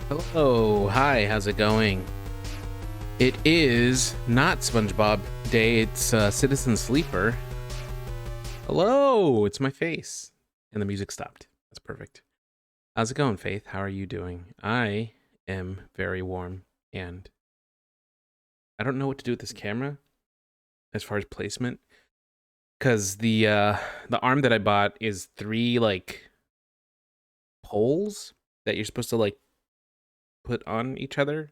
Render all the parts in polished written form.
Hello, hi, how's it going? It is not SpongeBob Day, it's Citizen Sleeper. Hello, it's my face. And the music stopped. That's perfect. How's it going, Faith? How are you doing? I am very warm, and I don't know what to do with this camera as far as placement. Cause the arm that I bought is three like poles that you're supposed to like put on each other.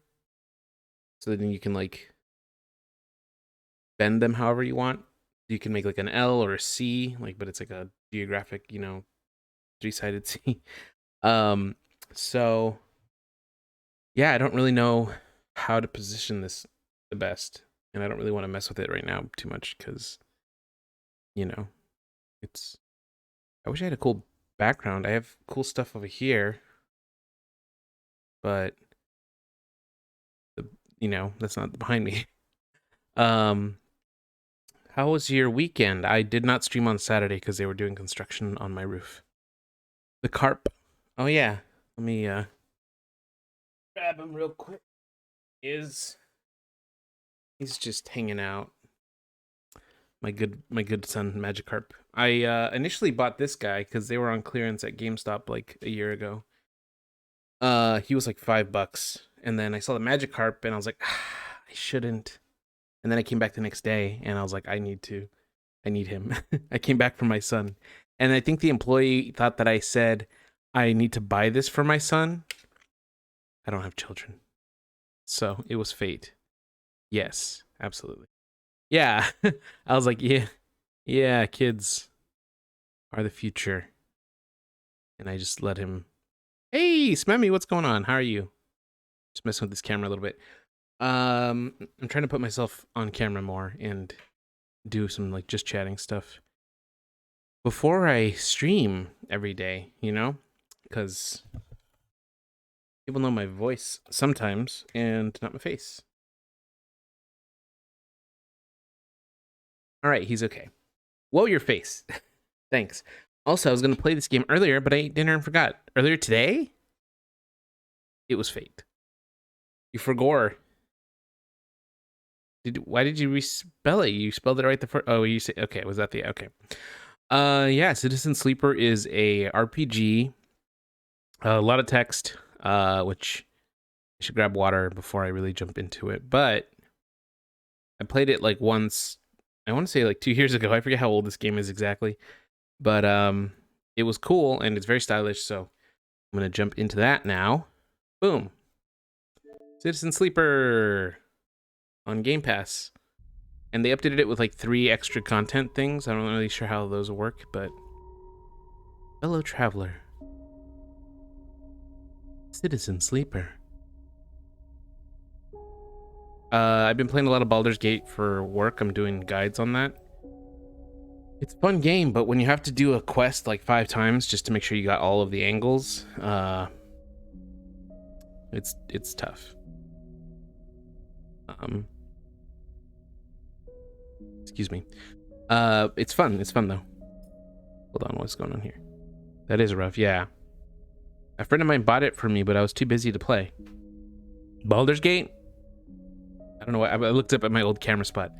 So then you can like bend them however you want. You can make like an L or a C, like, but it's like a geographic, three-sided C. Um, so yeah, I don't really know how to position this the best, and I don't really want to mess with it right now too much because you know it's. I wish I had a cool background. I have cool stuff over here, but the that's not behind me. Um, how was your weekend? I did not stream on Saturday because they were doing construction on my roof. The carp. Oh yeah. Let me grab him real quick. Is He's just hanging out. My good son Magikarp. I initially bought this guy because they were on clearance at GameStop like a year ago. He was like $5, and then I saw the Magikarp and I was like, I shouldn't. And then I came back the next day and I was like, I need him. I came back for my son, and I think the employee thought that I said I need to buy this for my son. I don't have children, so it was fate. Yes, absolutely. Yeah. I was like, yeah, yeah, kids are the future. And I just let him, hey, Smemmy, what's going on? How are you? Just messing with this camera a little bit. I'm trying to put myself on camera more and do some like just chatting stuff before I stream every day, because people know my voice sometimes and not my face. All right, he's okay. Whoa, your face. Thanks. Also, I was gonna play this game earlier, but I ate dinner and forgot. Earlier today, it was fate. You forgot. Why did you respell it? You spelled it right the first. Oh, you say okay. Was that the okay? Yeah. Citizen Sleeper is a RPG. A lot of text. Which I should grab water before I really jump into it. But I played it like once. I want to say like 2 years ago. I forget how old this game is exactly. But it was cool and it's very stylish. So I'm gonna jump into that now. Boom. Citizen Sleeper on Game Pass. And they updated it with like 3 extra content things. I'm not really sure how those work, but fellow traveler, Citizen Sleeper. I've been playing a lot of Baldur's Gate for work. I'm doing guides on that. It's a fun game, but when you have to do a quest like 5 times just to make sure you got all of the angles, it's tough. Excuse me. It's fun. It's fun though. Hold on, what's going on here? That is rough. Yeah. A friend of mine bought it for me, but I was too busy to play. Baldur's Gate? I don't know why. I looked up at my old camera spot.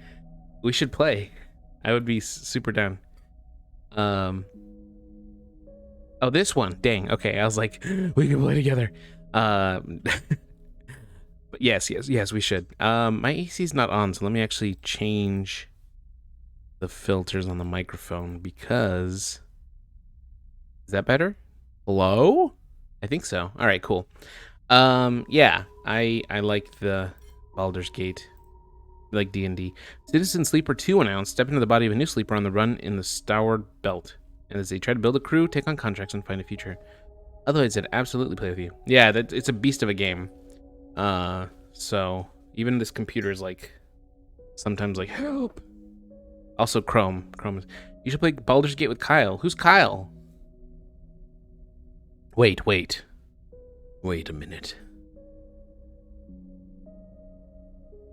We should play. I would be super down. Oh, this one. Dang. Okay, I was like, we can play together. But yes, we should. My AC's not on, so let me actually change the filters on the microphone because is that better? Hello? I think so. All right, cool. Yeah, I like the Baldur's Gate, like D&D. Citizen Sleeper 2 announced, step into the body of a new sleeper on the run in the Starward Belt. And as they try to build a crew, take on contracts, and find a future. Otherwise, I'd absolutely play with you. Yeah, it's a beast of a game. So even this computer is like, sometimes like, help. Also, Chrome. You should play Baldur's Gate with Kyle. Who's Kyle? Wait a minute.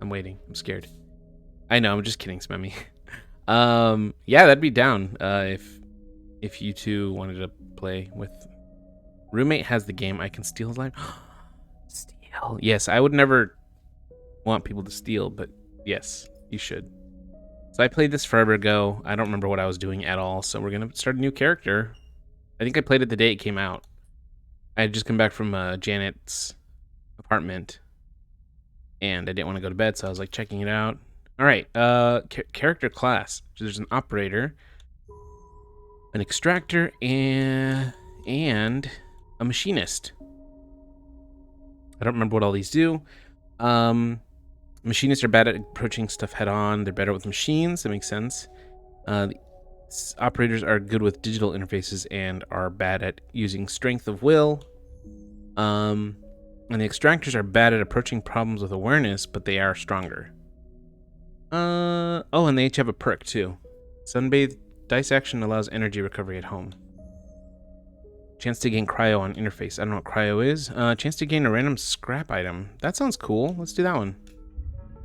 I'm waiting. I'm scared. I know. I'm just kidding, Smemmy. Yeah, that'd be down. If you two wanted to play with. Roommate has the game. I can steal his life. Steal. Yes, I would never want people to steal, but yes, you should. So I played this forever ago. I don't remember what I was doing at all, so we're going to start a new character. I think I played it the day it came out. I had just come back from Janet's apartment, and I didn't want to go to bed, so I was like checking it out. All right, character class. There's an operator, an extractor, and a machinist. I don't remember what all these do. Machinists are bad at approaching stuff head on. They're better with machines. That makes sense. Operators are good with digital interfaces and are bad at using strength of will. And the extractors are bad at approaching problems with awareness, but they are stronger. Oh, and they each have a perk too. Sunbathe dice action allows energy recovery at home. Chance to gain cryo on interface. I don't know what cryo is. Chance to gain a random scrap item. That sounds cool. Let's do that one.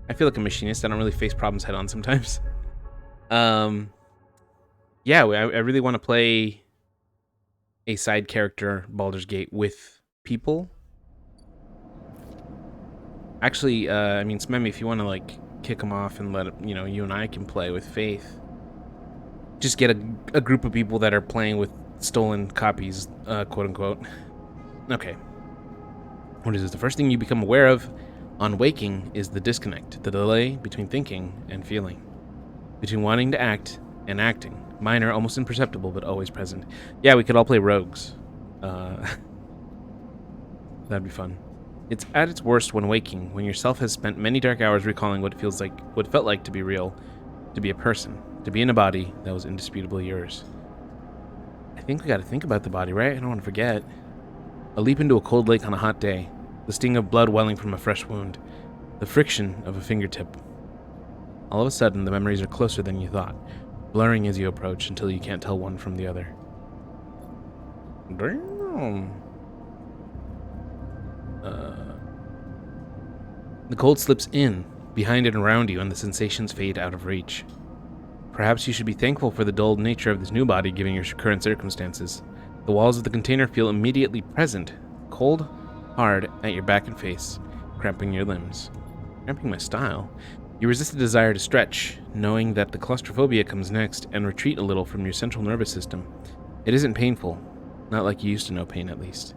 I feel like a machinist. I don't really face problems head on sometimes. Yeah, I really want to play a side character Baldur's Gate with people. Actually, I mean, Smemmy, if you want to like kick them off and let you and I can play with Faith. Just get a group of people that are playing with stolen copies, quote unquote. Okay. What is this? The first thing you become aware of on waking is the disconnect, the delay between thinking and feeling, between wanting to act and acting. Minor, almost imperceptible, but always present. Yeah, we could all play rogues. That'd be fun. It's at its worst when waking, when yourself has spent many dark hours recalling what felt like to be real, to be a person, to be in a body that was indisputably yours. I think we gotta think about the body, right? I don't want to forget. A leap into a cold lake on a hot day, the sting of blood welling from a fresh wound, the friction of a fingertip. All of a sudden, the memories are closer than you thought, blurring as you approach until you can't tell one from the other. Damn. The cold slips in, behind and around you, and the sensations fade out of reach. Perhaps you should be thankful for the dulled nature of this new body given your current circumstances. The walls of the container feel immediately present, cold, hard, at your back and face, cramping your limbs. Cramping my style? You resist the desire to stretch, knowing that the claustrophobia comes next, and retreat a little from your central nervous system. It isn't painful, not like you used to know pain at least.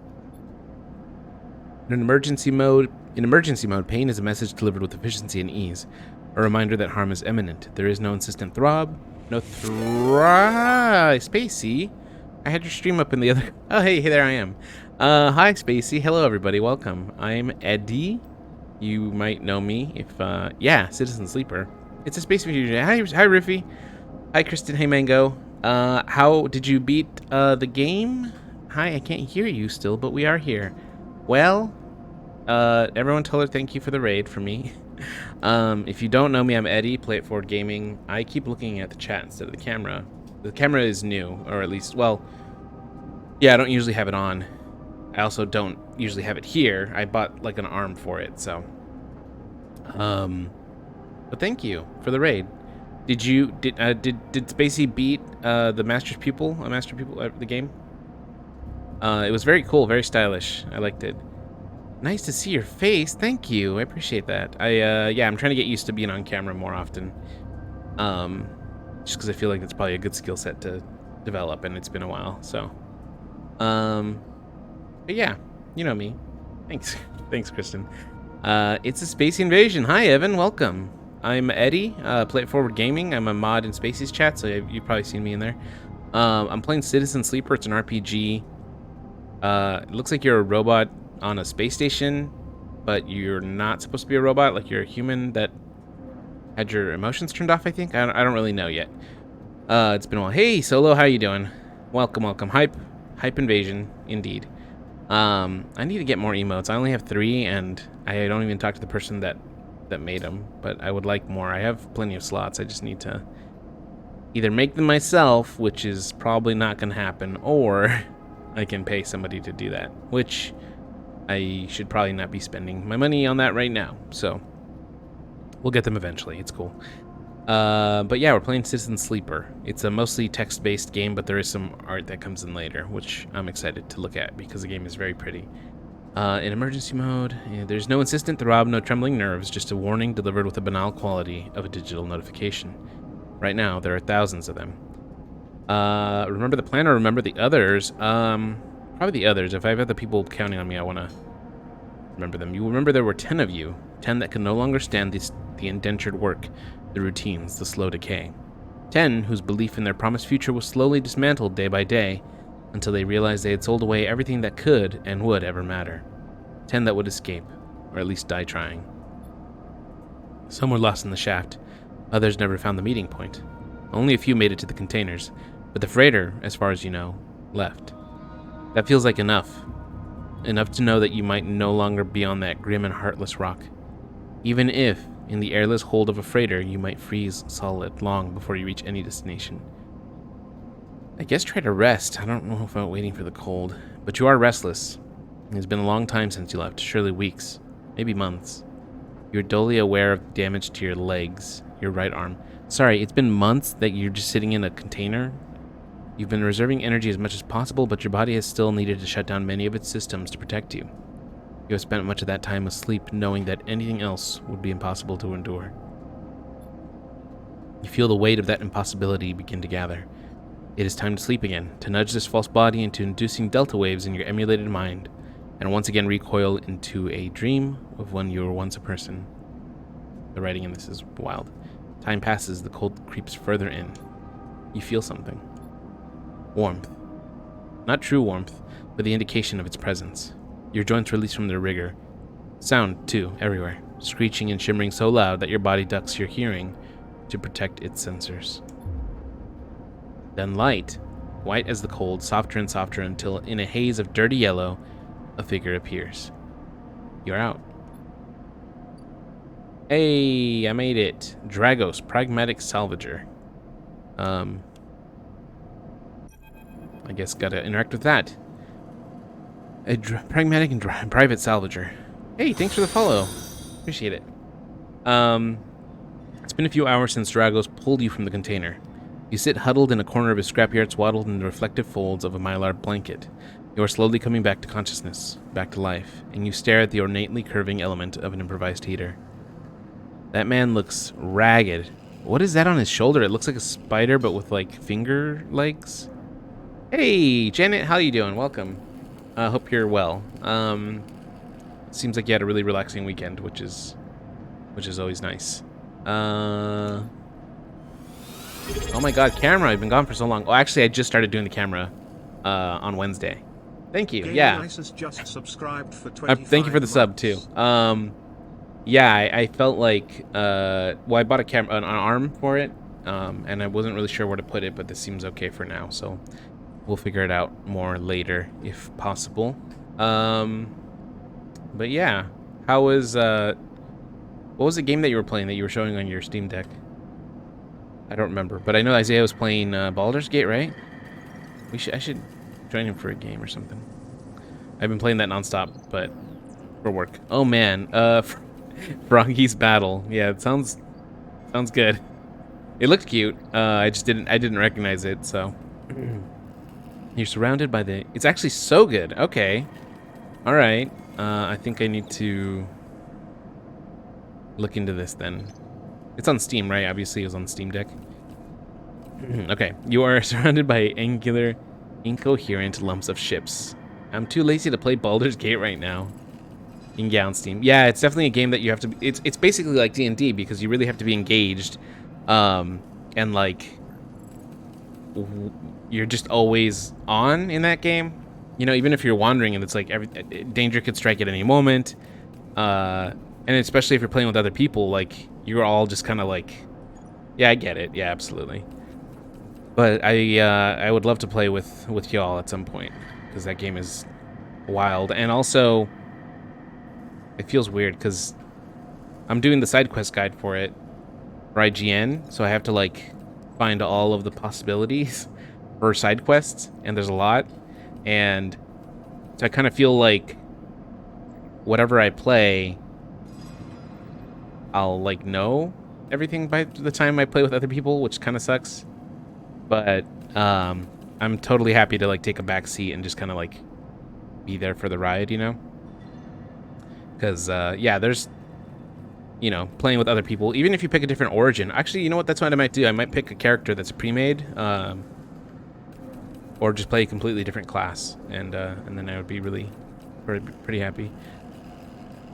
In emergency mode, pain is a message delivered with efficiency and ease. A reminder that harm is imminent. There is no insistent throb. No Spacey. I had your stream up in the other... Oh, hey, there I am. Hi, Spacey. Hello, everybody. Welcome. I'm Eddie. You might know me if... yeah, Citizen Sleeper. It's a Space Fusion. Hi, Riffy. Hi, Kristen. Hey, Mango. How did you beat the game? Hi, I can't hear you still, but we are here. Well... everyone tell her thank you for the raid for me. If you don't know me, I'm Eddie, Play It Forward Gaming. I keep looking at the chat instead of the camera. The camera is new, or at least, well, yeah, I don't usually have it on. I also don't usually have it here. I bought like an arm for it, so. But thank you for the raid. Did Spacey beat the Master Pupil, the game? It was very cool, very stylish. I liked it. Nice to see your face. Thank you. I appreciate that. Yeah, I'm trying to get used to being on camera more often. Just because I feel like it's probably a good skill set to develop, and it's been a while. So, but yeah, you know me. Thanks, thanks, Kristen. It's a Space Invasion. Hi, Evan. Welcome. I'm Eddie. Play It Forward Gaming. I'm a mod in Spacey's chat, so you've probably seen me in there. I'm playing Citizen Sleeper. It's an RPG. It looks like you're a robot on a space station, but you're not supposed to be a robot. Like, you're a human that had your emotions turned off, I think. I don't really know yet. It's been a while. Hey, Solo, how you doing? Welcome, welcome. Hype Invasion, indeed. I need to get more emotes. I only have 3, and I don't even talk to the person that made them, but I would like more. I have plenty of slots. I just need to either make them myself, which is probably not going to happen, or I can pay somebody to do that, which I should probably not be spending my money on that right now. So we'll get them eventually. It's cool. But yeah, we're playing Citizen Sleeper. It's a mostly text-based game, but there is some art that comes in later, which I'm excited to look at because the game is very pretty. In emergency mode, there's no insistent throb, no trembling nerves, just a warning delivered with the banal quality of a digital notification. Right now, there are thousands of them. Remember the plan or remember the others? Probably the others. If I have other people counting on me, I want to remember them. You remember there were 10 of you. 10 that could no longer stand the indentured work, the routines, the slow decay. 10 whose belief in their promised future was slowly dismantled day by day until they realized they had sold away everything that could and would ever matter. 10 that would escape, or at least die trying. Some were lost in the shaft. Others never found the meeting point. Only a few made it to the containers, but the freighter, as far as you know, left. That feels like enough. Enough to know that you might no longer be on that grim and heartless rock. Even if, in the airless hold of a freighter, you might freeze solid long before you reach any destination. I guess try to rest. I don't know about waiting for the cold, but you are restless. It has been a long time since you left, surely weeks, maybe months. You're dully aware of damage to your legs, your right arm. Sorry, it's been months that you're just sitting in a container? You've been reserving energy as much as possible, but your body has still needed to shut down many of its systems to protect you. You have spent much of that time asleep, knowing that anything else would be impossible to endure. You feel the weight of that impossibility begin to gather. It is time to sleep again, to nudge this false body into inducing delta waves in your emulated mind, and once again recoil into a dream of when you were once a person. The writing in this is wild. Time passes, the cold creeps further in. You feel something. Warmth. Not true warmth, but the indication of its presence. Your joints release from their rigor. Sound, too, everywhere, screeching and shimmering so loud that your body ducks your hearing to protect its sensors. Then light, white as the cold, softer and softer until in a haze of dirty yellow, a figure appears. You're out. Hey, I made it. Dragos, pragmatic salvager. I guess gotta interact with that. A pragmatic and private salvager. Hey, thanks for the follow. Appreciate it. It's been a few hours since Dragos pulled you from the container. You sit huddled in a corner of his scrapyard, swaddled in the reflective folds of a mylar blanket. You are slowly coming back to consciousness, back to life, and you stare at the ornately curving element of an improvised heater. That man looks ragged. What is that on his shoulder? It looks like a spider, but with, like, finger legs. Hey, Janet, how you doing? Welcome. Hope you're well. Seems like you had a really relaxing weekend, which is always nice. Oh my god, camera! I've been gone for so long. Oh, actually, I just started doing the camera on Wednesday. Thank you. Yeah. Just subscribed for thank you for the sub too. Yeah, I felt like well, I bought an arm for it, and I wasn't really sure where to put it, but this seems okay for now. So we'll figure it out more later if possible. But yeah, how was what was the game that you were playing that you were showing on your Steam Deck? I don't remember, but I know Isaiah was playing Baldur's Gate, right? I should join him for a game or something. I've been playing that nonstop, but for work. Oh man, Froggy's Battle. Yeah, it sounds good. It looked cute. I didn't recognize it, so. You're surrounded by the. It's actually so good. Okay. All right. I think I need to look into this then. It's on Steam, right? Obviously, it was on Steam Deck. Okay. You are surrounded by angular, incoherent lumps of ships. I'm too lazy to play Baldur's Gate right now. You can get on Steam. Yeah, it's definitely a game that you have to. It's basically like D&D because you really have to be engaged, and like you're just always on in that game. You know, even if you're wandering and it's like danger could strike at any moment, and especially if you're playing with other people, like you're all just kind of like, yeah, I get it. Yeah, absolutely. But I would love to play with y'all at some point because that game is wild, and also it feels weird because I'm doing the side quest guide for it for IGN, so I have to like find all of the possibilities for side quests, and there's a lot, and so I kind of feel like whatever I play, I'll like know everything by the time I play with other people, which kind of sucks. But I'm totally happy to like take a back seat and just kind of like be there for the ride, you know? Because, yeah, there's, you know, playing with other people, even if you pick a different origin. Actually, you know what? That's what I might do. I might pick a character that's pre-made, or just play a completely different class, and then I would be really pretty happy.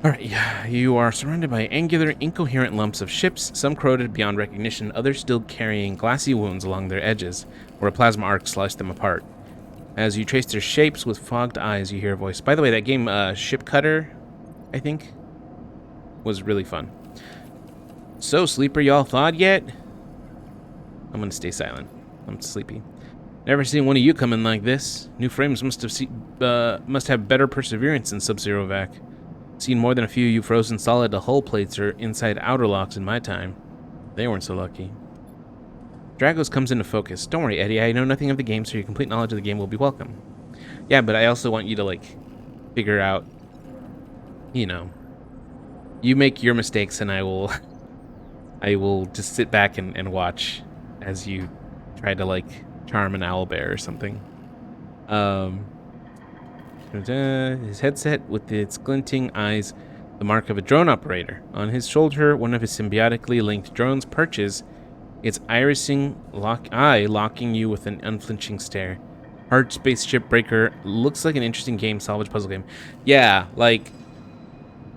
All right, you are surrounded by angular, incoherent lumps of ships, some corroded beyond recognition, others still carrying glassy wounds along their edges, where a plasma arc sliced them apart. As you trace their shapes with fogged eyes, you hear a voice. By the way, that game, Ship Cutter, I think, was really fun. So, sleeper, y'all thawed yet? I'm gonna stay silent. I'm sleepy. Never seen one of you come in like this. New frames must have better perseverance than Sub-Zero Vac. Seen more than a few you frozen solid to hull plates or inside outer locks in my time. They weren't so lucky. Dragos comes into focus. Don't worry, Eddie, I know nothing of the game, so your complete knowledge of the game will be welcome. Yeah, but I also want you to, like, figure out, you know, you make your mistakes and I will just sit back and watch as you try to, like, charm an owlbear or something. His headset with its glinting eyes, the mark of a drone operator. On his shoulder, one of his symbiotically linked drones perches, its irising eye locking you with an unflinching stare. Hard Spaceship Breaker looks like an interesting game, salvage puzzle game. Yeah, like,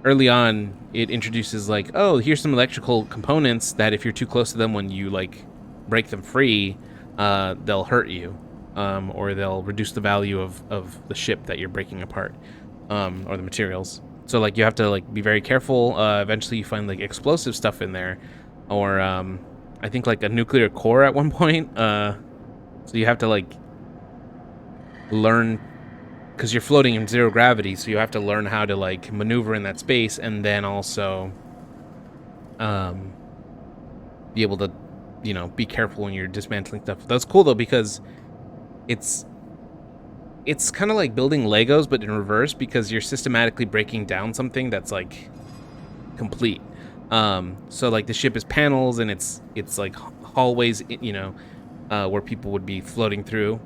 early on, it introduces, like, oh, here's some electrical components that if you're too close to them when you, like, break them free, they'll hurt you. Or they'll reduce the value of the ship that you're breaking apart, or the materials. So, like, you have to, like, be very careful. Eventually you find, like, explosive stuff in there, or, I think, like, a nuclear core at one point. So you have to, like, learn, because you're floating in zero gravity, so you have to learn how to, like, maneuver in that space, and then also, be able to, you know, be careful when you're dismantling stuff. That's cool, though, because it's kind of like building Legos, but in reverse, because you're systematically breaking down something that's, like, complete. So, like, the ship is panels, and it's like hallways, you know, where people would be floating through,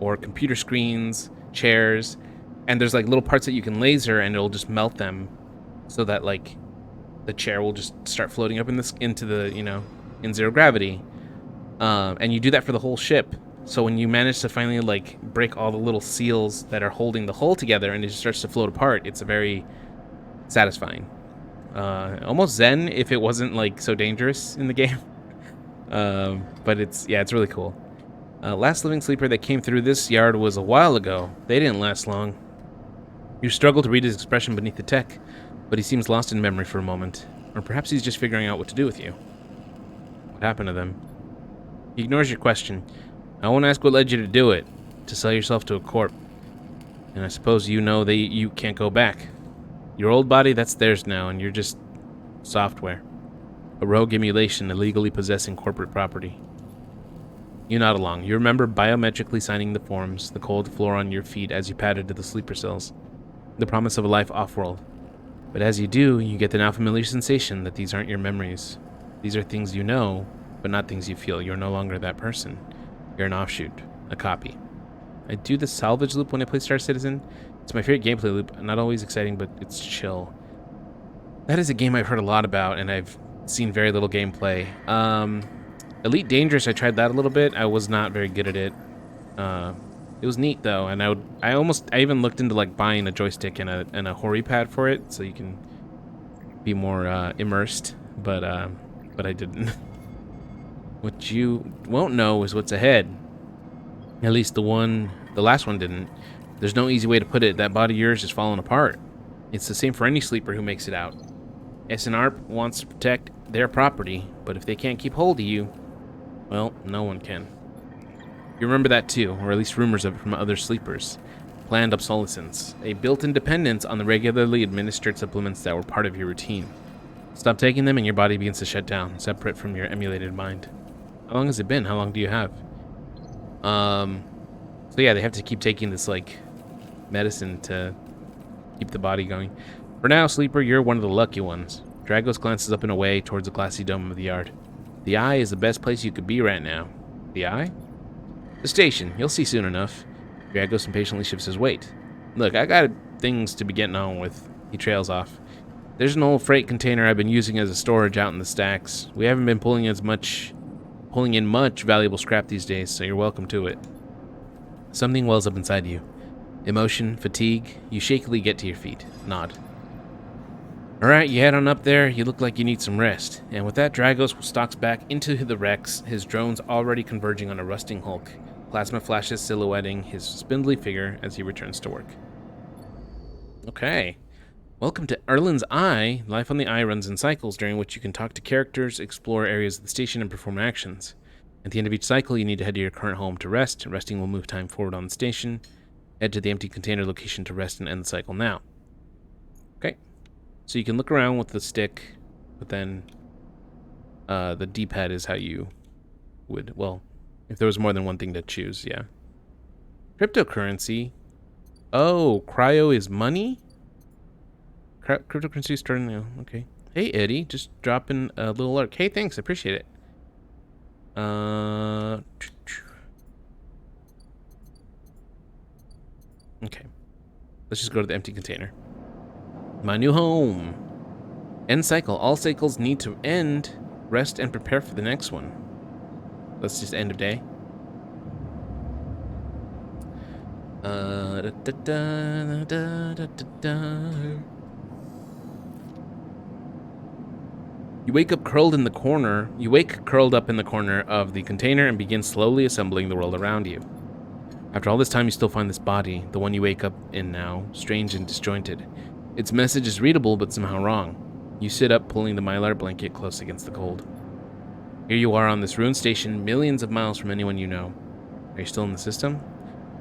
or computer screens, chairs, and there's, like, little parts that you can laser, and it'll just melt them, so that, like, the chair will just start floating up into the, you know, in zero gravity, and you do that for the whole ship. So when you manage to finally, like, break all the little seals that are holding the hull together and it just starts to float apart, it's a very satisfying. Almost zen if it wasn't, like, so dangerous in the game. But it's really cool. Last living sleeper that came through this yard was a while ago. They didn't last long. You struggle to read his expression beneath the tech, but he seems lost in memory for a moment. Or perhaps he's just figuring out what to do with you. What happened to them? He ignores your question. I won't ask what led you to do it, to sell yourself to a corp. And I suppose you know that you can't go back. Your old body, that's theirs now, and you're just software. A rogue emulation illegally possessing corporate property. You nod along. You remember biometrically signing the forms, the cold floor on your feet as you padded to the sleeper cells. The promise of a life off-world. But as you do, you get the now familiar sensation that these aren't your memories. These are things you know, but not things you feel. You're no longer that person. You're an offshoot, a copy. I do the salvage loop when I play Star Citizen. It's my favorite gameplay loop. Not always exciting, but it's chill. That is a game I've heard a lot about, and I've seen very little gameplay. Elite Dangerous, I tried that a little bit. I was not very good at it. It was neat though, and I even looked into, like, buying a joystick and a Hori pad for it, so you can be more immersed. But I didn't. What you won't know is what's ahead. At least the last one didn't. There's no easy way to put it. That body of yours is falling apart. It's the same for any sleeper who makes it out. SNARP wants to protect their property, but if they can't keep hold of you, well, no one can. You remember that too, or at least rumors of it from other sleepers. Planned obsolescence, a built-in dependence on the regularly administered supplements that were part of your routine. Stop taking them and your body begins to shut down, separate from your emulated mind. How long has it been? How long do you have? So yeah, they have to keep taking this, like, medicine to keep the body going. For now, sleeper, you're one of the lucky ones. Dragos glances up and away towards the glassy dome of the yard. The Eye is the best place you could be right now. The Eye? The station. You'll see soon enough. Dragos impatiently shifts his weight. Look, I got things to be getting on with. He trails off. There's an old freight container I've been using as a storage out in the stacks. We haven't been pulling in much valuable scrap these days, so you're welcome to it. Something wells up inside you. Emotion, fatigue. You shakily get to your feet. Nod. Alright, you head on up there. You look like you need some rest. And with that, Dragos stalks back into the wrecks, his drones already converging on a rusting hulk. Plasma flashes silhouetting his spindly figure as he returns to work. Okay. Welcome to Erlin's Eye. Life on the Eye runs in cycles, during which you can talk to characters, explore areas of the station, and perform actions. At the end of each cycle, you need to head to your current home to rest. Resting will move time forward on the station. Head to the empty container location to rest and end the cycle now. Okay. So you can look around with the stick, but then the D-pad is how you would, well, if there was more than one thing to choose, yeah. Cryptocurrency. Oh, cryo is money? Cryptocurrency starting now. Okay. Hey, Eddie, just dropping a little alert. Hey, thanks, I appreciate it. Okay. Let's just go to the empty container. My new home. End cycle. All cycles need to end, rest, and prepare for the next one. Let's just end of day. You wake curled up in the corner of the container and begin slowly assembling the world around you. After all this time, you still find this body, the one you wake up in now, strange and disjointed. Its message is readable, but somehow wrong. You sit up, pulling the mylar blanket close against the cold. Here you are on this ruined station, millions of miles from anyone you know. Are you still in the system?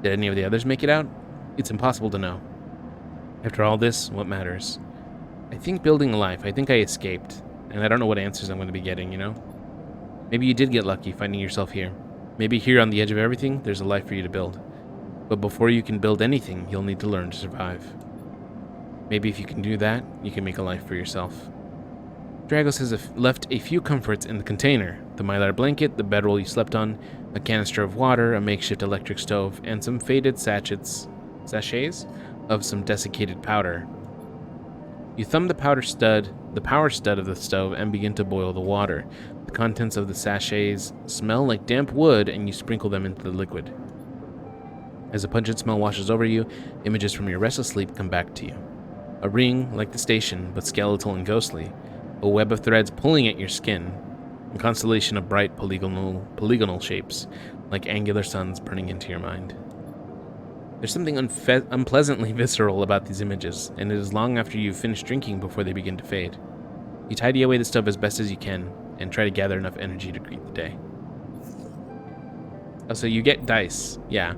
Did any of the others make it out? It's impossible to know. After all this, what matters? I think building a life. I think I escaped. And I don't know what answers I'm going to be getting, you know? Maybe you did get lucky finding yourself here. Maybe here on the edge of everything, there's a life for you to build. But before you can build anything, you'll need to learn to survive. Maybe if you can do that, you can make a life for yourself. Dragos has left a few comforts in the container. The mylar blanket, the bedroll you slept on, a canister of water, a makeshift electric stove, and some faded sachets of some desiccated powder. You thumb the power stud of the stove and begin to boil the water. The contents of the sachets smell like damp wood, and you sprinkle them into the liquid. As a pungent smell washes over you, images from your restless sleep come back to you. A ring, like the station, but skeletal and ghostly. A web of threads pulling at your skin. A constellation of bright polygonal shapes, like angular suns burning into your mind. There's something unpleasantly visceral about these images, and it is long after you've finished drinking before they begin to fade. You tidy away the stove as best as you can, and try to gather enough energy to greet the day. Oh, so you get dice. Yeah.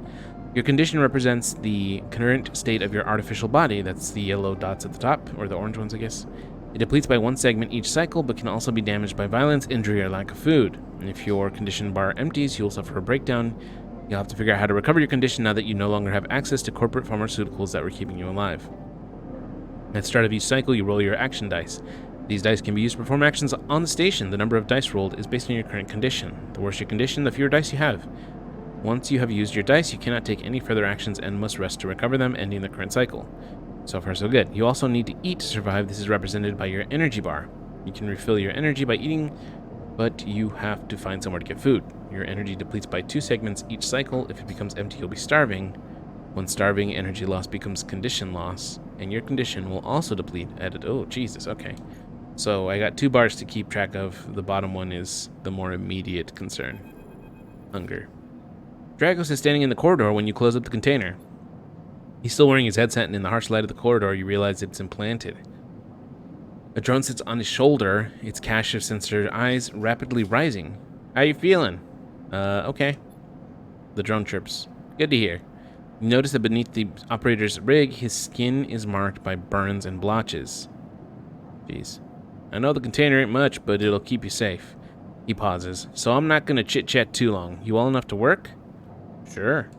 Your condition represents the current state of your artificial body. That's the yellow dots at the top, or the orange ones, I guess. It depletes by one segment each cycle, but can also be damaged by violence, injury, or lack of food. And if your condition bar empties, you'll suffer a breakdown. You'll have to figure out how to recover your condition now that you no longer have access to corporate pharmaceuticals that were keeping you alive. At the start of each cycle, you roll your action dice. These dice can be used to perform actions on the station. The number of dice rolled is based on your current condition. The worse your condition, the fewer dice you have. Once you have used your dice, you cannot take any further actions and must rest to recover them, ending the current cycle. So far, so good. You also need to eat to survive. This is represented by your energy bar. You can refill your energy by eating, but you have to find somewhere to get food. Your energy depletes by 2 segments each cycle. If it becomes empty, you'll be starving. When starving, energy loss becomes condition loss, and your condition will also deplete at oh, Jesus, okay. So I got 2 bars to keep track of. The bottom one is the more immediate concern. Hunger. Dragos is standing in the corridor when you close up the container. He's still wearing his headset, and in the harsh light of the corridor, you realize it's implanted. A drone sits on his shoulder, its cache of sensor eyes rapidly rising. How you feeling? Okay. The drone chirps. Good to hear. You notice that beneath the operator's rig, his skin is marked by burns and blotches. Jeez. I know the container ain't much, but it'll keep you safe. He pauses. So I'm not gonna chit-chat too long. You well enough to work? Sure.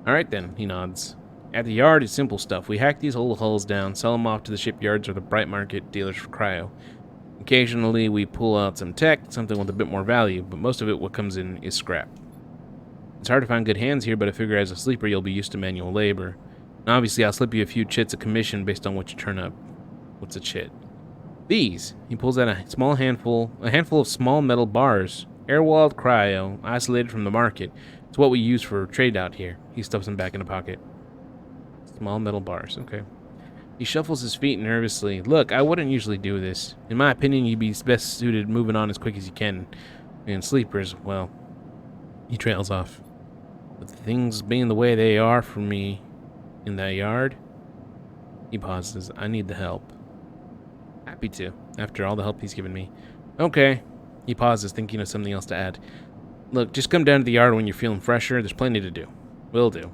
Alright then, he nods. At the yard, it's simple stuff. We hack these old hulls down, sell them off to the shipyards or the bright market dealers for cryo. Occasionally, we pull out some tech, something with a bit more value, but most of it what comes in is scrap. It's hard to find good hands here, but I figure as a sleeper you'll be used to manual labor. And obviously, I'll slip you a few chits of commission based on what you turn up. What's a chit? These. He pulls out a handful of small metal bars. Air-walled cryo, isolated from the market. It's what we use for trade out here. He stuffs them back in a pocket. Small metal bars, okay. He shuffles his feet nervously. Look, I wouldn't usually do this. In my opinion, you'd be best suited moving on as quick as you can. And sleepers, well, he trails off. With things being the way they are for me in that yard, he pauses. I need the help. Happy to, after all the help he's given me. Okay. He pauses, thinking of something else to add. Look, just come down to the yard when you're feeling fresher. There's plenty to do. Will do.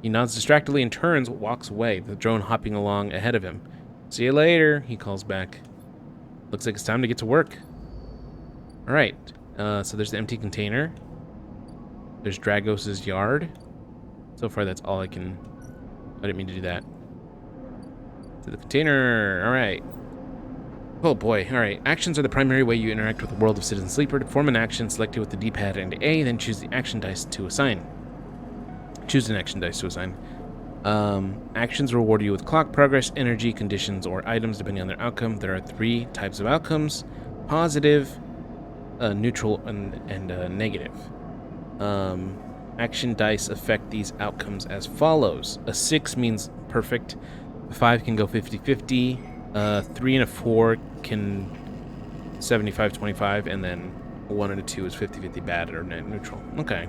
He nods distractedly and turns, walks away, the drone hopping along ahead of him. See you later, he calls back. Looks like it's time to get to work. Alright, so there's the empty container. There's Dragos' yard. So far, that's all I can... I didn't mean to do that. To the container, alright. Oh boy, alright. Actions are the primary way you interact with the world of Citizen Sleeper. To perform an action, select it with the D-pad and A, then choose the action dice to assign. Choose an action dice to assign. Actions reward you with clock, progress, energy, conditions, or items depending on their outcome. There are 3 types of outcomes: positive, neutral, and negative. Action dice affect these outcomes as follows. A 6 means perfect. A 5 can go 50-50. 3 and a 4 can 75-25, and then a 1 and a 2 is 50-50 bad or neutral. Okay.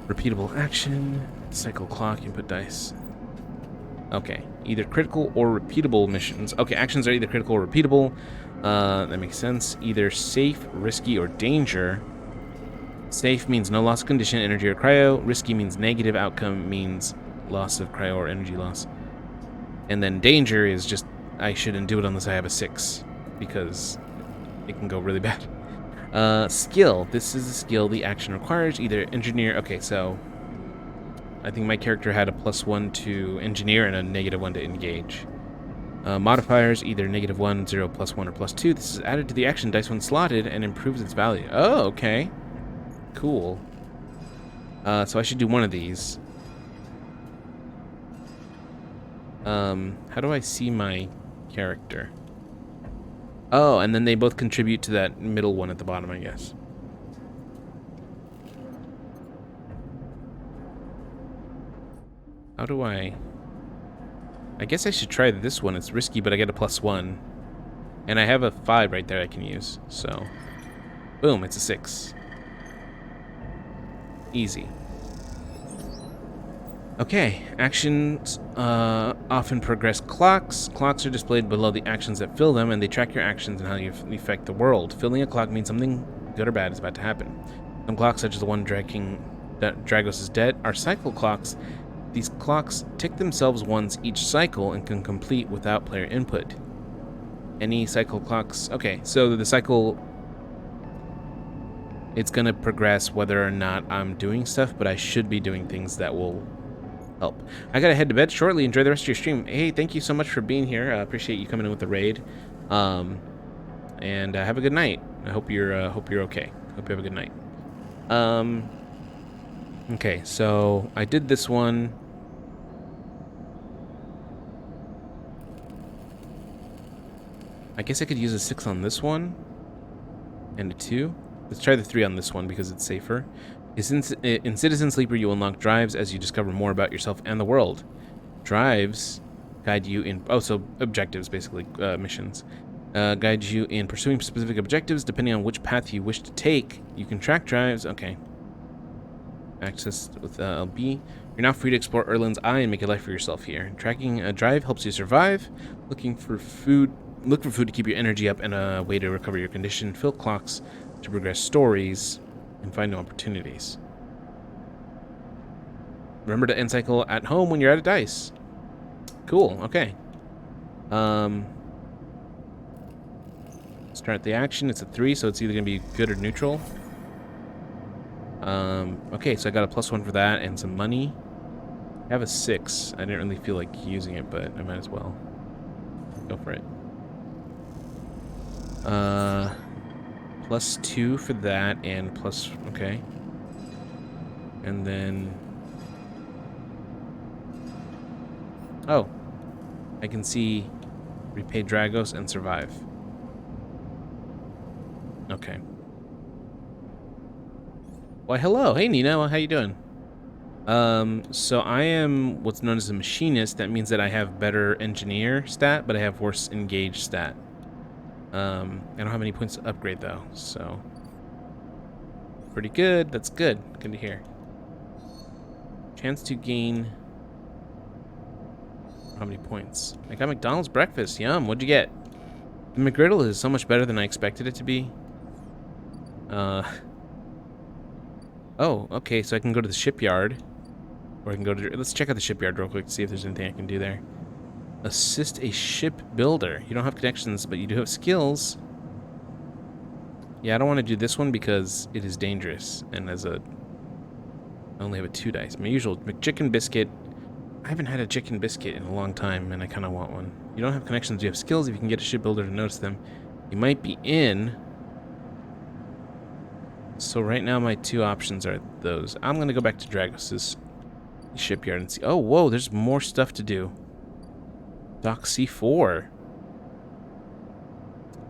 Repeatable action, cycle clock, input dice. Okay, either critical or repeatable missions. Okay, actions are either critical or repeatable. That makes sense. Either safe, risky, or danger. Safe means no loss of condition, energy, or cryo. Risky means negative outcome, means loss of cryo or energy loss. And then danger is just, I shouldn't do it unless I have a 6, because it can go really bad. Skill. This is a skill the action requires. Either engineer... Okay, so... I think my character had a +1 to engineer and a -1 to engage. Modifiers, either -1, 0, +1, or +2. This is added to the action dice when slotted and improves its value. Oh, okay. Cool. So I should do one of these. How do I see my character? Oh, and then they both contribute to that middle one at the bottom, I guess. How do I guess I should try this one. It's risky, but I get a +1. And I have a 5 right there I can use, so... Boom, it's a 6. Easy. Okay, actions often progress clocks. Clocks are displayed below the actions that fill them, and they track your actions and how you affect the world. Filling a clock means something good or bad is about to happen. Some clocks, such as the one dragging Dragos' debt, are cycle clocks. These clocks tick themselves once each cycle and can complete without player input. Any cycle clocks... Okay, so the cycle... It's going to progress whether or not I'm doing stuff, but I should be doing things that will help. I gotta head to bed shortly. Enjoy the rest of your stream. Hey, thank you so much for being here. I appreciate you coming in with the raid. And have a good night. I hope you're okay. Hope you have a good night. Okay, so I did this one. I guess I could use a 6 on this one and a 2. Let's try the 3 on this one because it's safer. In Citizen Sleeper, you unlock drives as you discover more about yourself and the world. Drives guide you in... Oh, so objectives, basically, missions. Guide you in pursuing specific objectives. Depending on which path you wish to take, you can track drives. Okay. Access with LB. You're now free to explore Erlin's Eye and make a life for yourself here. Tracking a drive helps you survive. Looking for food... Look for food to keep your energy up and a way to recover your condition. Fill clocks to progress stories and find new opportunities. Remember to end cycle at home when you're out of dice. Cool, okay. Start the action. It's a 3, so it's either going to be good or neutral. Okay, so I got a +1 for that and some money. I have a 6. I didn't really feel like using it, but I might as well. Go for it. +2 for that and okay. And then Oh, I can see repay Dragos and survive. Okay. Why, hello. Hey, Nino. How you doing? So I am what's known as a machinist. That means that I have better engineer stat, but I have worse engage stat. I don't have any points to upgrade though, so pretty good. That's good. Good to hear. Chance to gain how many points? I got McDonald's breakfast. Yum. What'd you get? The McGriddle is so much better than I expected it to be. Oh, okay. So I can go to the shipyard, or I can go to. Let's check out the shipyard real quick to see if there's anything I can do there. Assist a ship builder. You don't have connections, but you do have skills. Yeah, I don't want to do this one because it is dangerous, and as a I only have a 2 dice. My usual McChicken biscuit. I haven't had a chicken biscuit in a long time, and I kind of want one. You don't have connections, you have skills. If you can get a shipbuilder to notice them, you might be in. So right now my 2 options are those. I'm going to go back to Dragos' shipyard and see. Oh, whoa, there's more stuff to do. Dock C4.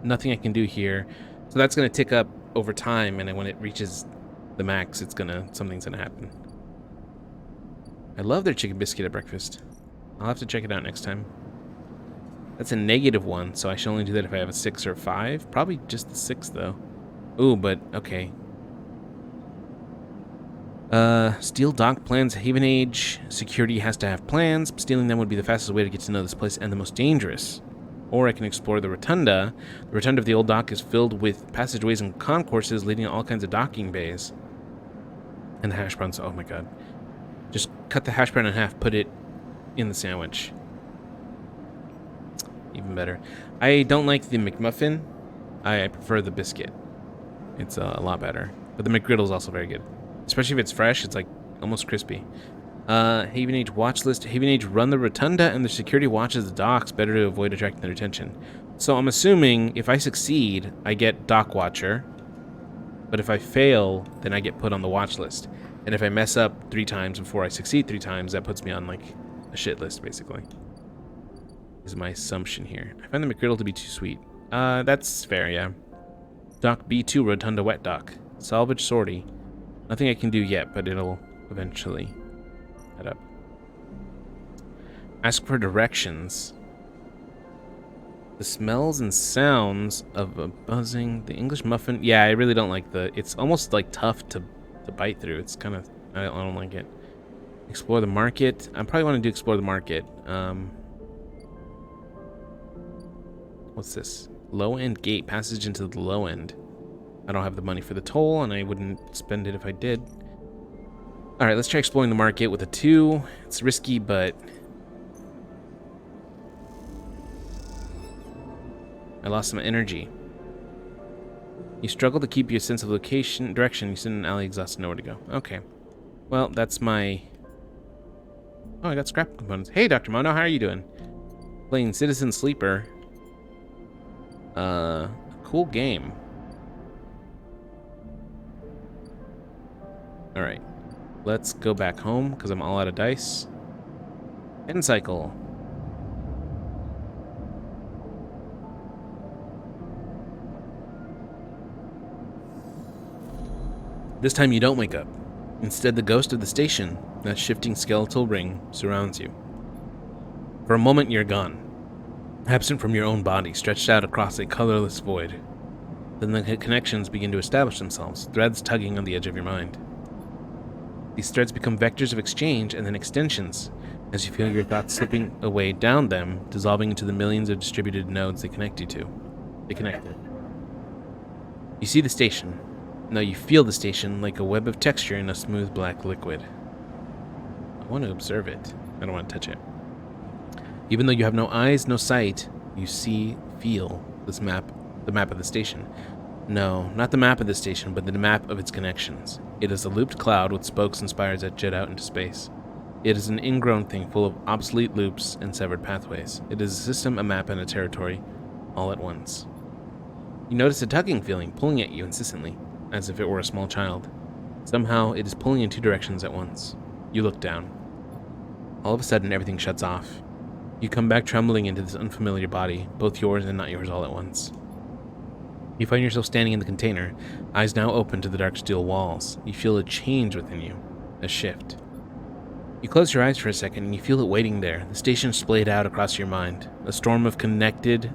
Nothing I can do here. So that's going to tick up over time, and then when it reaches the max, something's going to happen. I love their chicken biscuit at breakfast. I'll have to check it out next time. That's a -1, so I should only do that if I have a 6 or a 5. Probably just the 6, though. Ooh, but okay. Steal dock plans, Haven Age. Security has to have plans. Stealing them would be the fastest way to get to know this place and the most dangerous. Or I can explore the Rotunda. The Rotunda of the old dock is filled with passageways and concourses leading to all kinds of docking bays. And the hash browns. Oh my god. Just cut the hash brown in half, put it in the sandwich. Even better. I don't like the McMuffin. I prefer the biscuit. It's a lot better. But the McGriddle is also very good. Especially if it's fresh, it's like almost crispy. Haven Age watch list. Haven Age run the Rotunda and the security watches the docks. Better to avoid attracting their attention. So I'm assuming if I succeed, I get dock watcher. But if I fail, then I get put on the watch list. And if I mess up 3 times before I succeed 3 times, that puts me on like a shit list, basically. Is my assumption here. I find the McGriddle to be too sweet. That's fair, yeah. Dock B2, Rotunda Wet Dock. Salvage sortie. Nothing I can do yet, but it'll eventually head up. Ask for directions. The smells and sounds of a buzzing. The English muffin. Yeah, I really don't like it's almost like tough to bite through. It's kind of, I don't like it. Explore the market. I probably want to do explore the market. What's this? Low end gate. Passage into the low end. I don't have the money for the toll, and I wouldn't spend it if I did. Alright, let's try exploring the market with a 2. It's risky, but I lost some energy. You struggle to keep your sense of direction. You sit in an alley exhausted, nowhere to go. Okay. Well, that's my... Oh, I got scrap components. Hey, Dr. Mono, how are you doing? Playing Citizen Sleeper. Cool game. Alright. Let's go back home, because I'm all out of dice. End cycle. This time you don't wake up. Instead, the ghost of the station, that shifting skeletal ring, surrounds you. For a moment, you're gone. Absent from your own body, stretched out across a colorless void. Then the connections begin to establish themselves, threads tugging on the edge of your mind. These threads become vectors of exchange and then extensions, as you feel your thoughts slipping away down them, dissolving into the millions of distributed nodes they connect you to. They connect you. You see the station. Now you feel the station like a web of texture in a smooth black liquid. I want to observe it. I don't want to touch it. Even though you have no eyes, no sight, you feel this map, the map of the station. No, not the map of the station, but the map of its connections. It is a looped cloud with spokes and spires that jet out into space. It is an ingrown thing full of obsolete loops and severed pathways. It is a system, a map, and a territory, all at once. You notice a tugging feeling pulling at you insistently, as if it were a small child. Somehow, it is pulling in 2 directions at once. You look down. All of a sudden, everything shuts off. You come back trembling into this unfamiliar body, both yours and not yours all at once. You find yourself standing in the container, eyes now open to the dark steel walls. You feel a change within you, a shift. You close your eyes for a second and you feel it waiting there, the station splayed out across your mind, a storm of connective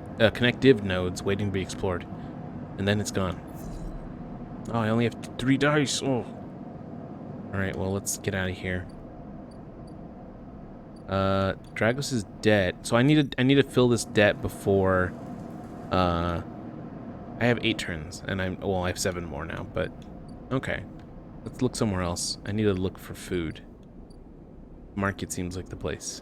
nodes waiting to be explored. And then it's gone. Oh, I only have 3 dice. Oh. Alright, well, let's get out of here. Dragos is dead. So I need to fill this debt before I have 8 turns and I have 7 more now, but okay. Let's look somewhere else. I need to look for food. Market seems like the place.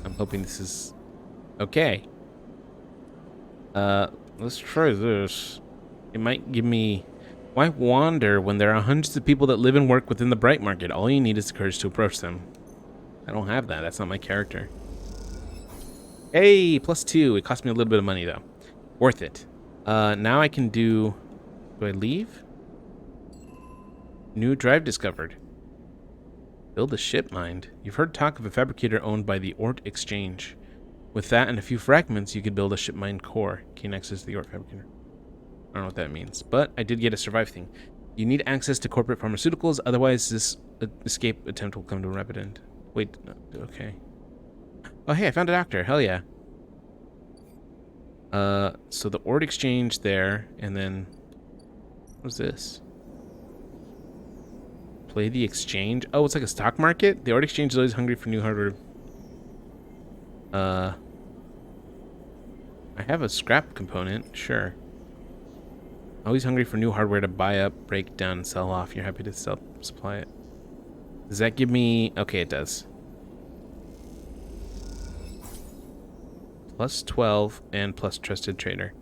I'm hoping this is okay. Let's try this. It might give me... Why wander when there are hundreds of people that live and work within the Bright Market? All you need is the courage to approach them. I don't have that. That's not my character. Hey, +2. It cost me a little bit of money, though. Worth it. Now I can do... Do I leave? New drive discovered. Build a ship mind. You've heard talk of a fabricator owned by the Ort Exchange. With that and a few fragments, you could build a ship mind core. Gain access to the Ort fabricator. I don't know what that means, but I did get a survive thing. You need access to corporate pharmaceuticals, otherwise this escape attempt will come to a rapid end. Wait, okay. Oh, hey, I found a doctor. Hell yeah. So the Ort Exchange there, and then... What's this? Play the exchange? Oh, it's like a stock market? The Ort Exchange is always hungry for new hardware. I have a scrap component, sure. Always hungry for new hardware to buy up, break down, and sell off. You're happy to supply it. Does that give me... Okay, it does. +12 and plus trusted trader.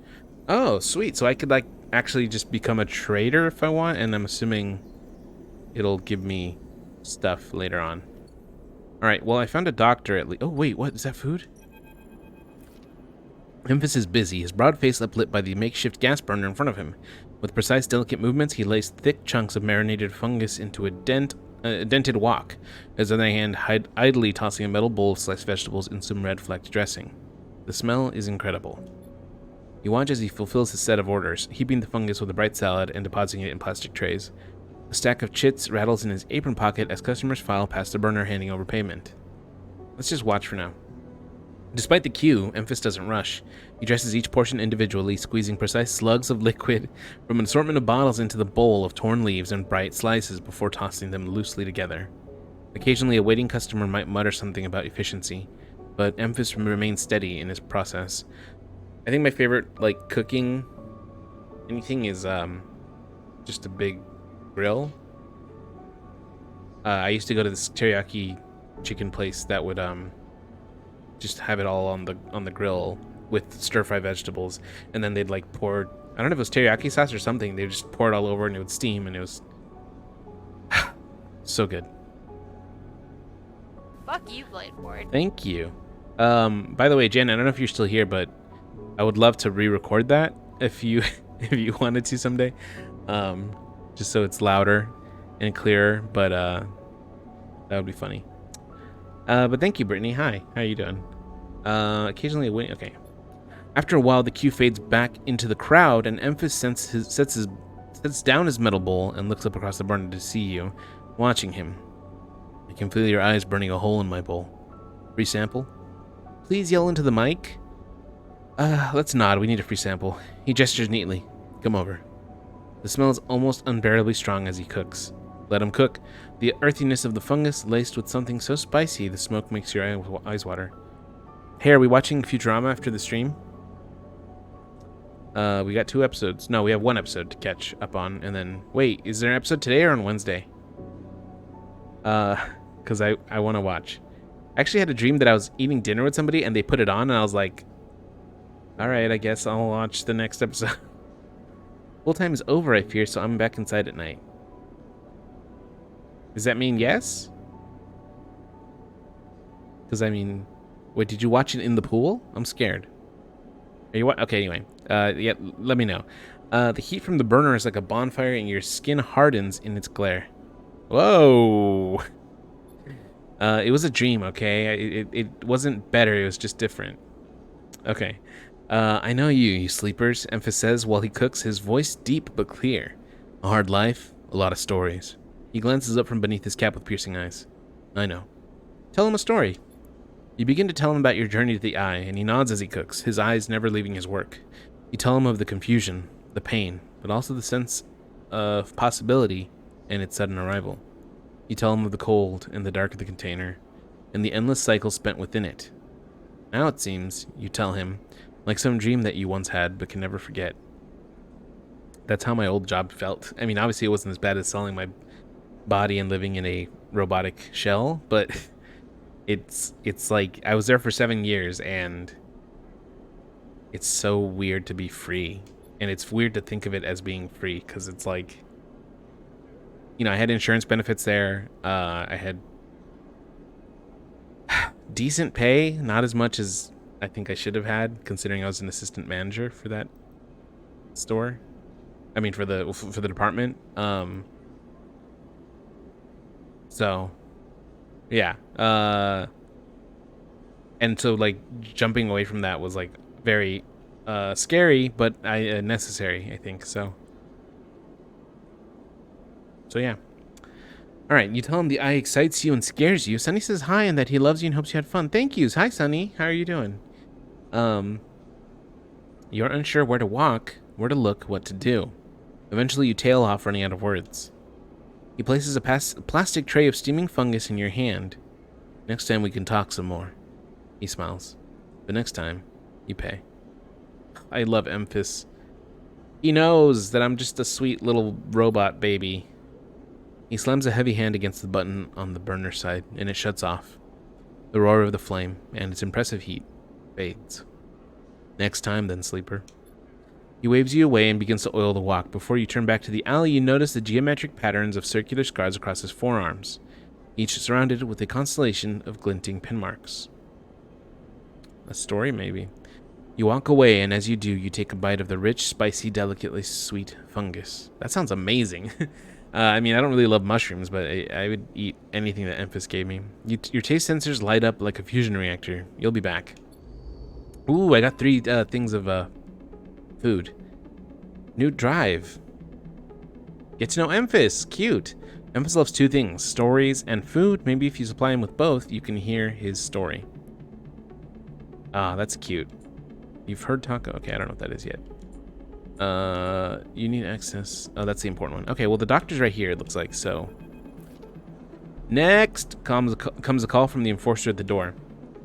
Oh, sweet. So I could, like, actually just become a trader if I want, and I'm assuming it'll give me stuff later on. Alright, well, I found a doctor at least. Oh, wait, what? Is that food? Memphis is busy, his broad face uplit by the makeshift gas burner in front of him. With precise, delicate movements, he laced thick chunks of marinated fungus into a dented wok, his other hand idly tossing a metal bowl of sliced vegetables in some red-flecked dressing. The smell is incredible. You watch as he fulfills his set of orders, heaping the fungus with a bright salad and depositing it in plastic trays. A stack of chits rattles in his apron pocket as customers file past the burner handing over payment. Let's just watch for now. Despite the queue, Memphis doesn't rush. He dresses each portion individually, squeezing precise slugs of liquid from an assortment of bottles into the bowl of torn leaves and bright slices before tossing them loosely together. Occasionally, a waiting customer might mutter something about efficiency, but Memphis remains steady in his process. I think my favorite, like, cooking anything is just a big grill. I used to go to this teriyaki chicken place that would just have it all on the grill with stir-fry vegetables, and then they'd like pour, I don't know if it was teriyaki sauce or something, they just pour it all over and it would steam, and it was so good. Fuck you, Bladeboard. Thank you. By the way, Jen, I don't know if you're still here, but I would love to re-record that if you if you wanted to someday, just so it's louder and clearer, but that would be funny. But thank you, Brittany. Hi, how are you doing? Occasionally waiting. Okay. After a while, the queue fades back into the crowd, and Memphis sets down his metal bowl and looks up across the burner to see you, watching him. I can feel your eyes burning a hole in my bowl. Free sample? Please yell into the mic. Let's nod. We need a free sample. He gestures neatly. Come over. The smell is almost unbearably strong as he cooks. Let him cook. The earthiness of the fungus laced with something so spicy the smoke makes your eyes water. Hey, are we watching Futurama after the stream? We got 2 episodes. No, we have 1 episode to catch up on, and then... Wait, is there an episode today or on Wednesday? Because I want to watch. I actually had a dream that I was eating dinner with somebody, and they put it on, and I was like... Alright, I guess I'll watch the next episode. Full time is over, I fear, so I'm back inside at night. Does that mean yes? Because, I mean... Wait, did you watch it in the pool? I'm scared. Are you okay, anyway. Yeah, let me know. The heat from the burner is like a bonfire and your skin hardens in its glare. Whoa! It was a dream, okay? It wasn't better, it was just different. Okay. I know you sleepers, Emphas says while he cooks, his voice deep but clear. A hard life, a lot of stories. He glances up from beneath his cap with piercing eyes. I know. Tell him a story. You begin to tell him about your journey to the Eye, and he nods as he cooks, his eyes never leaving his work. You tell him of the confusion, the pain, but also the sense of possibility and its sudden arrival. You tell him of the cold and the dark of the container, and the endless cycle spent within it. Now it seems, you tell him, like some dream that you once had but can never forget. That's how my old job felt. I mean, obviously it wasn't as bad as selling my body and living in a robotic shell, but it's like I was there for 7 years, and it's so weird to be free. And it's weird to think of it as being free, because it's like, you know, I had insurance benefits there. I had decent pay, not as much as I think I should have had, considering I was an assistant manager for that store. I mean, for the department. So, yeah. And so, like, jumping away from that was, like, very scary, but necessary, I think. So yeah. All right, you tell him the Eye excites you and scares you. Sunny says hi and that he loves you and hopes you had fun. Thank yous. Hi, Sunny. How are you doing? You're unsure where to walk, where to look, what to do. Eventually, you tail off, running out of words. He places a plastic tray of steaming fungus in your hand. Next time we can talk some more. He smiles. But next time, you pay. I love Emphas. He knows that I'm just a sweet little robot baby. He slams a heavy hand against the button on the burner side, and it shuts off. The roar of the flame and its impressive heat fades. Next time, then, sleeper. He waves you away and begins to oil the walk. Before you turn back to the alley, you notice the geometric patterns of circular scars across his forearms, each surrounded with a constellation of glinting pin marks. A story, maybe. You walk away, and as you do, you take a bite of the rich, spicy, delicately sweet fungus. That sounds amazing. I mean, I don't really love mushrooms, but I would eat anything that Emphas gave me. Your taste sensors light up like a fusion reactor. You'll be back. Ooh, I got 3 things of food. New drive. Get to know Emphas. Cute. Emphas loves 2 things, stories and food. Maybe if you supply him with both, you can hear his story. Ah, that's cute. You've heard taco. Okay, I don't know what that is yet. You need access. Oh, that's the important one. Okay, well, the doctor's right here, it looks like, so. Next comes a call from the enforcer at the door.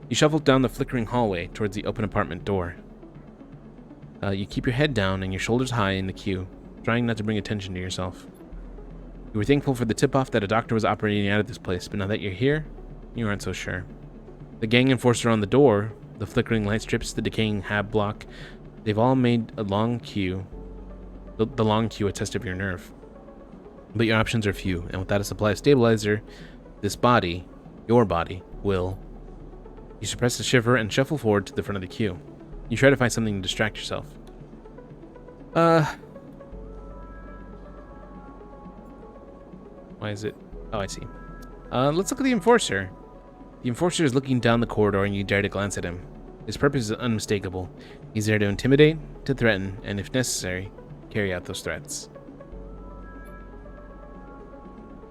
You shuffle down the flickering hallway towards the open apartment door. You keep your head down and your shoulders high in the queue, trying not to bring attention to yourself. You were thankful for the tip-off that a doctor was operating out of this place, but now that you're here, you aren't so sure. The gang enforcer on the door, the flickering light strips, the decaying hab block, they've all made a long queue, the long queue a test of your nerve. But your options are few, and without a supply of stabilizer, this body, your body, will. You suppress a shiver and shuffle forward to the front of the queue. You try to find something to distract yourself. Why is it? Oh, I see. Let's look at the enforcer. The enforcer is looking down the corridor and you dare to glance at him. His purpose is unmistakable. He's there to intimidate, to threaten, and if necessary, carry out those threats.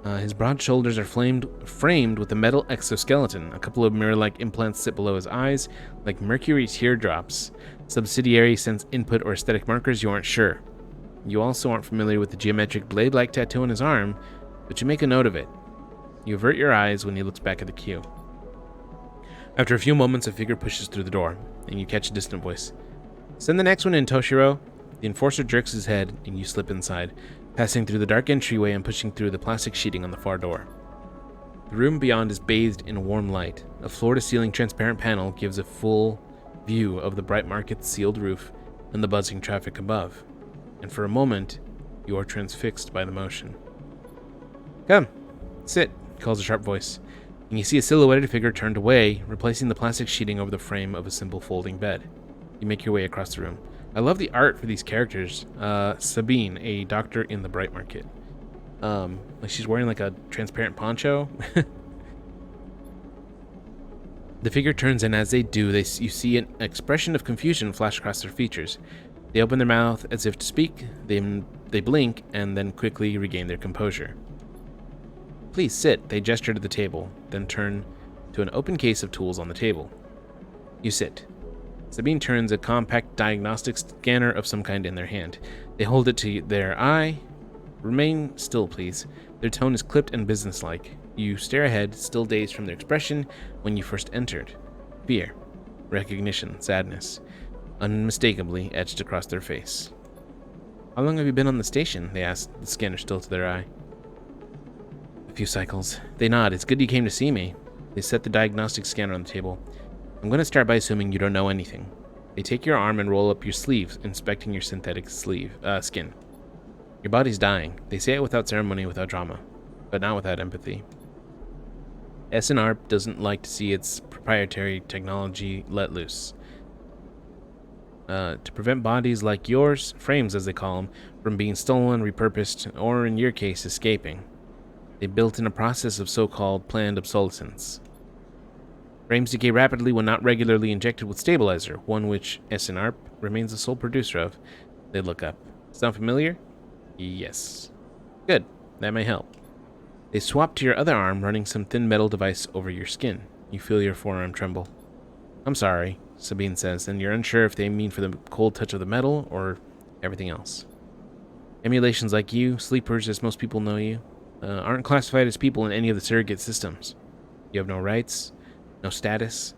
His broad shoulders are framed with a metal exoskeleton. A couple of mirror-like implants sit below his eyes, like mercury teardrops. Subsidiary sense input or aesthetic markers, you aren't sure. You also aren't familiar with the geometric blade-like tattoo on his arm, but you make a note of it. You avert your eyes when he looks back at the queue. After a few moments, a figure pushes through the door, and you catch a distant voice. Send the next one in, Toshiro. The enforcer jerks his head, and you slip inside, passing through the dark entryway and pushing through the plastic sheeting on the far door. The room beyond is bathed in warm light. A floor-to-ceiling transparent panel gives a full view of the bright market's sealed roof and the buzzing traffic above. And for a moment, you are transfixed by the motion. Come, sit, calls a sharp voice, and you see a silhouetted figure turned away, replacing the plastic sheeting over the frame of a simple folding bed. You make your way across the room. I love the art for these characters. Sabine, a doctor in the Bright Market. Like she's wearing like a transparent poncho. The figure turns, and as they do, you see an expression of confusion flash across their features. They open their mouth as if to speak, they blink, and then quickly regain their composure. Please sit, they gesture to the table, then turn to an open case of tools on the table. You sit. Sabine turns a compact diagnostic scanner of some kind in their hand. They hold it to their eye. Remain still, please. Their tone is clipped and businesslike. You stare ahead, still dazed from their expression when you first entered. Fear, recognition, sadness, unmistakably etched across their face. How long have you been on the station? They asked, the scanner still to their eye. A few cycles. They nod. It's good you came to see me. They set the diagnostic scanner on the table. I'm going to start by assuming you don't know anything. They take your arm and roll up your sleeve, inspecting your synthetic skin. Your body's dying. They say it without ceremony, without drama, but not without empathy. SNR doesn't like to see its proprietary technology let loose. To prevent bodies like yours, frames as they call them, from being stolen, repurposed, or in your case, escaping. They built in a process of so-called planned obsolescence. Frames decay rapidly when not regularly injected with stabilizer, one which SNR remains the sole producer of. They look up. Sound familiar? Yes. Good. That may help. They swap to your other arm, running some thin metal device over your skin. You feel your forearm tremble. I'm sorry, Sabine says, and you're unsure if they mean for the cold touch of the metal or everything else. Emulations like you, sleepers as most people know you, aren't classified as people in any of the surrogate systems. You have no rights, no status.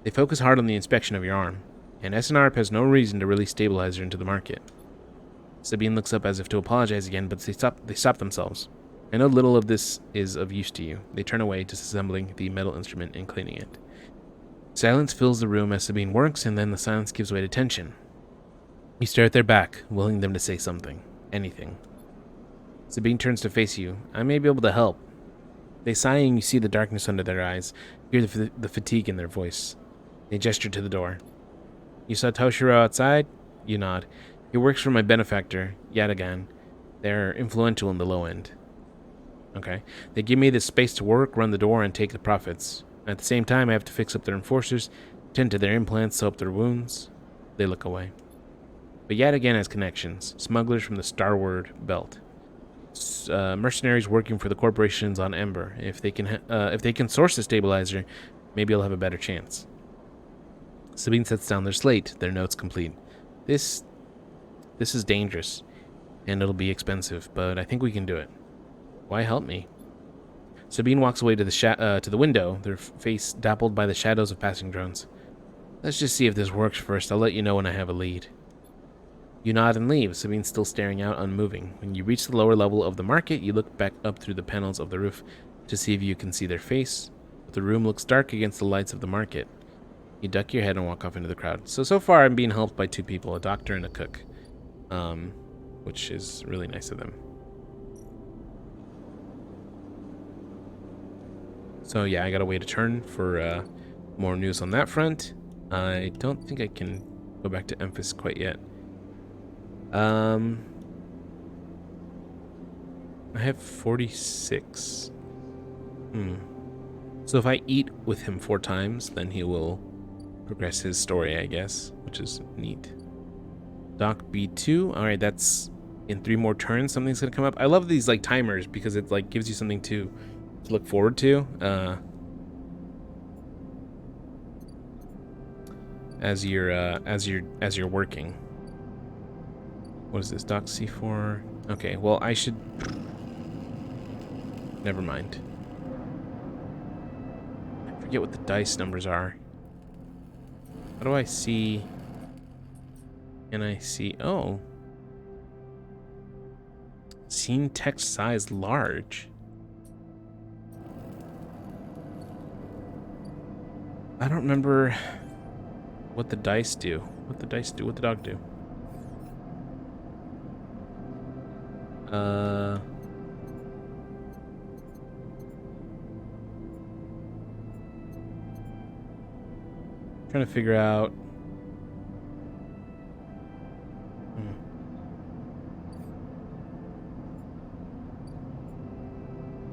They focus hard on the inspection of your arm, and SNRP has no reason to release stabilizer into the market. Sabine looks up as if to apologize again, but they stop themselves. I know little of this is of use to you. They turn away, disassembling the metal instrument and cleaning it. Silence fills the room as Sabine works, and then the silence gives way to tension. You stare at their back, willing them to say something. Anything. Sabine turns to face you. I may be able to help. They sigh, and you see the darkness under their eyes. You hear the fatigue in their voice. They gesture to the door. You saw Toshiro outside? You nod. He works for my benefactor, Yatagan. They're influential in the low end. Okay. They give me the space to work, run the door, and take the profits. At the same time, I have to fix up their enforcers, tend to their implants, sew up their wounds. They look away. But Yatagan has connections. Smugglers from the Starward Belt. Mercenaries working for the corporations on Ember. If they can source the stabilizer, maybe I'll have a better chance. Sabine sets down their slate, their notes complete. This is dangerous, and it'll be expensive, but I think we can do it. Why help me? Sabine walks away to the window, their face dappled by the shadows of passing drones. Let's just see if this works first. I'll let you know when I have a lead. You nod and leave, Sabine still staring out, unmoving. When you reach the lower level of the market, you look back up through the panels of the roof to see if you can see their face, but the room looks dark against the lights of the market. You duck your head and walk off into the crowd. So far I'm being helped by two people, a doctor and a cook, which is really nice of them. So yeah, I gotta wait a turn for more news on that front. I don't think I can go back to Memphis quite yet. I have 46. So if I eat with him 4 times, then he will progress his story, I guess, which is neat. Doc B2. All right, that's in 3 more turns. Something's gonna come up. I love these like timers because it like gives you something to look forward to as you're working. What is this? Doc C4. Okay, well I should. Never mind. I forget what the dice numbers are. How do I see? Can I see? Oh. Scene text size large. I don't remember what the dice do. What the dog do. Trying to figure out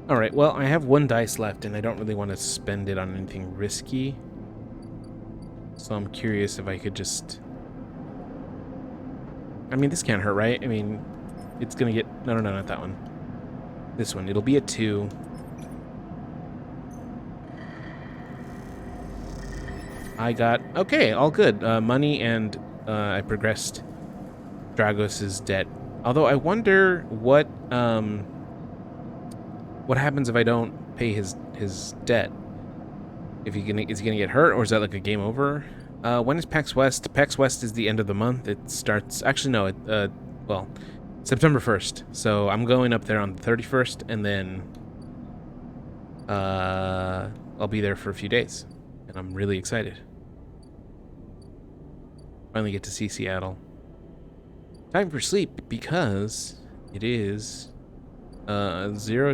Alright, well, I have 1 dice left, and I don't really want to spend it on anything risky. So I'm curious if I could just... I mean, this can't hurt, right? I mean, it's gonna get... No, not that one. This one. It'll be a 2. I got... Okay, all good. Money, and I progressed Dragos' debt. Although I wonder what happens if I don't pay his debt? If is he gonna get hurt, or is that like a game over? When is PAX West? PAX West is the end of the month. It starts... Actually, no. Well, September 1st. So I'm going up there on the 31st, and then I'll be there for a few days, and I'm really excited. Finally get to see Seattle. Time for sleep, because it is zero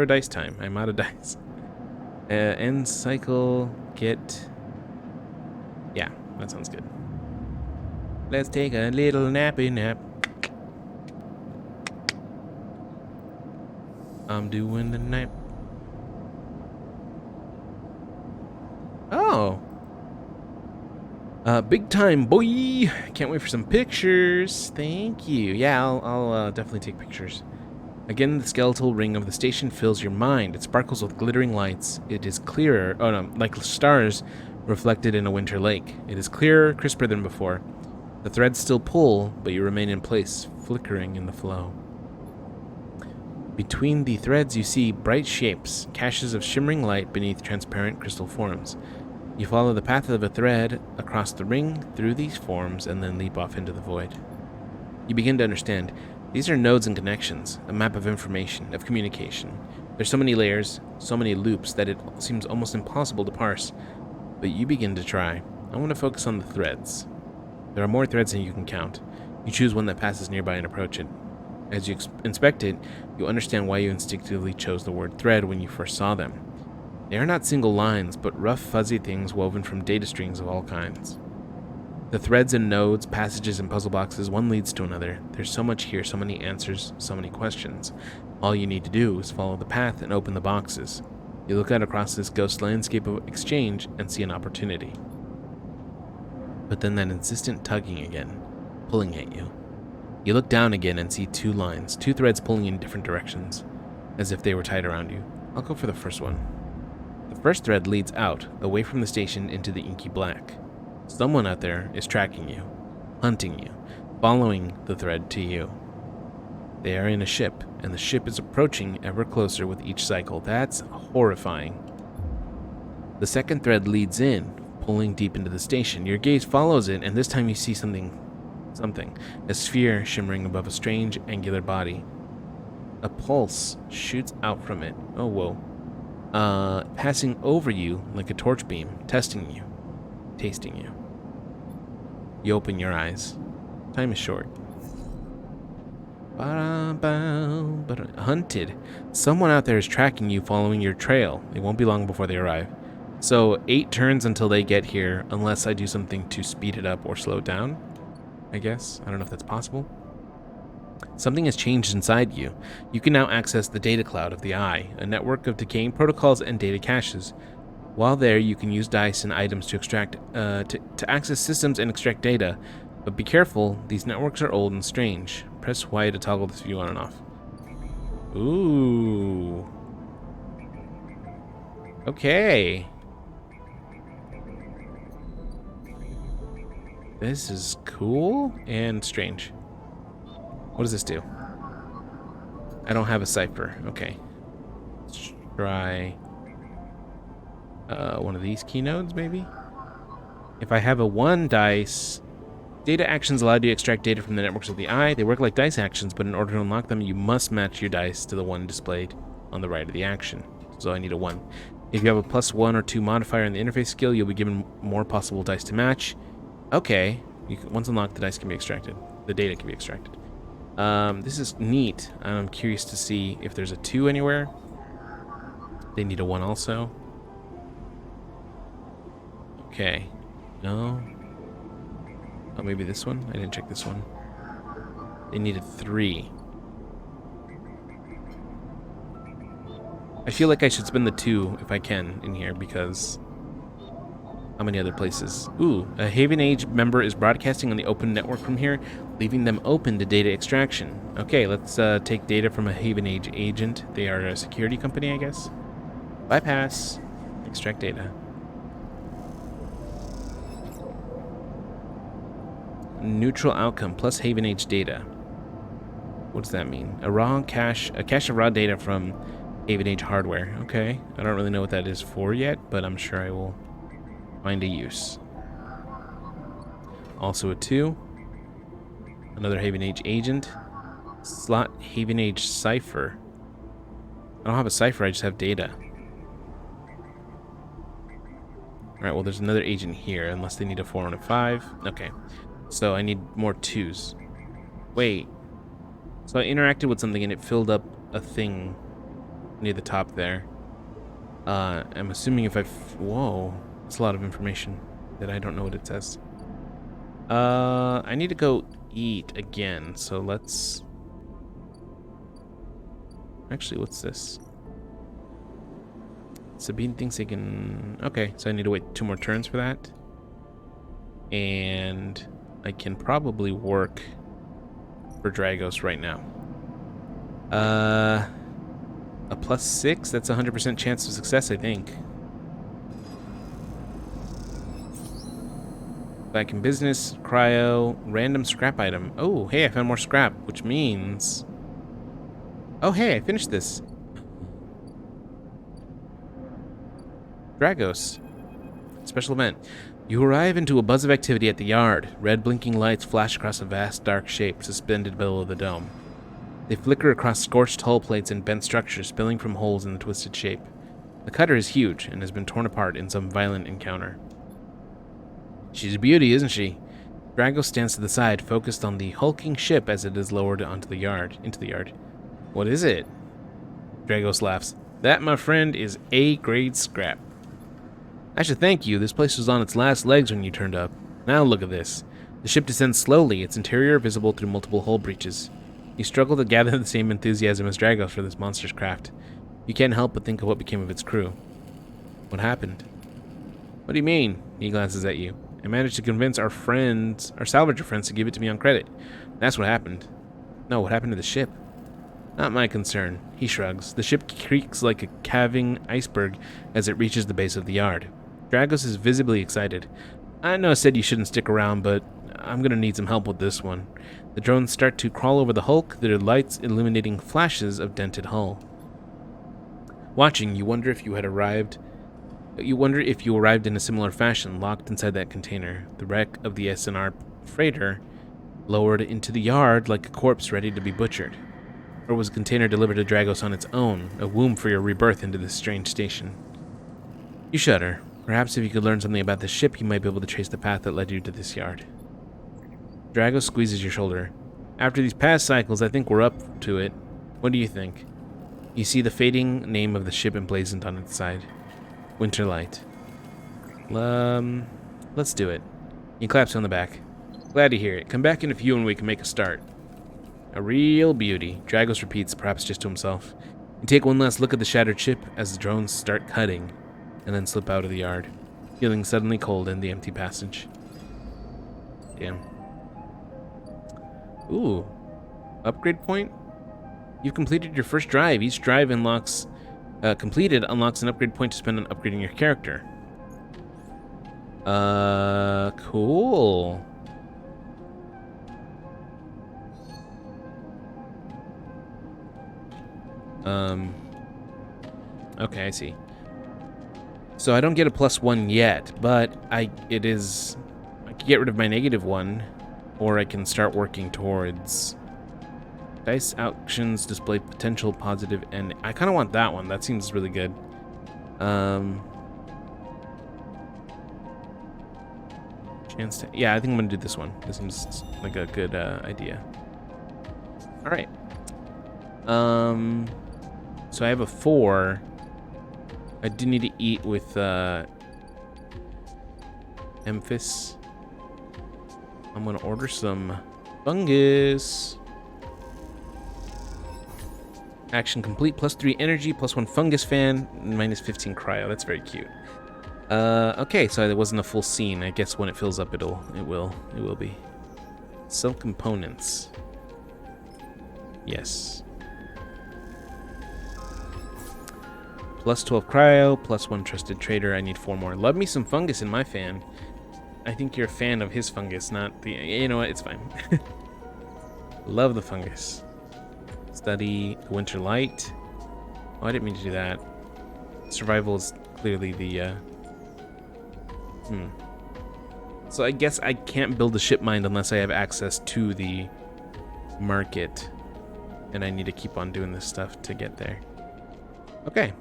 dice time. I'm out of dice. End cycle, get... Yeah, that sounds good. Let's take a little nappy nap. I'm doing the nap. Oh. Big time, boy. Can't wait for some pictures. Thank you. Yeah, I'll definitely take pictures. Again, the skeletal ring of the station fills your mind. It sparkles with glittering lights. It is clearer, like stars reflected in a winter lake. It is clearer, crisper than before. The threads still pull, but you remain in place, flickering in the flow. Between the threads you see bright shapes, caches of shimmering light beneath transparent crystal forms. You follow the path of a thread across the ring, through these forms, and then leap off into the void. You begin to understand. These are nodes and connections, a map of information, of communication. There's so many layers, so many loops, that it seems almost impossible to parse. But you begin to try. I want to focus on the threads. There are more threads than you can count. You choose one that passes nearby and approach it. As you inspect it, you understand why you instinctively chose the word thread when you first saw them. They are not single lines, but rough, fuzzy things woven from data strings of all kinds. The threads and nodes, passages and puzzle boxes, one leads to another. There's so much here, so many answers, so many questions. All you need to do is follow the path and open the boxes. You look out across this ghost landscape of exchange and see an opportunity. But then that insistent tugging again, pulling at you. You look down again and see 2 lines, 2 threads pulling in different directions, as if they were tied around you. I'll go for the first one. The first thread leads out, away from the station into the inky black. Someone out there is tracking you, hunting you, following the thread to you. They are in a ship, and the ship is approaching ever closer with each cycle. That's horrifying. The second thread leads in, pulling deep into the station. Your gaze follows it, and this time you see something. A sphere shimmering above a strange, angular body. A pulse shoots out from it. Oh, whoa. Passing over you like a torch beam, testing you, tasting you. You open your eyes. Time is short. Hunted. Someone out there is tracking you, following your trail. It won't be long before they arrive. So 8 turns until they get here, unless I do something to speed it up or slow it down, I guess. I don't know if that's possible. Something has changed inside you. You can now access the data cloud of the Eye, a network of decaying protocols and data caches. While there, you can use dice and items to extract, to access systems and extract data. But be careful, these networks are old and strange. Press Y to toggle this view on and off. Ooh. Okay. This is cool and strange. What does this do? I don't have a cipher. Okay. Let's try one of these keynodes, maybe? If I have a 1 dice, data actions allow you to extract data from the networks of the Eye. They work like dice actions, but in order to unlock them, you must match your dice to the one displayed on the right of the action. So I need a 1. If you have a +1 or 2 modifier in the interface skill, you'll be given more possible dice to match. Okay. Once unlocked, the dice can be extracted. The data can be extracted. This is neat. I'm curious to see if there's a 2 anywhere. They need a 1 also. Okay. No. Oh, maybe this one? I didn't check this one. They needed 3. I feel like I should spend the 2 if I can in here because how many other places? Ooh, a Haven Age member is broadcasting on the open network from here, leaving them open to data extraction. Okay, let's take data from a Haven Age agent. They are a security company, I guess. Bypass. Extract data. Neutral outcome plus Haven Age data. What does that mean? A cache of raw data from Haven Age hardware. Okay, I don't really know what that is for yet, but I'm sure I will find a use. Also a 2. Another Haven Age agent. Slot Haven Age cipher. I don't have a cipher, I just have data. Alright, well there's another agent here, unless they need a 4 and a 5. Okay, so I need more 2s. Wait. So I interacted with something and it filled up a thing near the top there. I'm assuming if whoa, that's a lot of information that I don't know what it says. I need to go eat again, so let's... Actually, what's this? Sabine thinks he can... Okay, so I need to wait 2 more turns for that. And I can probably work for Dragos right now. A +6? That's a 100% chance of success, I think. Back in business, cryo, random scrap item. Oh, hey, I found more scrap, which means... Oh, hey, I finished this. Dragos. Special event. You arrive into a buzz of activity at the yard. Red blinking lights flash across a vast dark shape suspended below the dome. They flicker across scorched hull plates and bent structures spilling from holes in the twisted shape. The cutter is huge and has been torn apart in some violent encounter. She's a beauty, isn't she? Dragos stands to the side, focused on the hulking ship as it is lowered into the yard. What is it? Dragos laughs. That, my friend, is A-grade scrap. I should thank you. This place was on its last legs when you turned up. Now look at this. The ship descends slowly, its interior visible through multiple hull breaches. You struggle to gather the same enthusiasm as Dragos for this monster's craft. You can't help but think of what became of its crew. What happened? What do you mean? He glances at you. I managed to convince our salvager friends to give it to me on credit. That's what happened. No, what happened to the ship? Not my concern. He shrugs. The ship creaks like a calving iceberg as it reaches the base of the yard. Dragos is visibly excited. I know I said you shouldn't stick around, but I'm gonna need some help with this one. The drones start to crawl over the hulk, their lights illuminating flashes of dented hull. Watching, you wonder if you arrived in a similar fashion, locked inside that container, the wreck of the SNR freighter, lowered into the yard like a corpse ready to be butchered. Or was the container delivered to Dragos on its own, a womb for your rebirth into this strange station? You shudder. Perhaps if you could learn something about the ship, you might be able to trace the path that led you to this yard. Dragos squeezes your shoulder. After these past cycles, I think we're up to it. What do you think? You see the fading name of the ship emblazoned on its side. Winterlight. Let's do it. He claps on the back. Glad to hear it. Come back in a few and we can make a start. A real beauty, Dragos repeats, perhaps just to himself. You take one last look at the shattered ship as the drones start cutting, and then slip out of the yard, feeling suddenly cold in the empty passage. Damn. Ooh. Upgrade point? You've completed your first drive. Each drive completed unlocks an upgrade point to spend on upgrading your character. Cool. Okay, I see. So I don't get a +1 yet, but I can get rid of my -1, or I can start working towards dice auctions display potential positive, and I kind of want that one. That seems really good. Chance to, yeah, I think I'm gonna do this one. This seems like a good idea. All right. So I have a 4. I do need to eat with Emphis. I'm gonna order some fungus. Action complete. +3 energy, +1 fungus fan, -15 cryo. That's very cute. Okay, so it wasn't a full scene. I guess when it fills up, it will be. Sell components. Yes. +12 cryo, +1 trusted trader. I need 4 more. Love me some fungus in my fan. I think you're a fan of his fungus, not the... You know what? It's fine. Love the fungus. Study the winter light. Oh, I didn't mean to do that. Survival is clearly the... So I guess I can't build a ship mind unless I have access to the market. And I need to keep on doing this stuff to get there. Okay.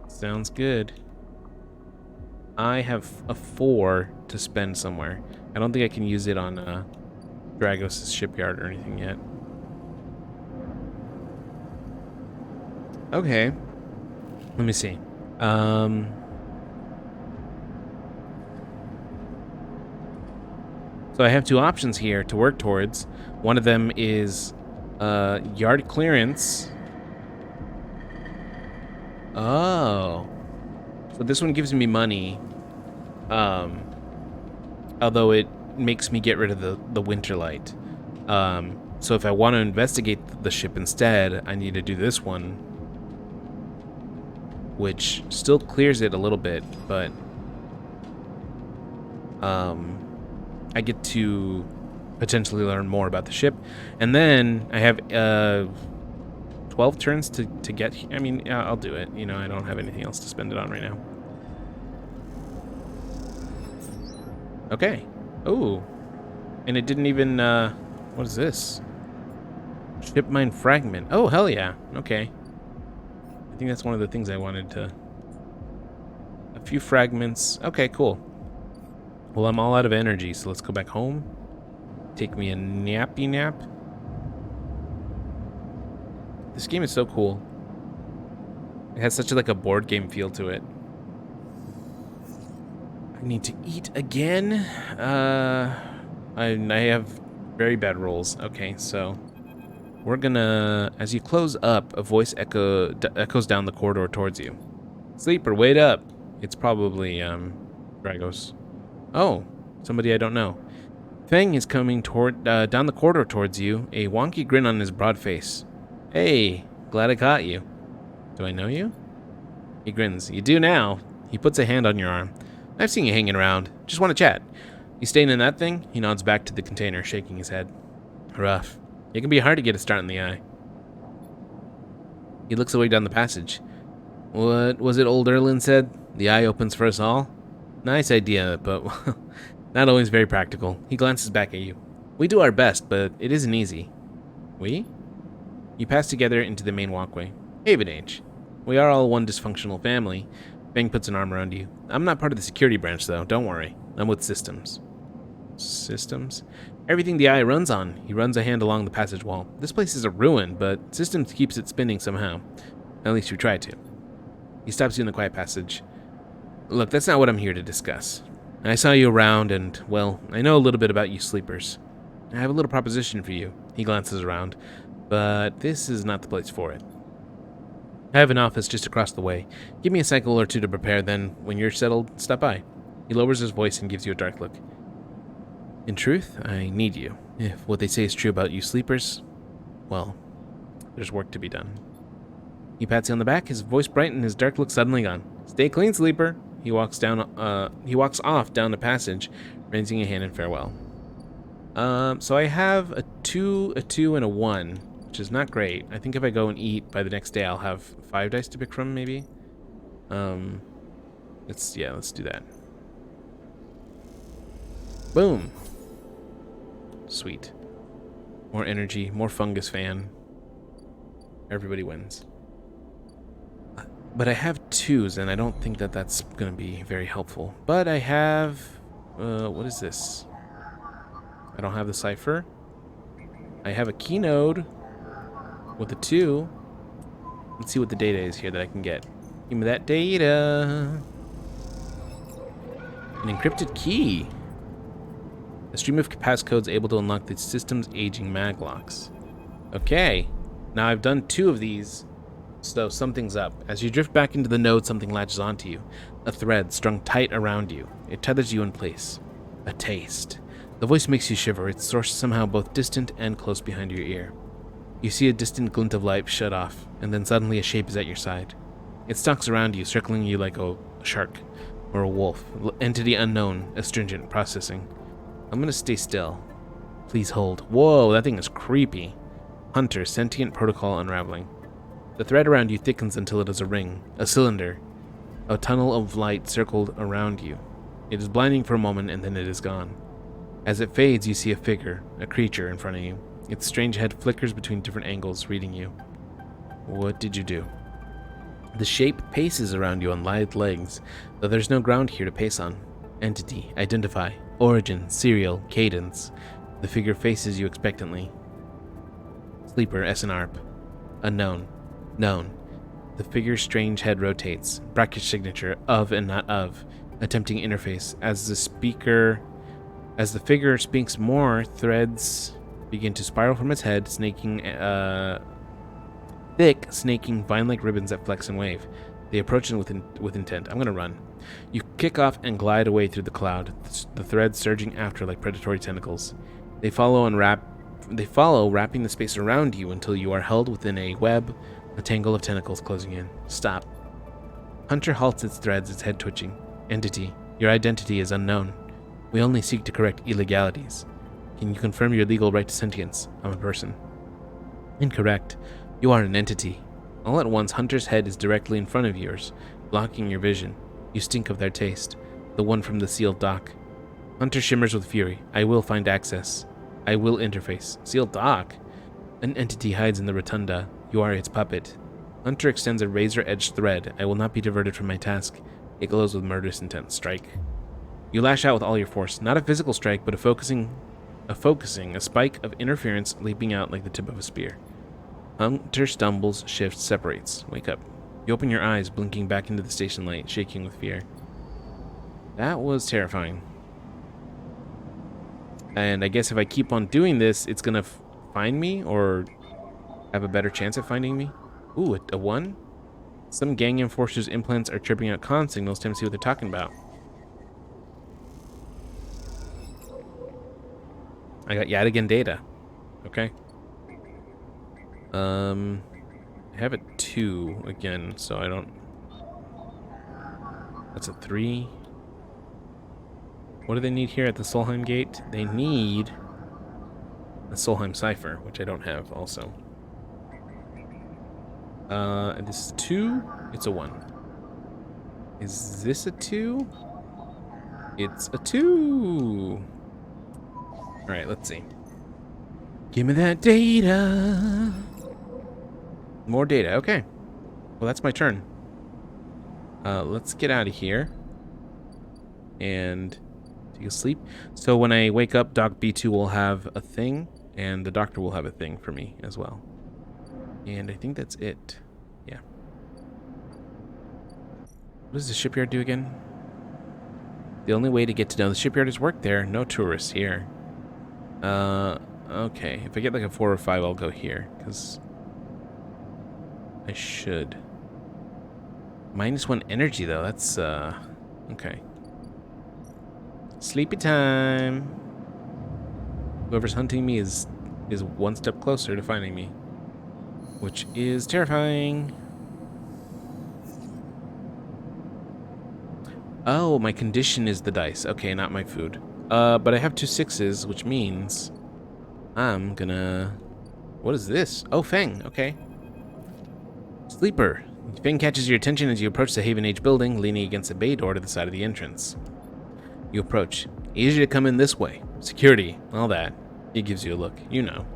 Sounds good. I have a 4 to spend somewhere. I don't think I can use it on Dragos' shipyard or anything yet. Okay. Let me see. So I have 2 options here to work towards. One of them is yard clearance. Oh. So this one gives me money. Although it makes me get rid of the winter light. So if I want to investigate the ship instead, I need to do this one. Which still clears it a little bit, but I get to potentially learn more about the ship. And then I have 12 turns to get here. I mean, I'll do it. You know, I don't have anything else to spend it on right now. Okay. Oh. And it didn't even, what is this? Ship mine fragment. Oh, hell yeah. Okay. I think that's one of the things I wanted to... A few fragments. Okay, cool. Well, I'm all out of energy, so let's go back home. Take me a nappy nap. This game is so cool. It has such like a board game feel to it. I need to eat again. I have very bad rolls. Okay, so we're gonna, as you close up, a voice echoes down the corridor towards you. Sleeper, wait up. It's probably Dragos. Oh, somebody I don't know. Feng is coming down the corridor towards you, a wonky grin on his broad face. Hey, glad I caught you. Do I know you? He grins. You do now. He puts a hand on your arm. I've seen you hanging around. Just want to chat. You staying in that thing? He nods back to the container, shaking his head. Rough. It can be hard to get a start in the eye. He looks away down the passage. What was it old Erlin said? The eye opens for us all? Nice idea, but not always very practical. He glances back at you. We do our best, but it isn't easy. We? You pass together into the main walkway. Haven Age. We are all one dysfunctional family. Feng puts an arm around you. I'm not part of the security branch, though. Don't worry. I'm with Systems. Systems? Everything the eye runs on. He runs a hand along the passage wall. This place is a ruin, but Systems keeps it spinning somehow. At least we try to. He stops you in the quiet passage. Look, that's not what I'm here to discuss. I saw you around, and, well, I know a little bit about you sleepers. I have a little proposition for you. He glances around. But this is not the place for it. I have an office just across the way. Give me a cycle or two to prepare, then, when you're settled, stop by. He lowers his voice and gives you a dark look. In truth, I need you. If what they say is true about you sleepers, well, there's work to be done. He pats you on the back, his voice bright and his dark look suddenly gone. Stay clean, sleeper. He walks off down the passage, raising a hand in farewell. So I have a 2, and a 1, which is not great. I think if I go and eat by the next day, I'll have 5 dice to pick from, maybe. Let's do that. Boom. Sweet. More energy, more fungus fan. Everybody wins. But I have 2s, and I don't think that that's going to be very helpful. But I have... what is this? I don't have the cipher. I have a key node with a 2. Let's see what the data is here that I can get. Give me that data. An encrypted key. A stream of passcodes able to unlock the system's aging maglocks. Okay. Now I've done 2 of these, so something's up. As you drift back into the node, something latches onto you. A thread strung tight around you. It tethers you in place. A taste. The voice makes you shiver, its source somehow both distant and close behind your ear. You see a distant glint of light shut off, and then suddenly a shape is at your side. It stalks around you, circling you like a shark or a wolf. Entity unknown, astringent, processing. I'm gonna stay still. Please hold. Whoa, that thing is creepy. Hunter, sentient protocol unraveling. The thread around you thickens until it is a ring, a cylinder, a tunnel of light circled around you. It is blinding for a moment, and then it is gone. As it fades, you see a figure, a creature in front of you. Its strange head flickers between different angles, reading you. What did you do? The shape paces around you on lithe legs, though there's no ground here to pace on. Entity, identify, origin, serial, cadence. The figure faces you expectantly. Sleeper, SNARP. Unknown. Known. The figure's strange head rotates. Brackish signature, of and not of. Attempting interface. As the figure speaks more, threads begin to spiral from its head, snaking, thick, snaking vine-like ribbons that flex and wave. They approach it with intent. I'm gonna run. You kick off and glide away through the cloud, the threads surging after like predatory tentacles. They follow, wrapping the space around you until you are held within a web, a tangle of tentacles closing in. Stop. Hunter halts its threads, its head twitching. Entity, your identity is unknown. We only seek to correct illegalities. Can you confirm your legal right to sentience? I'm a person. Incorrect. You are an entity. All at once, Hunter's head is directly in front of yours, blocking your vision. You stink of their taste, the one from the sealed dock. Hunter shimmers with fury. I will find access. I will interface. Sealed dock? An entity hides in the rotunda. You are its puppet. Hunter extends a razor-edged thread. I will not be diverted from my task. It glows with murderous intent. Strike. You lash out with all your force. Not a physical strike, but a focusing, a spike of interference leaping out like the tip of a spear. Hunter stumbles, shifts, separates. Wake up. You open your eyes, blinking back into the station light, shaking with fear. That was terrifying. And I guess if I keep on doing this, it's gonna find me, or have a better chance of finding me. Ooh, a 1? Some gang enforcers' implants are tripping out con signals. Time to see what they're talking about. I got Yadigan data. Okay. I have a 2 again, so I don't... That's a 3. What do they need here at the Solheim Gate? They need a Solheim Cipher, which I don't have also. And this is 2? It's a 1. Is this a 2? It's a 2! Alright, let's see. Give me that data! More data, okay. Well, that's my turn. Let's get out of here. And take a sleep. So when I wake up, Doc B2 will have a thing, and the doctor will have a thing for me as well. And I think that's it. Yeah. What does the shipyard do again? The only way to get to know the shipyard is work there. No tourists here. Okay. If I get like a 4 or 5, I'll go here, because I should. -1 energy, though. That's, okay. Sleepy time. Whoever's hunting me is one step closer to finding me, which is terrifying. Oh, my condition is the dice. Okay, not my food. But I have 2 6s, which means I'm gonna... What is this? Oh, Feng. Okay. Sleeper. Feng catches your attention as you approach the Haven Age building, leaning against a bay door to the side of the entrance. You approach. Easy to come in this way. Security, all that. He gives you a look. You know.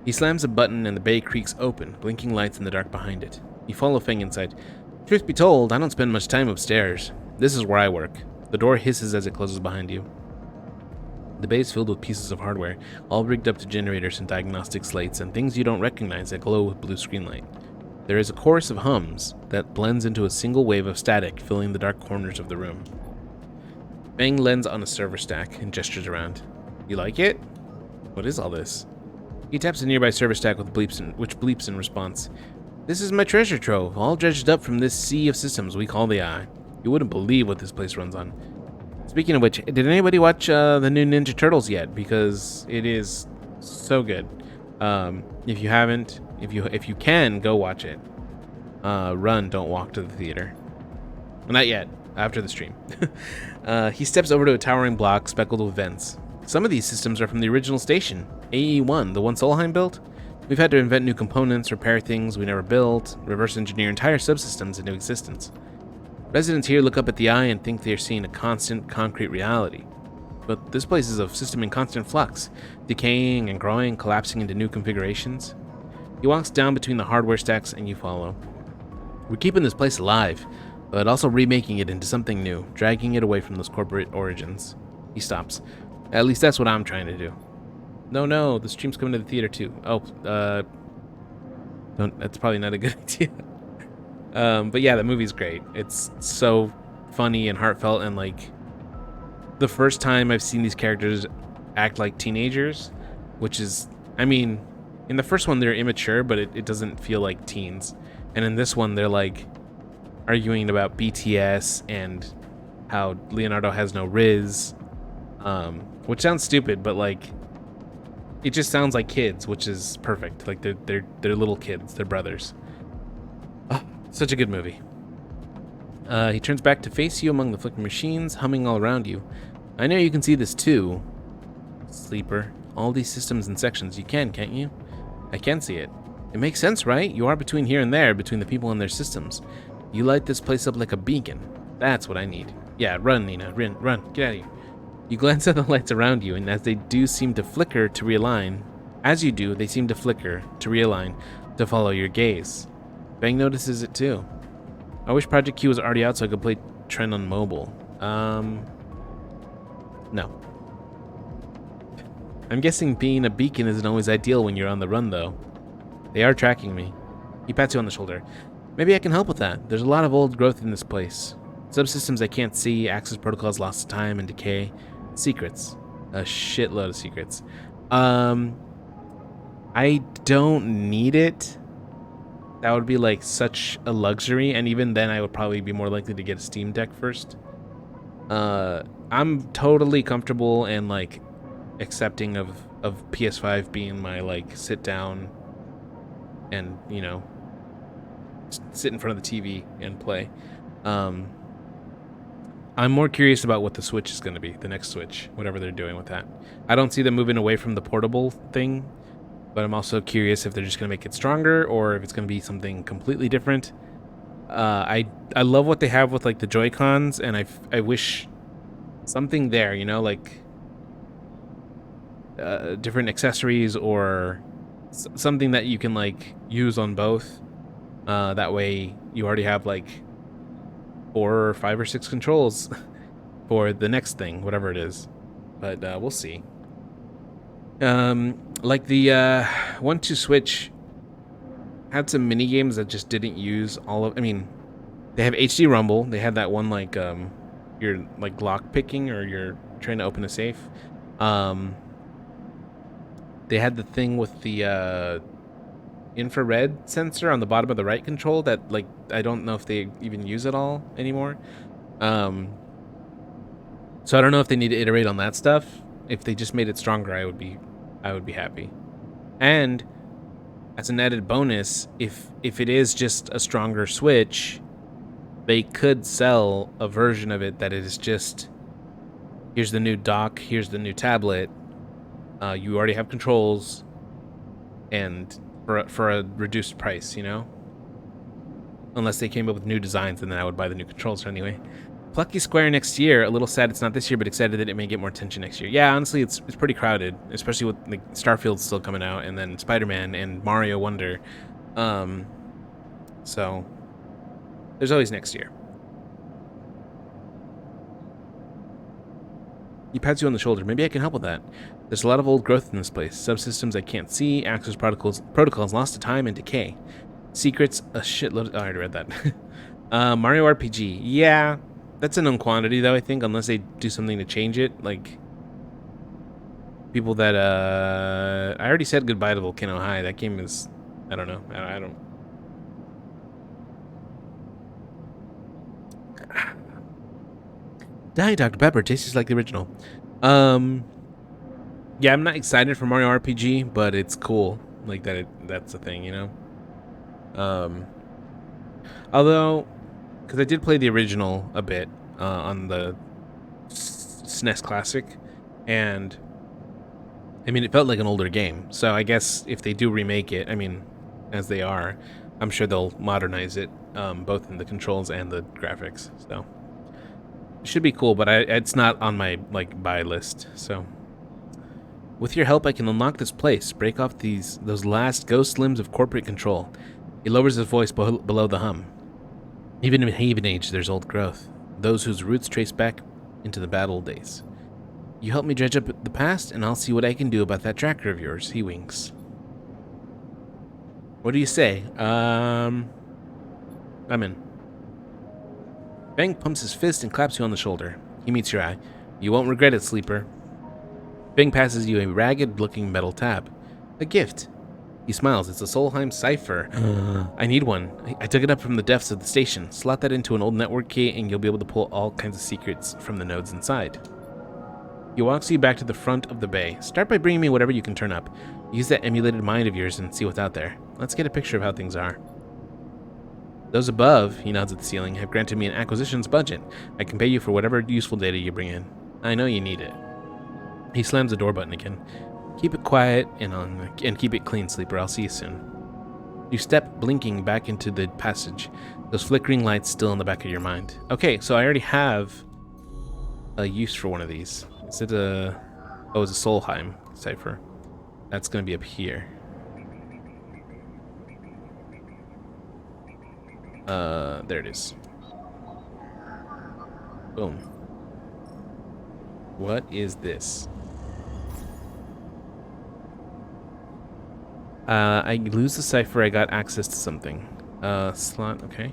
He slams a button and the bay creaks open, blinking lights in the dark behind it. You follow Feng inside. Truth be told, I don't spend much time upstairs. This is where I work. The door hisses as it closes behind you. The bay is filled with pieces of hardware, all rigged up to generators and diagnostic slates and things you don't recognize that glow with blue screen light. There is a chorus of hums that blends into a single wave of static, filling the dark corners of the room. Feng lands on a server stack and gestures around. You like it? What is all this? He taps a nearby server stack with which bleeps in response. This is my treasure trove, all dredged up from this sea of systems we call the Eye. You wouldn't believe what this place runs on. Speaking of which, did anybody watch the new Ninja Turtles yet? Because it is so good. If you haven't, if you can, go watch it. Run, don't walk to the theater. Well, not yet. After the stream. He steps over to a towering block speckled with vents. Some of these systems are from the original station, AE1, the one Solheim built. We've had to invent new components, repair things we never built, reverse engineer entire subsystems into existence. Residents here look up at the Eye and think they are seeing a constant, concrete reality. But this place is a system in constant flux, decaying and growing, collapsing into new configurations. He walks down between the hardware stacks and you follow. We're keeping this place alive, but also remaking it into something new, dragging it away from those corporate origins. He stops. At least that's what I'm trying to do. No, the stream's coming to the theater too. Oh, that's probably not a good idea. But yeah, the movie's great. It's so funny and heartfelt, and like the first time I've seen these characters act like teenagers, which is, I mean, in the first one they're immature, but it doesn't feel like teens. And in this one they're like arguing about BTS and how Leonardo has no Riz, which sounds stupid, but like it just sounds like kids, which is perfect. Like they're little kids, they're brothers. Oh, such a good movie. He turns back to face you among the flickering machines, humming all around you. I know you can see this too, sleeper. All these systems and sections, you can, can't you? I can see it. It makes sense, right? You are between here and there, between the people and their systems. You light this place up like a beacon. That's what I need. Yeah, run, Nina. Run. Get out of here. You glance at the lights around you, and as they do seem to flicker to realign, to follow your gaze. Bang notices it too. I wish Project Q was already out so I could play Trend on mobile. No. I'm guessing being a beacon isn't always ideal when you're on the run, though. They are tracking me. He pats you on the shoulder. Maybe I can help with that. There's a lot of old growth in this place. Subsystems I can't see, access protocols lost to time and decay. Secrets. A shitload of secrets. I don't need it. That would be like such a luxury, and even then I would probably be more likely to get a Steam Deck first. I'm totally comfortable and like accepting of PS5 being my like sit down and, you know, sit in front of the TV and play. I'm more curious about what the Switch is going to be, the next Switch, whatever they're doing with that. I don't see them moving away from the portable thing, but I'm also curious if they're just going to make it stronger or if it's going to be something completely different. I love what they have with like the Joy-Cons, and I wish something there, you know, like different accessories or something that you can like use on both. That way you already have like 4 or 5 or 6 controls for the next thing, whatever it is. But we'll see. Like the 1-2 Switch had some mini games that just didn't use all of. I mean, they have HD Rumble. They had that one like you're like lock picking or you're trying to open a safe. They had the thing with the infrared sensor on the bottom of the right control that like I don't know if they even use it all anymore. So I don't know if they need to iterate on that stuff. If they just made it stronger, I would be happy. And as an added bonus, if it is just a stronger Switch, they could sell a version of it that is just, here's the new dock, here's the new tablet. You already have controls, and for a reduced price, you know? Unless they came up with new designs, and then I would buy the new controls anyway. Plucky Square next year. A little sad it's not this year, but excited that it may get more attention next year. Yeah, honestly, it's pretty crowded, especially with like Starfield's still coming out, and then Spider-Man and Mario Wonder. So there's always next year. He pats you on the shoulder. Maybe I can help with that. There's a lot of old growth in this place. Subsystems I can't see, access protocols lost to time and decay. Secrets, a shitload. Oh, I already read that. Mario RPG. Yeah, that's a known quantity, though, I think, unless they do something to change it. Like, People that I already said goodbye to Volcano High. That game is, I don't know. I don't. Diet Dr. Pepper tastes just like the original. Yeah, I'm not excited for Mario RPG, but it's cool. Like that's the thing, you know. Although, because I did play the original a bit on the SNES Classic, and I mean it felt like an older game. So I guess if they do remake it, I mean, as they are, I'm sure they'll modernize it, both in the controls and the graphics. So it should be cool, but it's not on my like buy list. So with your help, I can unlock this place, break off those last ghost limbs of corporate control. He lowers his voice below the hum. Even in Haven Age, there's old growth, those whose roots trace back into the bad old days. You help me dredge up the past, and I'll see what I can do about that tracker of yours. He winks. What do you say? I'm in. Bang pumps his fist and claps you on the shoulder. He meets your eye. You won't regret it, sleeper. Bang passes you a ragged-looking metal tab. A gift. He smiles. It's a Solheim cipher. I need one. I took it up from the depths of the station. Slot that into an old network key, and you'll be able to pull all kinds of secrets from the nodes inside. He walks you back to the front of the bay. Start by bringing me whatever you can turn up. Use that emulated mind of yours and see what's out there. Let's get a picture of how things are. Those above, he nods at the ceiling, have granted me an acquisitions budget. I can pay you for whatever useful data you bring in. I know you need it. He slams the door button again. Keep it quiet and keep it clean, sleeper. I'll see you soon. You step blinking back into the passage, those flickering lights still in the back of your mind. Okay, so I already have a use for one of these. Is it a... Oh, it's a Solheim cipher. That's going to be up here. There it is. Boom. What is this? I lose the cipher, I got access to something. Slot, okay.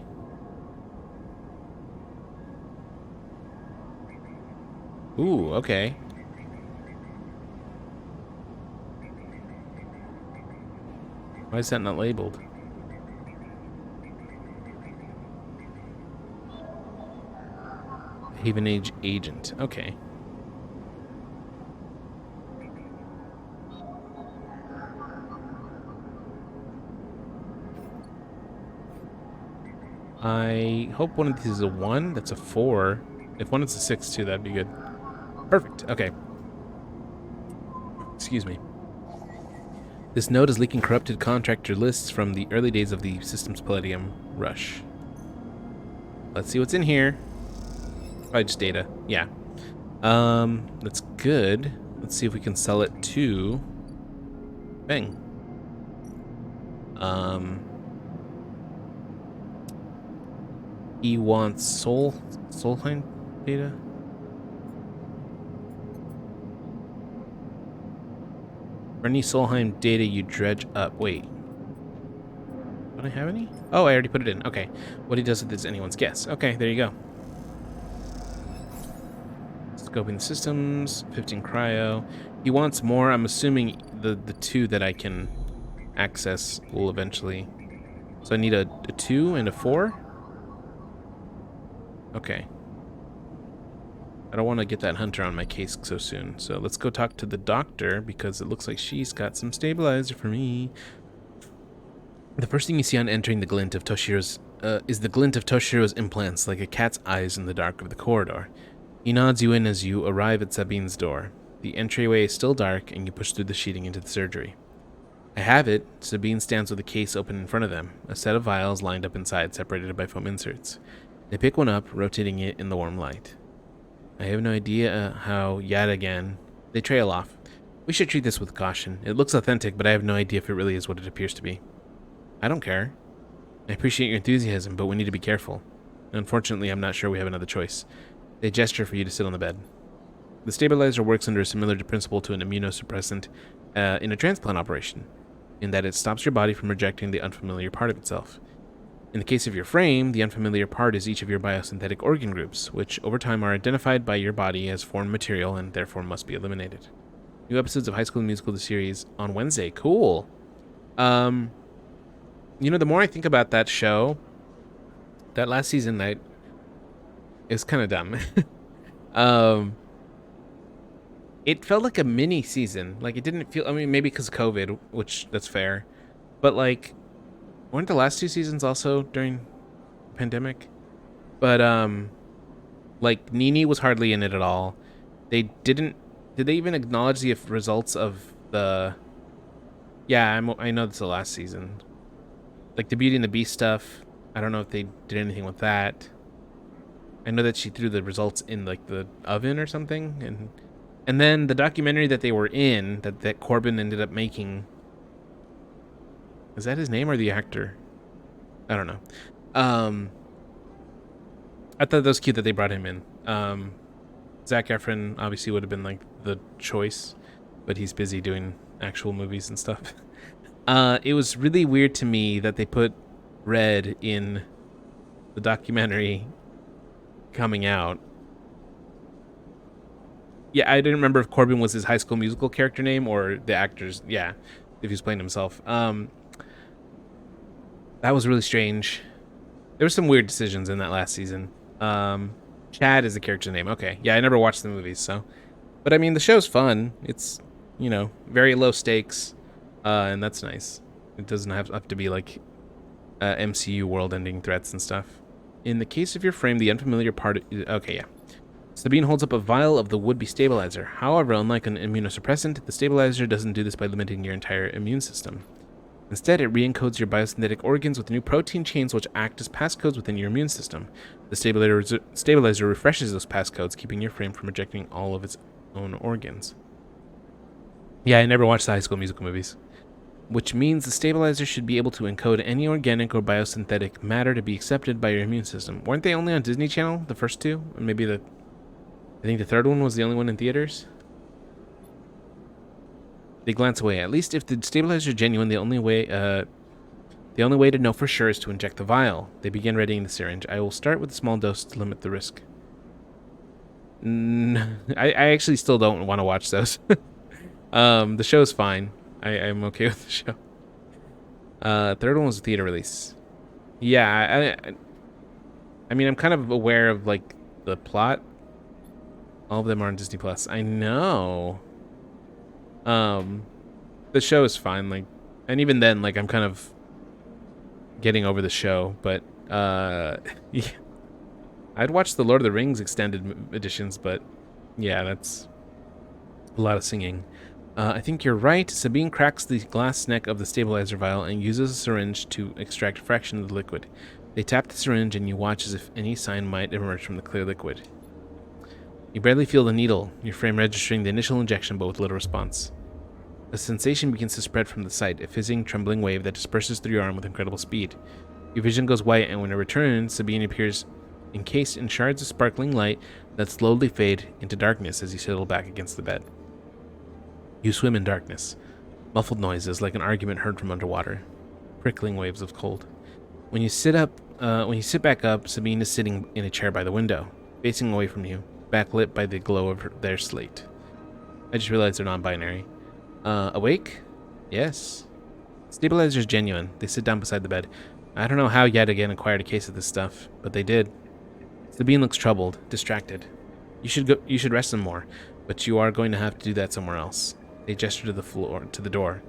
Ooh, okay. Why is that not labeled? Haven Age agent, okay. I hope one of these is a 1. That's a 4. If one is a 6 too, that'd be good. Perfect. Okay. Excuse me. This node is leaking corrupted contractor lists from the early days of the Systems Palladium rush. Let's see what's in here. Probably just data. Yeah. That's good. Let's see if we can sell it to Bang. He wants Solheim data. For any Solheim data you dredge up. Wait. Don't I have any? Oh, I already put it in. Okay. What he does with this is anyone's guess. Okay, there you go. Scoping the systems, 15 cryo. He wants more. I'm assuming the 2 that I can access will eventually. So I need a 2 and a 4? Okay. I don't want to get that hunter on my case so soon. So let's go talk to the doctor because it looks like she's got some stabilizer for me. The first thing you see on entering the glint of Toshiro's is the glint of Toshiro's implants, like a cat's eyes in the dark of the corridor. He nods you in as you arrive at Sabine's door. The entryway is still dark, and you push through the sheeting into the surgery. I have it. Sabine stands with a case open in front of them, a set of vials lined up inside, separated by foam inserts. They pick one up, rotating it in the warm light. I have no idea how, yet again, they trail off. We should treat this with caution. It looks authentic, but I have no idea if it really is what it appears to be. I don't care. I appreciate your enthusiasm, but we need to be careful. Unfortunately, I'm not sure we have another choice. They gesture for you to sit on the bed. The stabilizer works under a similar principle to an immunosuppressant in a transplant operation, in that it stops your body from rejecting the unfamiliar part of itself. In the case of your frame, the unfamiliar part is each of your biosynthetic organ groups, which over time are identified by your body as foreign material and therefore must be eliminated. New episodes of High School Musical the series on Wednesday. Cool. Um, the more I think about that show, that last season night is kind of dumb. um, it felt like a mini season. Like it didn't feel. I mean, maybe because of COVID, which that's fair. But like, weren't the last two seasons also during the pandemic? But like Nini was hardly in it at all. They didn't. Did they even acknowledge the results of the? Yeah, I know it's the last season. Like the Beauty and the Beast stuff. I don't know if they did anything with that. I know that she threw the results in like the oven or something, and then the documentary that they were in that Corbin ended up making. Is that his name or the actor? I don't know. Um, I thought that was cute that they brought him in. Zac Efron obviously would have been like the choice, but he's busy doing actual movies and stuff. It was really weird to me that they put Red in the documentary coming out. Yeah, I didn't remember if Corbin was his High School Musical character name or the actor's. Yeah, if he's playing himself. That was really strange. There were some weird decisions in that last season. Chad is the character's name. Okay, yeah, I never watched the movies, so. But I mean, the show's fun. It's very low stakes, and that's nice. It doesn't have to be like MCU world-ending threats and stuff. In the case of your frame, the unfamiliar part. Okay, yeah. Sabine holds up a vial of the would-be stabilizer. However, unlike an immunosuppressant, the stabilizer doesn't do this by limiting your entire immune system. Instead, it re-encodes your biosynthetic organs with new protein chains which act as passcodes within your immune system. The stabilizer refreshes those passcodes, keeping your frame from rejecting all of its own organs. Yeah, I never watched the High School Musical movies. Which means the stabilizer should be able to encode any organic or biosynthetic matter to be accepted by your immune system. Weren't they only on Disney Channel, the first two? And maybe I think the third one was the only one in theaters? They glance away. At least if the stabilizer is genuine, the only way to know for sure is to inject the vial. They begin readying the syringe. I will start with a small dose to limit the risk. I actually still don't want to watch those. The show's fine. I'm okay with the show. Third one was a theater release. Yeah, I mean, I'm kind of aware of like the plot. All of them are on Disney Plus. I know. The show is fine, like, and even then, like, I'm kind of getting over the show, but yeah. I'd watch the Lord of the Rings extended editions, but yeah, that's a lot of singing. I think you're right. Sabine cracks the glass neck of the stabilizer vial and uses a syringe to extract a fraction of the liquid. They tap the syringe and you watch as if any sign might emerge from the clear liquid. You barely feel the needle, your frame registering the initial injection but with little response. A sensation begins to spread from the site, a fizzing, trembling wave that disperses through your arm with incredible speed. Your vision goes white, and when it returns, Sabine appears encased in shards of sparkling light that slowly fade into darkness as you settle back against the bed. You swim in darkness. Muffled noises like an argument heard from underwater. Prickling waves of cold. When you sit back up, Sabine is sitting in a chair by the window, facing away from you, backlit by the glow of their slate. I just realized they're non-binary. Awake? Yes. Stabilizer's genuine. They sit down beside the bed. I don't know how yet again acquired a case of this stuff, but they did. Sabine looks troubled, distracted. You should rest some more, but you are going to have to do that somewhere else. They gesture to the door.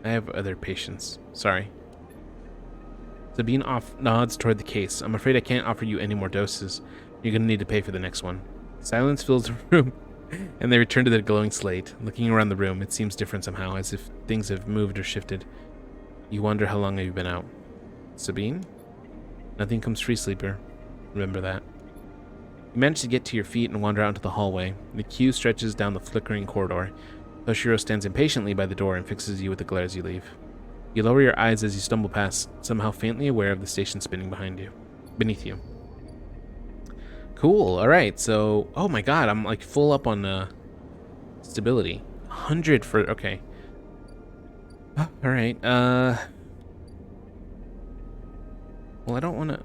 I have other patients. Sorry. Sabine nods toward the case. I'm afraid I can't offer you any more doses. You're going to need to pay for the next one. Silence fills the room, and they return to their glowing slate. Looking around the room, it seems different somehow, as if things have moved or shifted. You wonder how long have you been out. Sabine? Nothing comes free, sleeper. Remember that. You manage to get to your feet and wander out into the hallway. The queue stretches down the flickering corridor. Toshiro stands impatiently by the door and fixes you with a glare as you leave. You lower your eyes as you stumble past, somehow faintly aware of the station spinning beneath you. Cool. All right. So, oh my god, I'm like full up on stability. 100 for okay. All right. Well, I don't want to.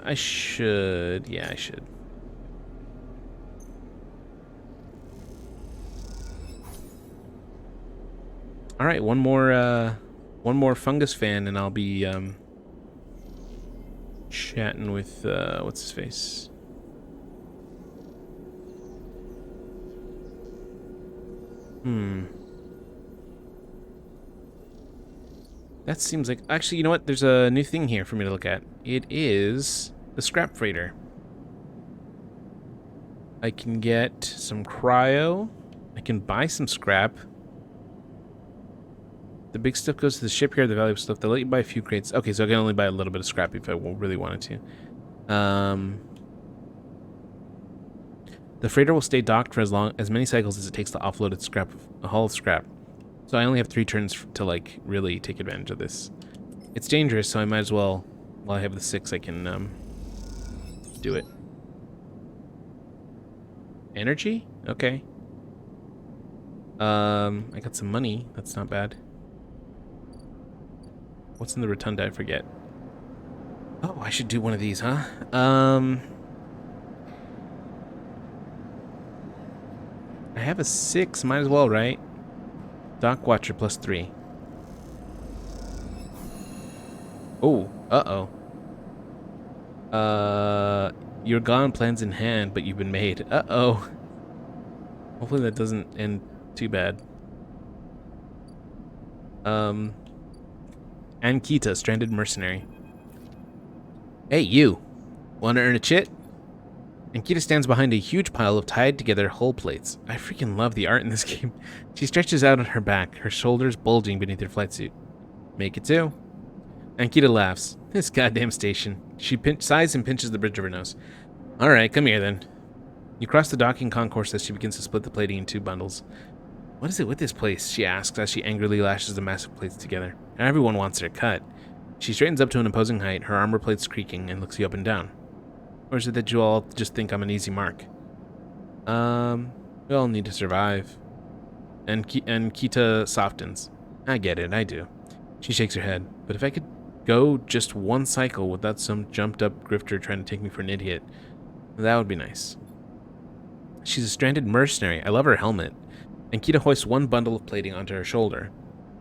I should. Yeah, I should. All right, one more fungus fan, and I'll be chatting with what's his face. That seems like... Actually, you know what? There's a new thing here for me to look at. It is the scrap freighter. I can get some cryo. I can buy some scrap. The big stuff goes to the shipyard, the valuable stuff. They'll let you buy a few crates. Okay, so I can only buy a little bit of scrap if I really wanted to. The freighter will stay docked for as many cycles as it takes to offload its scrap, a haul of scrap. So I only have 3 turns to, like, really take advantage of this. It's dangerous, so I might as well, while I have the 6, I can, do it. Energy? Okay. I got some money. That's not bad. What's in the rotunda? I forget. Oh, I should do one of these, huh? I have a 6. Might as well, right? Dock Watcher plus 3. Oh, uh-oh. You're gone, plans in hand, but you've been made. Uh-oh. Hopefully that doesn't end too bad. Ankita, stranded mercenary. Hey, you. Want to earn a chit? Ankita stands behind a huge pile of tied together hull plates. I freaking love the art in this game. She stretches out on her back, her shoulders bulging beneath her flight suit. Make it too. Ankita laughs. This goddamn station. She sighs and pinches the bridge of her nose. Alright, come here then. You cross the docking concourse as she begins to split the plating in 2 bundles. What is it with this place? She asks as she angrily lashes the massive plates together. Everyone wants their cut. She straightens up to an imposing height, her armor plates creaking, and looks you up and down. Or is it that you all just think I'm an easy mark? We all need to survive. And Kita softens. I get it, I do. She shakes her head. But if I could go just 1 cycle without some jumped up grifter trying to take me for an idiot, that would be nice. She's a stranded mercenary. I love her helmet. And Kita hoists 1 bundle of plating onto her shoulder.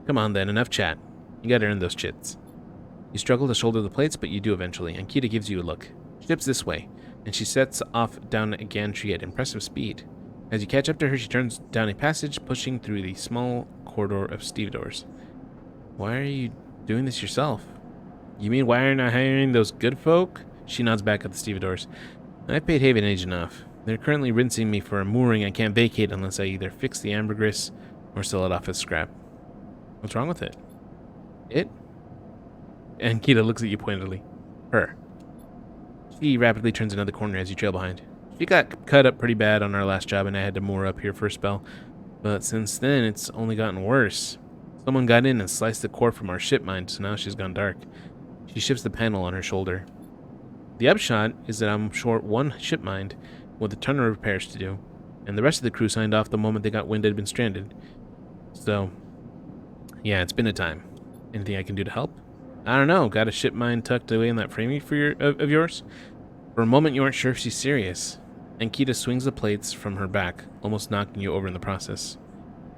Come on then, enough chat. You gotta earn those chits. You struggle to shoulder the plates, but you do eventually, and Kita gives you a look. Ship's this way, and she sets off down a gantry at impressive speed. As you catch up to her, she turns down a passage, pushing through the small corridor of stevedores. Why are you doing this yourself? You mean why aren't I hiring those good folk? She nods back at the stevedores. I've paid Haven age enough. They're currently rinsing me for a mooring I can't vacate unless I either fix the ambergris or sell it off as scrap. What's wrong with it? It? And Kita looks at you pointedly. Her. She rapidly turns another corner as you trail behind. She got cut up pretty bad on our last job and I had to moor up here for a spell. But since then, it's only gotten worse. Someone got in and sliced the core from our ship mine, so now she's gone dark. She shifts the panel on her shoulder. The upshot is that I'm short 1 ship mind with a ton of repairs to do, and the rest of the crew signed off the moment they got wind I'd been stranded. So, yeah, it's been a time. Anything I can do to help? I don't know, got a ship mine tucked away in that framing of yours? For a moment you aren't sure if she's serious. Ankita swings the plates from her back, almost knocking you over in the process.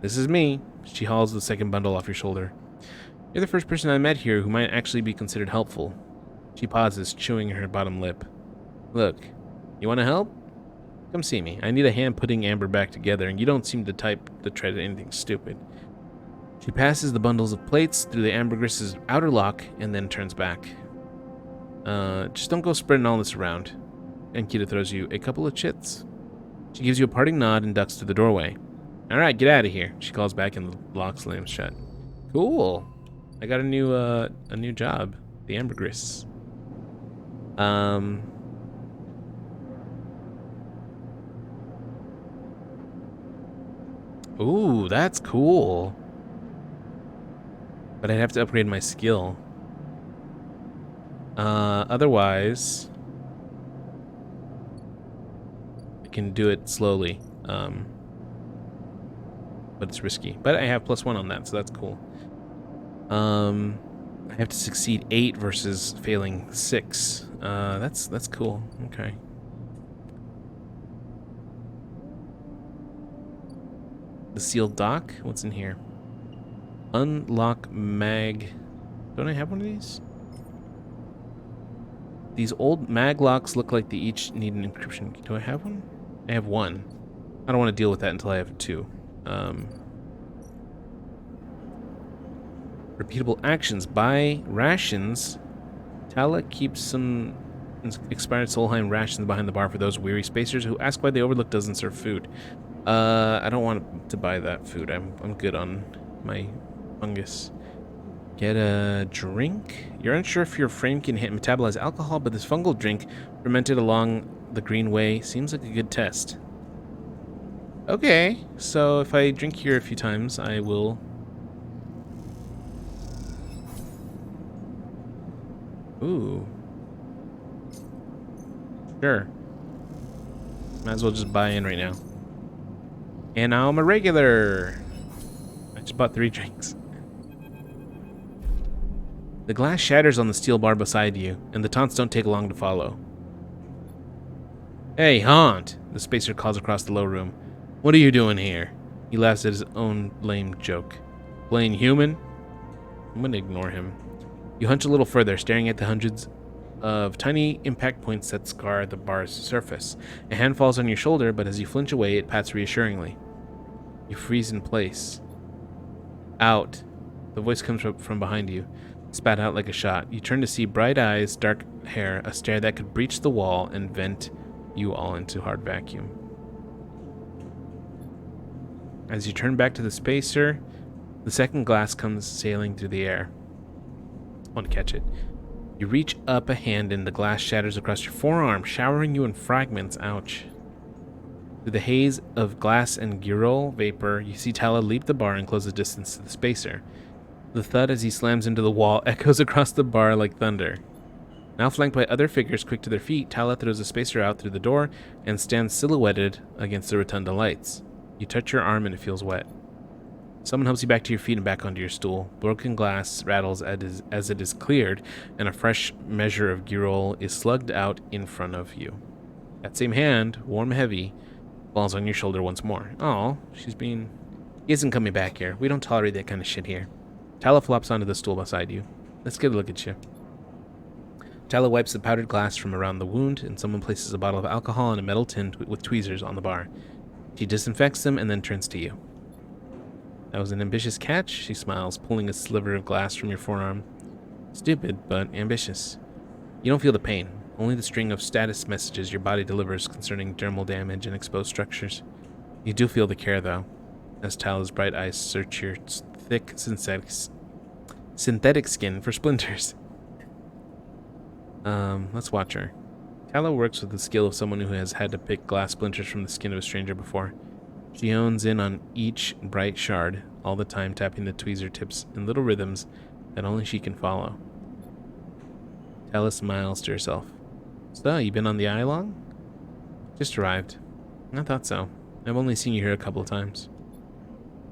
This is me. She hauls the 2nd bundle off your shoulder. You're the first person I met here who might actually be considered helpful. She pauses, chewing her bottom lip. Look, you want to help? Come see me. I need a hand putting Amber back together, and you don't seem the type to try to anything stupid. She passes the bundles of plates through the ambergris's outer lock and then turns back. Just don't go spreading all this around. Ankita throws you a couple of chits. She gives you a parting nod and ducks to the doorway. Alright, get out of here, she calls back and the lock slams shut. Cool. I got a new job. The ambergris. Ooh, that's cool. But I'd have to upgrade my skill. Otherwise, I can do it slowly. But it's risky. But I have +1 on that, so that's cool. I have to succeed 8 versus failing 6. That's cool. Okay. The sealed dock? What's in here? Unlock mag. Don't I have one of these? These old mag locks look like they each need an encryption. Do I have one? I have one. I don't want to deal with that until I have two. Repeatable actions. Buy rations. Tala keeps some expired Solheim rations behind the bar for those weary spacers who ask why the Overlook doesn't serve food. I don't want to buy that food. I'm good on my fungus. Get a drink. You're unsure if your frame can metabolize alcohol, but this fungal drink fermented along the greenway seems like a good test. Okay, so if I drink here a few times, I will... Ooh. Sure. Might as well just buy in right now. And now I'm a regular. I just bought 3 drinks. The glass shatters on the steel bar beside you, and the taunts don't take long to follow. Hey, Haunt! The spacer calls across the low room. What are you doing here? He laughs at his own lame joke. Playing human? I'm gonna ignore him. You hunch a little further, staring at the hundreds of tiny impact points that scar the bar's surface. A hand falls on your shoulder, but as you flinch away, it pats reassuringly. You freeze in place. Out. The voice comes from behind you, spat out like a shot. You turn to see bright eyes, dark hair, a stare that could breach the wall and vent you all into hard vacuum. As you turn back to the spacer, the second glass comes sailing through the air. I want to catch it. You reach up a hand and the glass shatters across your forearm, showering you in fragments. Ouch. Through the haze of glass and Girol vapor, you see Tala leap the bar and close the distance to the spacer. The thud as he slams into the wall echoes across the bar like thunder. Now flanked by other figures quick to their feet, Tala throws the spacer out through the door and stands silhouetted against the rotunda lights. You touch your arm and it feels wet. Someone helps you back to your feet and back onto your stool. Broken glass rattles as it is cleared, and a fresh measure of Girol is slugged out in front of you. That same hand, warm heavy, falls on your shoulder once more. Oh, he isn't coming back here. We don't tolerate that kind of shit here. Tala flops onto the stool beside you. Let's get a look at you. Tala wipes the powdered glass from around the wound, and someone places a bottle of alcohol in a metal tin with tweezers on the bar. She disinfects them and then turns to you. That was an ambitious catch, she smiles, pulling a sliver of glass from your forearm. Stupid, but ambitious. You don't feel the pain, only the string of status messages your body delivers concerning dermal damage and exposed structures. You do feel the care, though, as Tala's bright eyes search your thick synthetic skin for splinters. Let's watch her. Tala works with the skill of someone who has had to pick glass splinters from the skin of a stranger before. She hones in on each bright shard, all the time tapping the tweezer tips in little rhythms that only she can follow. Tala smiles to herself. So, you been on the eye long? Just arrived. I thought so. I've only seen you here a couple of times.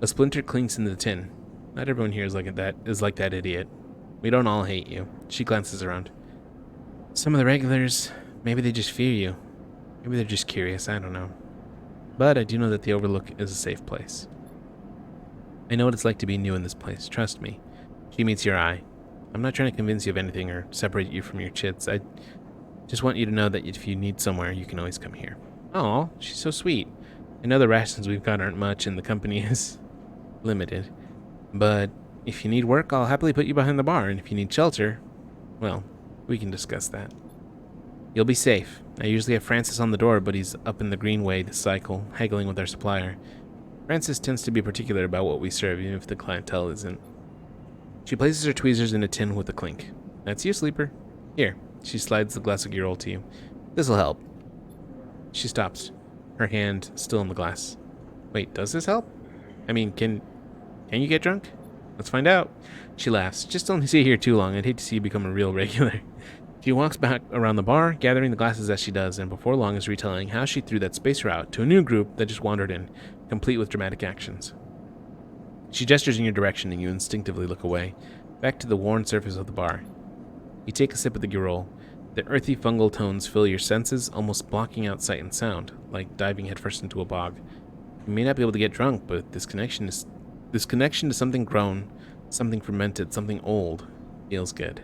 A splinter clinks into the tin. Not everyone here is like that idiot. We don't all hate you. She glances around. Some of the regulars, maybe they just fear you. Maybe they're just curious, I don't know. But I do know that the Overlook is a safe place. I know what it's like to be new in this place, trust me. She meets your eye. I'm not trying to convince you of anything or separate you from your chits. I just want you to know that if you need somewhere, you can always come here. Oh, she's so sweet. I know the rations we've got aren't much and the company is limited. But if you need work, I'll happily put you behind the bar. And if you need shelter, well, we can discuss that. You'll be safe. I usually have Francis on the door, but he's up in the Greenway this cycle, haggling with our supplier. Francis tends to be particular about what we serve, even if the clientele isn't. She places her tweezers in a tin with a clink. That's you, Sleeper. Here. She slides the glass of Girol to you. This'll help. She stops, her hand still in the glass. Wait, does this help? I mean, can you get drunk? Let's find out. She laughs. Just don't stay here too long. I'd hate to see you become a real regular. She walks back around the bar, gathering the glasses as she does, and before long is retelling how she threw that spacer out to a new group that just wandered in, complete with dramatic actions. She gestures in your direction and you instinctively look away, back to the worn surface of the bar. You take a sip of the Girol. The earthy fungal tones fill your senses, almost blocking out sight and sound, like diving headfirst into a bog. You may not be able to get drunk, but this connection to something grown, Something fermented, something old. Feels good.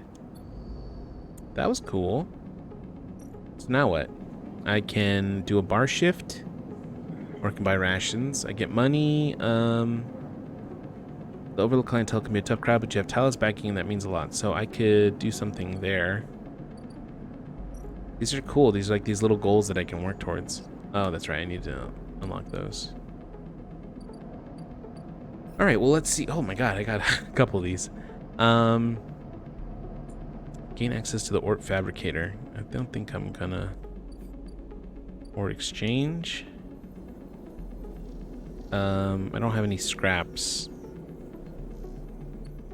That was cool. So now what? I can do a bar shift. Or I can buy rations. I get money. The Overlook clientele can be a tough crowd, but you have Talos backing, and that means a lot. So I could do something there. These are cool. These are like these little goals that I can work towards. Oh, that's right. I need to unlock those. All right. Well, let's see. Oh my god, I got a couple of these. Gain access to the Ort Fabricator. I don't think I'm gonna. Or exchange. I don't have any scraps.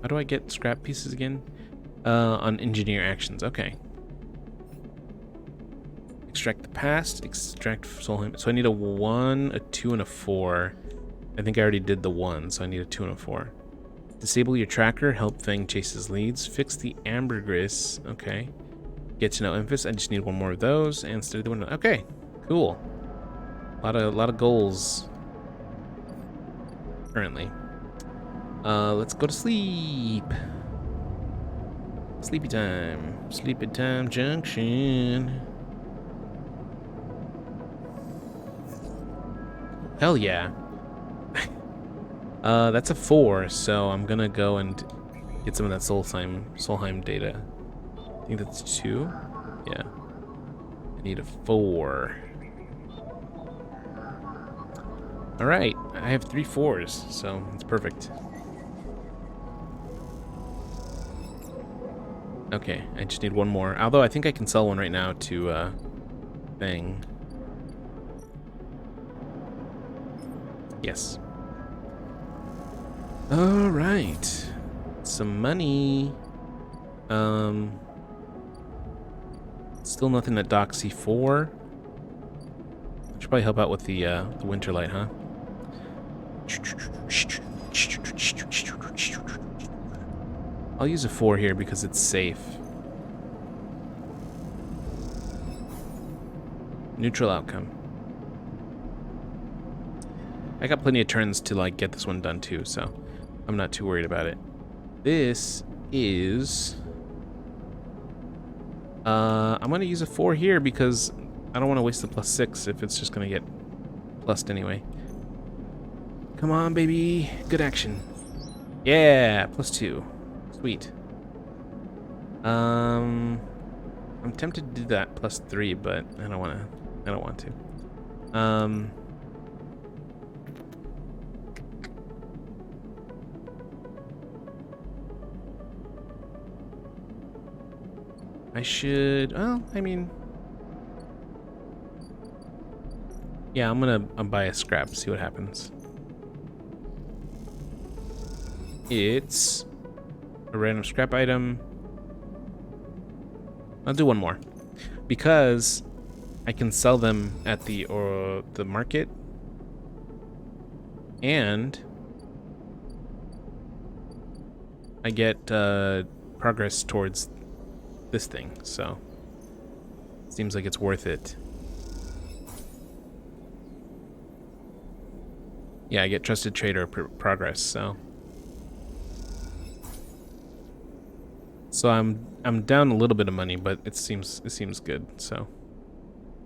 How do I get scrap pieces again? On engineer actions. Okay. Extract the past. Extract Solheim. So I need a 1, a 2, and a 4. I think I already did the 1, so I need a 2 and a 4. Disable your tracker. Help Fang chase his leads. Fix the ambergris. Okay. Get to know Emphis. I just need 1 more of those and study the window. Okay. Cool. A lot of goals. Currently. Let's go to sleep. Sleepy time. Sleepy time junction. Hell yeah. That's a 4, so I'm gonna go and get some of that Solheim data. I think that's 2. Yeah. I need a 4. Alright, I have 3 4s, so it's perfect. Okay, I just need 1 more. Although I think I can sell one right now to Fang. Yes. Alright. Some money. Still nothing at Dock C4. Should probably help out with the Winterlight, huh? I'll use a 4 here because it's safe. Neutral outcome. I got plenty of turns to like get this one done too, so I'm not too worried about it. This is I'm gonna use a 4 here because I don't want to waste the +6 if it's just gonna get plussed anyway. Come on, baby. Good action. Yeah, +2. Sweet. I'm tempted to do that +3, but I don't want to. I should, well, I mean, yeah, I'm gonna buy a scrap, see what happens. It's a random scrap item. I'll do 1 more because I can sell them at the market, and I get progress towards this thing, so seems like it's worth it. Yeah, I get trusted trader progress, so I'm down a little bit of money, but it seems good. So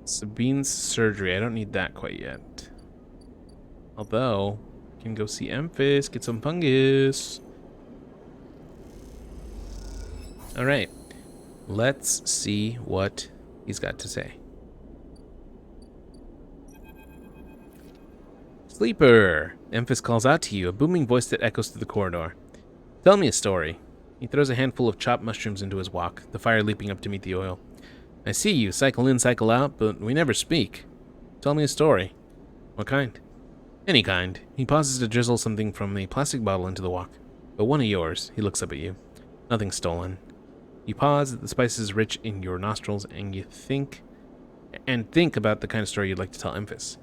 Sabine's surgery, I don't need that quite yet. Although I can go see Emphis, get some fungus. All right. Let's see what he's got to say. Sleeper! Emphis calls out to you, a booming voice that echoes through the corridor. Tell me a story. He throws a handful of chopped mushrooms into his wok, the fire leaping up to meet the oil. I see you, cycle in, cycle out, but we never speak. Tell me a story. What kind? Any kind. He pauses to drizzle something from the plastic bottle into the wok. But one of yours. He looks up at you. Nothing stolen. You pause, the spice is rich in your nostrils, and you think about the kind of story you'd like to tell Emphis.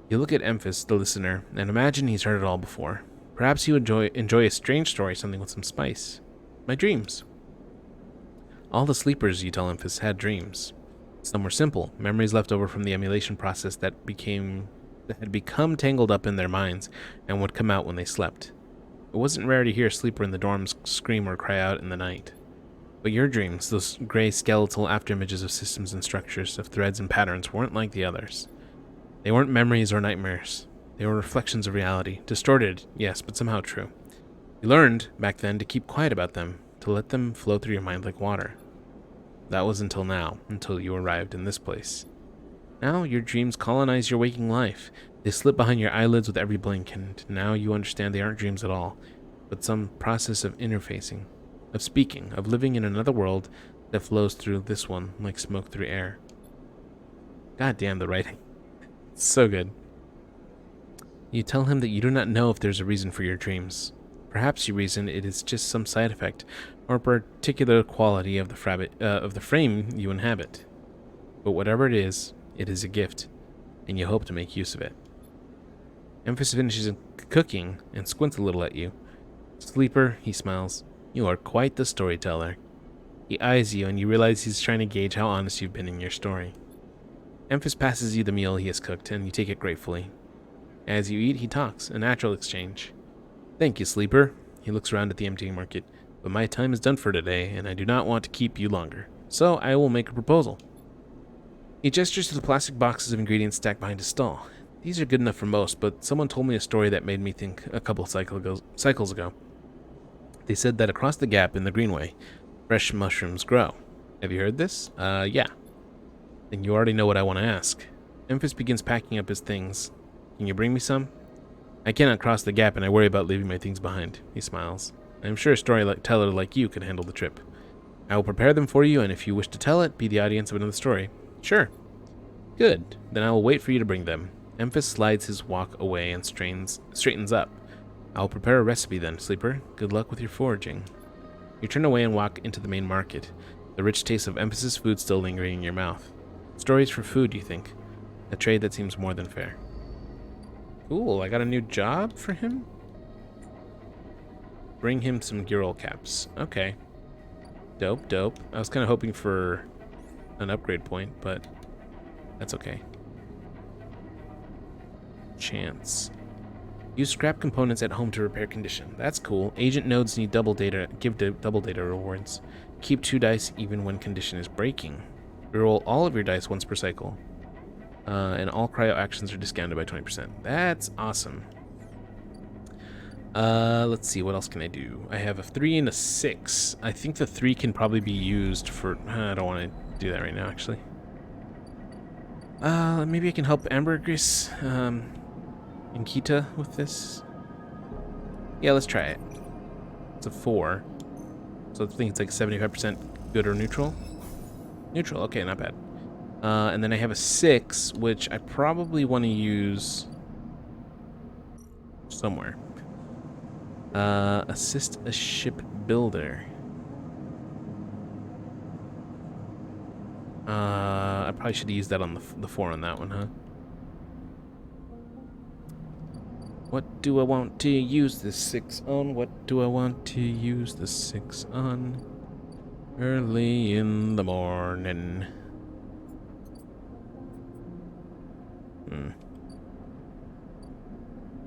You look at Emphis, the listener, and imagine he's heard it all before. Perhaps you enjoy a strange story, something with some spice. My dreams. All the sleepers, you tell Emphis, had dreams. Some were simple, memories left over from the emulation process that had become tangled up in their minds and would come out when they slept. It wasn't rare to hear a sleeper in the dorms scream or cry out in the night. But your dreams, those gray skeletal afterimages of systems and structures, of threads and patterns, weren't like the others. They weren't memories or nightmares. They were reflections of reality. Distorted, yes, but somehow true. You learned, back then, to keep quiet about them, to let them flow through your mind like water. That was until now, until you arrived in this place. Now your dreams colonize your waking life. They slip behind your eyelids with every blink, and now you understand they aren't dreams at all, but some process of interfacing, of speaking, of living in another world that flows through this one like smoke through air. God damn the writing. It's so good. You tell him that you do not know if there's a reason for your dreams. Perhaps you reason it is just some side effect or particular quality of the frame you inhabit. But whatever it is a gift, and you hope to make use of it. Emphys finishes cooking and squints a little at you. Sleeper, he smiles. You are quite the storyteller. He eyes you, and you realize he's trying to gauge how honest you've been in your story. Emphys passes you the meal he has cooked, and you take it gratefully. As you eat, he talks, a natural exchange. Thank you, Sleeper. He looks around at the empty market. But my time is done for today, and I do not want to keep you longer. So I will make a proposal. He gestures to the plastic boxes of ingredients stacked behind his stall. These are good enough for most, but someone told me a story that made me think a couple cycles ago. They said that across the gap in the Greenway, fresh mushrooms grow. Have you heard this? Yeah. Then you already know what I want to ask. Emphys begins packing up his things. Can you bring me some? I cannot cross the gap, and I worry about leaving my things behind. He smiles. I am sure a storyteller like you could handle the trip. I will prepare them for you, and if you wish to tell it, be the audience of another story. Sure. Good. Then I will wait for you to bring them. Emphys slides his walk away and straightens up. I will prepare a recipe then, Sleeper. Good luck with your foraging. You turn away and walk into the main market, the rich taste of Emphys's food still lingering in your mouth. Stories for food, you think. A trade that seems more than fair. Cool, I got a new job for him? Bring him some Girl caps. Okay. Dope, dope. I was kind of hoping for an upgrade point, but that's okay. Chance. Use scrap components at home to repair condition. That's cool. Agent nodes need double data. Give double data rewards. Keep 2 dice even when condition is breaking. Reroll all of your dice once per cycle. And all cryo actions are discounted by 20%. That's awesome. Let's see, what else can I do? I have a 3 and a 6. I think the 3 can probably be used for... I don't want to do that right now, actually. Maybe I can help Ambergris, and Kita with this. Yeah, let's try it. It's a 4. So I think it's like 75% good or neutral. Neutral, okay, not bad. And then I have a 6, which I probably want to use somewhere. Assist a ship builder. I probably should use that on the 4 on that one, huh? What do I want to use the 6 on? What do I want to use the 6 on? Early in the morning.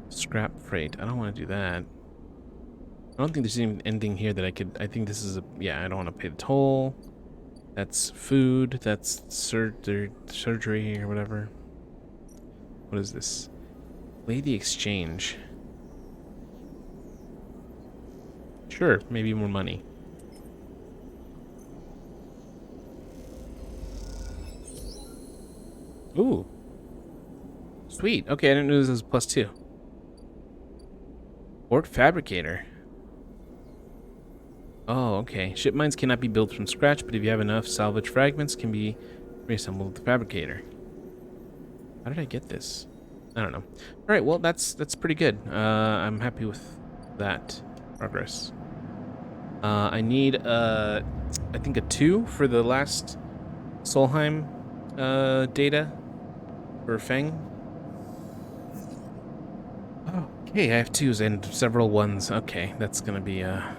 Scrap freight. I don't want to do that. I don't think there's even anything here that I could... I think this is a... Yeah, I don't want to pay the toll. That's food. That's surgery or whatever. What is this? Lay the exchange. Sure, maybe more money. Ooh. Sweet. Okay, I didn't know this was +2. Port fabricator. Oh, okay. Ship mines cannot be built from scratch, but if you have enough, salvage fragments can be reassembled with the fabricator. How did I get this? I don't know. All right, well, that's pretty good. I'm happy with that progress. I need, I think a 2 for the last Solheim data for Feng. Okay, I have 2s and several 1s. Okay, that's gonna be a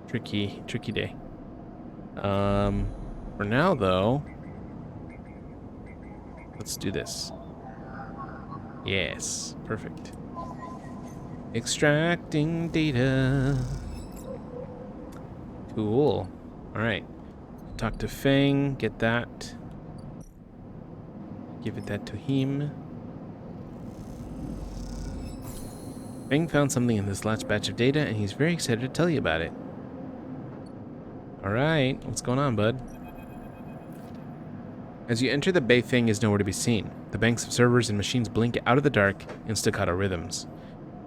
tricky day. For now, though, let's do this. Yes, perfect. Extracting data. Cool. Alright. Talk to Feng, get that. Give it that to him. Feng found something in this last batch of data, and he's very excited to tell you about it. Alright, what's going on, bud? As you enter the bay, Feng is nowhere to be seen. The banks of servers and machines blink out of the dark in staccato rhythms.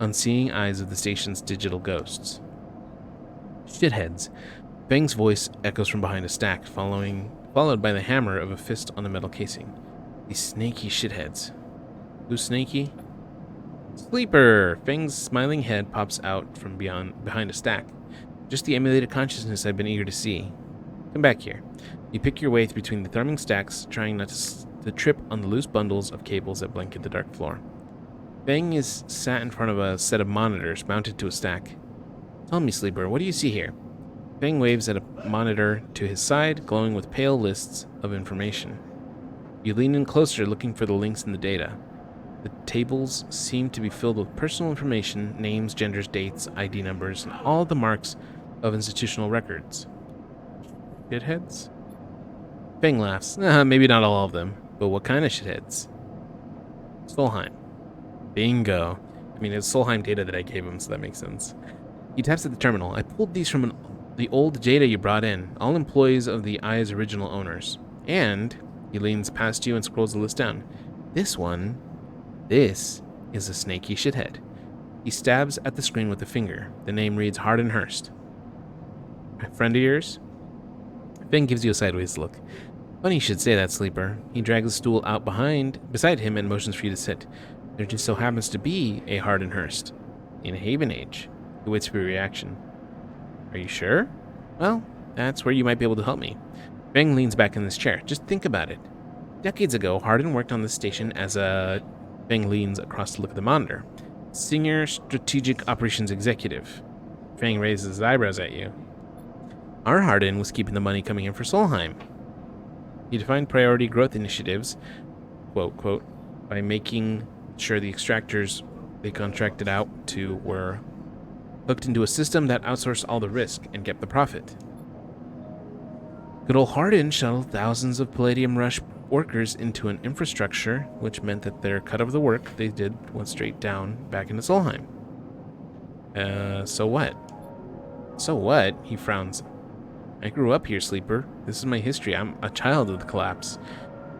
Unseeing eyes of the station's digital ghosts. Shitheads. Feng's voice echoes from behind a stack, followed by the hammer of a fist on the metal casing. These snaky shitheads. Who's snaky? Sleeper! Feng's smiling head pops out from behind a stack. Just the emulated consciousness I've been eager to see. Come back here. You pick your way between the thrumming stacks, trying not to trip on the loose bundles of cables that blanket the dark floor. Feng is sat in front of a set of monitors mounted to a stack. Tell me, Sleeper, what do you see here? Feng waves at a monitor to his side, glowing with pale lists of information. You lean in closer, looking for the links in the data. The tables seem to be filled with personal information, names, genders, dates, ID numbers, and all the marks of institutional records. Shitheads? Feng laughs. Maybe not all of them, but what kind of shitheads? Solheim. Bingo. I mean, it's Solheim data that I gave him, so that makes sense. He taps at the terminal. I pulled these from the old data you brought in, all employees of the Eye's original owners. And he leans past you and scrolls the list down. This is a snaky shithead. He stabs at the screen with a finger. The name reads Hardin Hurst. A friend of yours? Feng gives you a sideways look. Funny you should say that, Sleeper. He drags a stool out beside him and motions for you to sit. There just so happens to be a Hardin Hurst in Haven Age. He waits for your reaction. Are you sure? Well, that's where you might be able to help me. Feng leans back in this chair. Just think about it. Decades ago, Hardin worked on this station as a... Feng leans across to look at the monitor. Senior Strategic Operations Executive. Feng raises his eyebrows at you. Our Hardin was keeping the money coming in for Solheim. He defined priority growth initiatives, quote, by making sure the extractors they contracted out to were hooked into a system that outsourced all the risk and kept the profit. Good old Hardin shuttled thousands of Palladium Rush workers into an infrastructure, which meant that their cut of the work they did went straight down back into Solheim. So what? So what? He frowns. I grew up here, Sleeper. This is my history. I'm a child of the collapse.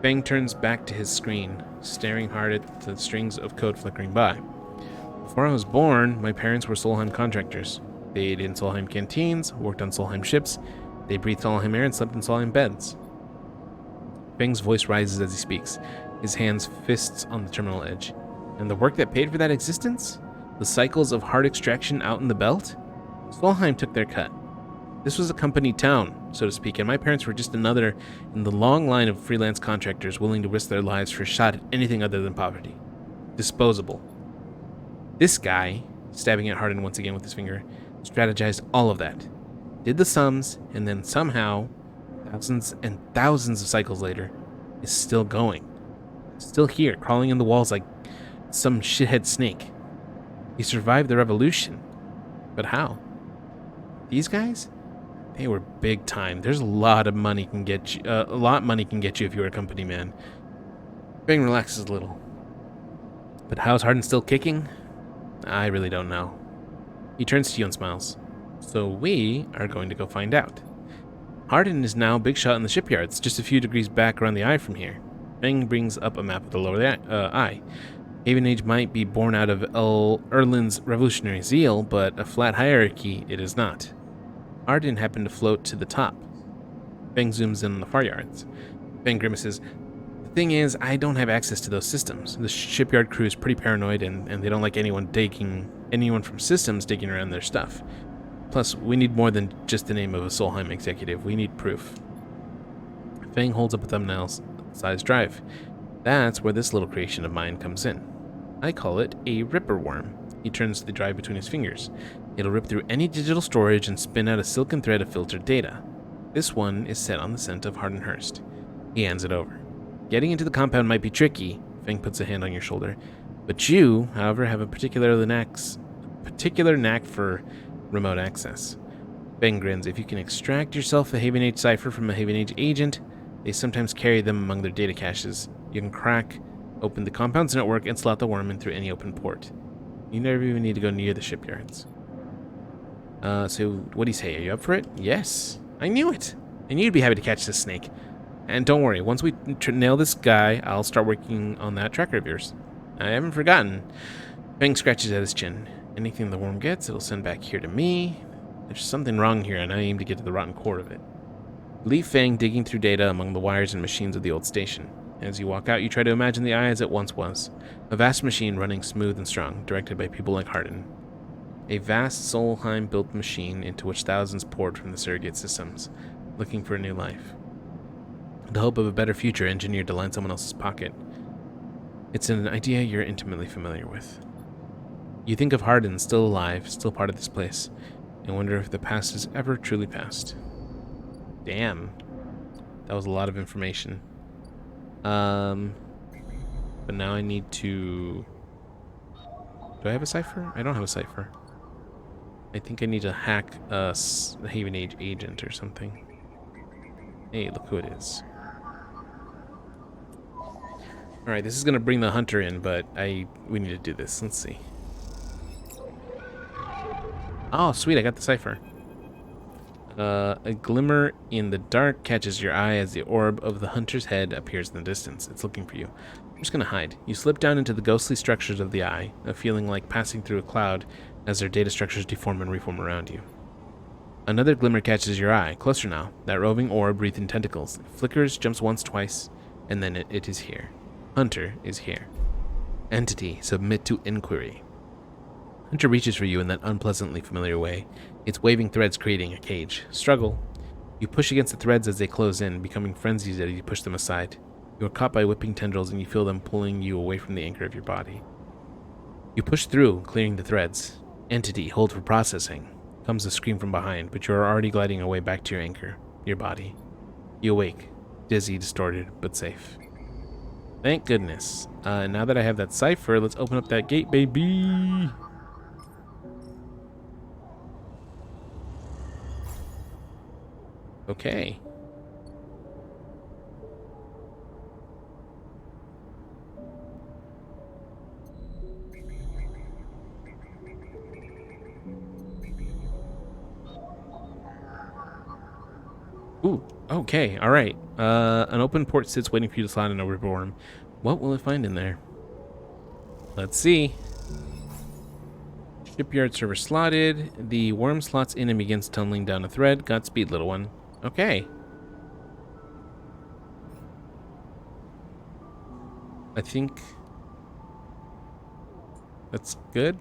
Feng turns back to his screen, staring hard at the strings of code flickering by. Before I was born, my parents were Solheim contractors. They ate in Solheim canteens, worked on Solheim ships, they breathed Solheim air and slept in Solheim beds. Feng's voice rises as he speaks, his hands fists on the terminal edge. And the work that paid for that existence? The cycles of hard extraction out in the belt? Solheim took their cut. This was a company town, so to speak, and my parents were just another in the long line of freelance contractors willing to risk their lives for a shot at anything other than poverty. Disposable. This guy, stabbing at Hardin once again with his finger, strategized all of that. Did the sums, and then somehow, thousands and thousands of cycles later, is still going. Still here, crawling in the walls like some shithead snake. He survived the revolution. But how? These guys? They were big time. There's a lot of money can get you. A lot money can get you if you're a company man. Feng relaxes a little. But how's Hardin still kicking? I really don't know. He turns to you and smiles. So we are going to go find out. Hardin is now big shot in the shipyards, just a few degrees back around the eye from here. Feng brings up a map of the lower eye. Haven Age might be born out of Erlin's revolutionary zeal, but a flat hierarchy it is not. Hardin happened to float to the top. Feng zooms in on the far yards. Feng grimaces. The thing is, I don't have access to those systems. The shipyard crew is pretty paranoid, and they don't like anyone from systems digging around their stuff. Plus, we need more than just the name of a Solheim executive. We need proof. Feng holds up a thumbnail-sized drive. That's where this little creation of mine comes in. I call it a ripper worm. He turns the drive between his fingers. It'll rip through any digital storage and spin out a silken thread of filtered data. This one is set on the scent of Hardin Hurst. He hands it over. Getting into the compound might be tricky. Feng puts a hand on your shoulder. But you, however, have a particular knack particular knack for remote access. Ben grins. If you can extract yourself a Haven Age cipher from a Haven Age agent, they sometimes carry them among their data caches. You can crack open the compound's network and slot the worm in through any open port. You never even need to go near the shipyards. So what do you say? Are you up for it? Yes. I knew it. I knew you'd be happy to catch this snake. And don't worry, once we nail this guy, I'll start working on that tracker of yours. I haven't forgotten. Fang scratches at his chin. Anything the worm gets, it'll send back here to me. There's something wrong here, and I aim to get to the rotten core of it. Leave Fang digging through data among the wires and machines of the old station. As you walk out, you try to imagine the eye as it once was. A vast machine running smooth and strong, directed by people like Hardin. A vast Solheim-built machine into which thousands poured from the surrogate systems, looking for a new life. The hope of a better future engineered to line someone else's pocket. It's an idea you're intimately familiar with. You think of Hardin still alive, still part of this place, and wonder if the past is ever truly past. Damn. That was a lot of information. But now I need to... Do I have a cipher? I don't have a cipher. I think I need to hack a Haven Age agent or something. Hey, look who it is. Alright, this is gonna bring the hunter in, but we need to do this. Let's see. Oh, sweet, I got the cipher. A glimmer in the dark catches your eye as the orb of the hunter's head appears in the distance. It's looking for you. I'm just gonna hide. You slip down into the ghostly structures of the eye, a feeling like passing through a cloud as their data structures deform and reform around you. Another glimmer catches your eye, closer now. That roving orb breathed in tentacles. It flickers, jumps once, twice, and then it is here. Hunter is here. Entity, submit to inquiry. Hunter reaches for you in that unpleasantly familiar way, its waving threads creating a cage. Struggle. You push against the threads as they close in, becoming frenzied as you push them aside. You are caught by whipping tendrils and you feel them pulling you away from the anchor of your body. You push through, clearing the threads. Entity, hold for processing. Comes a scream from behind, but you are already gliding away back to your anchor, your body. You awake, dizzy, distorted, but safe. Thank goodness. Now that I have that cipher, let's open up that gate, baby! Okay. Ooh, okay, alright. An open port sits waiting for you to slide in a river worm. What will it find in there? Let's see. Shipyard server slotted. The worm slots in and begins tunneling down a thread. Godspeed, little one. Okay. I think that's good.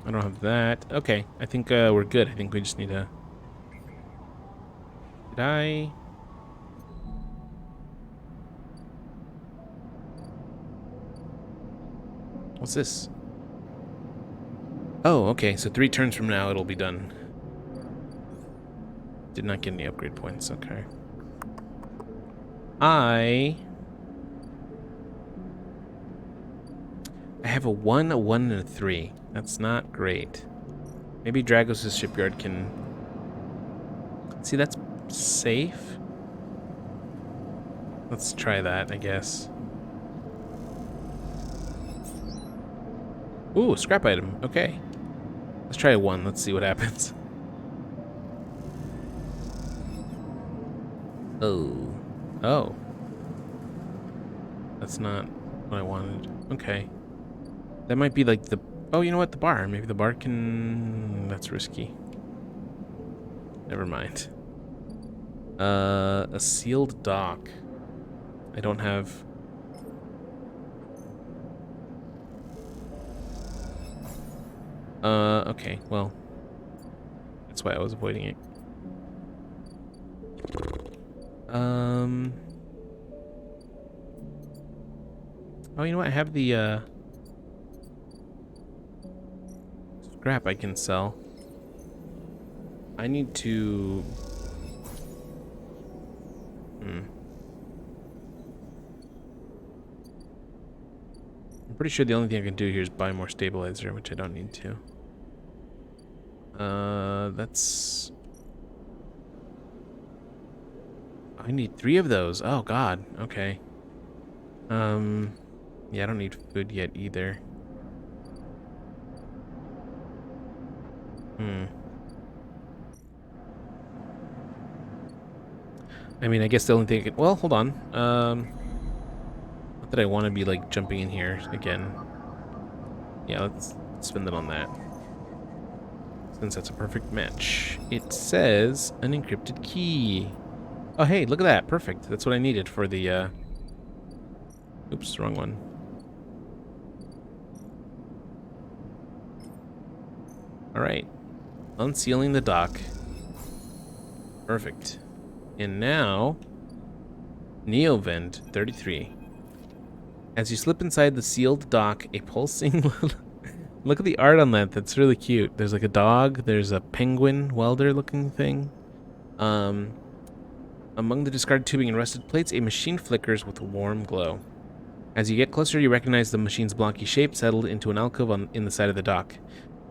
I don't have that. Okay, I think we're good. I think we just need to... Did I... What's this? Oh, okay, so 3 turns from now it'll be done. Did not get any upgrade points, okay. I have a 1, a 1, and a 3. That's not great. Maybe Dragos' shipyard can... See, that's safe. Let's try that, I guess. Ooh, scrap item. Okay. Let's try a 1. Let's see what happens. Oh. Oh. That's not what I wanted. Okay. That might be like the... Oh, you know what? The bar. Maybe the bar can... That's risky. Never mind. A sealed dock. I don't have... Okay, well... That's why I was avoiding it. Oh, you know what? I have the, scrap I can sell. I need to... Pretty sure the only thing I can do here is buy more stabilizer, which I don't need to. That's... I need 3 of those. Oh, God. Okay. Yeah, I don't need food yet either. I mean, I guess the only thing I could... Well, hold on. Not that I want to be, like, jumping in here again. Yeah, let's spend it on that. Since that's a perfect match. It says an encrypted key. Oh, hey, look at that. Perfect. That's what I needed for the, Oops, wrong one. Alright. Unsealing the dock. Perfect. And now... Neovend 33. As you slip inside the sealed dock, a pulsing... Look at the art on that. That's really cute. There's like a dog. There's a penguin welder-looking thing. Among the discarded tubing and rusted plates, a machine flickers with a warm glow. As you get closer, you recognize the machine's blocky shape settled into an alcove in the side of the dock.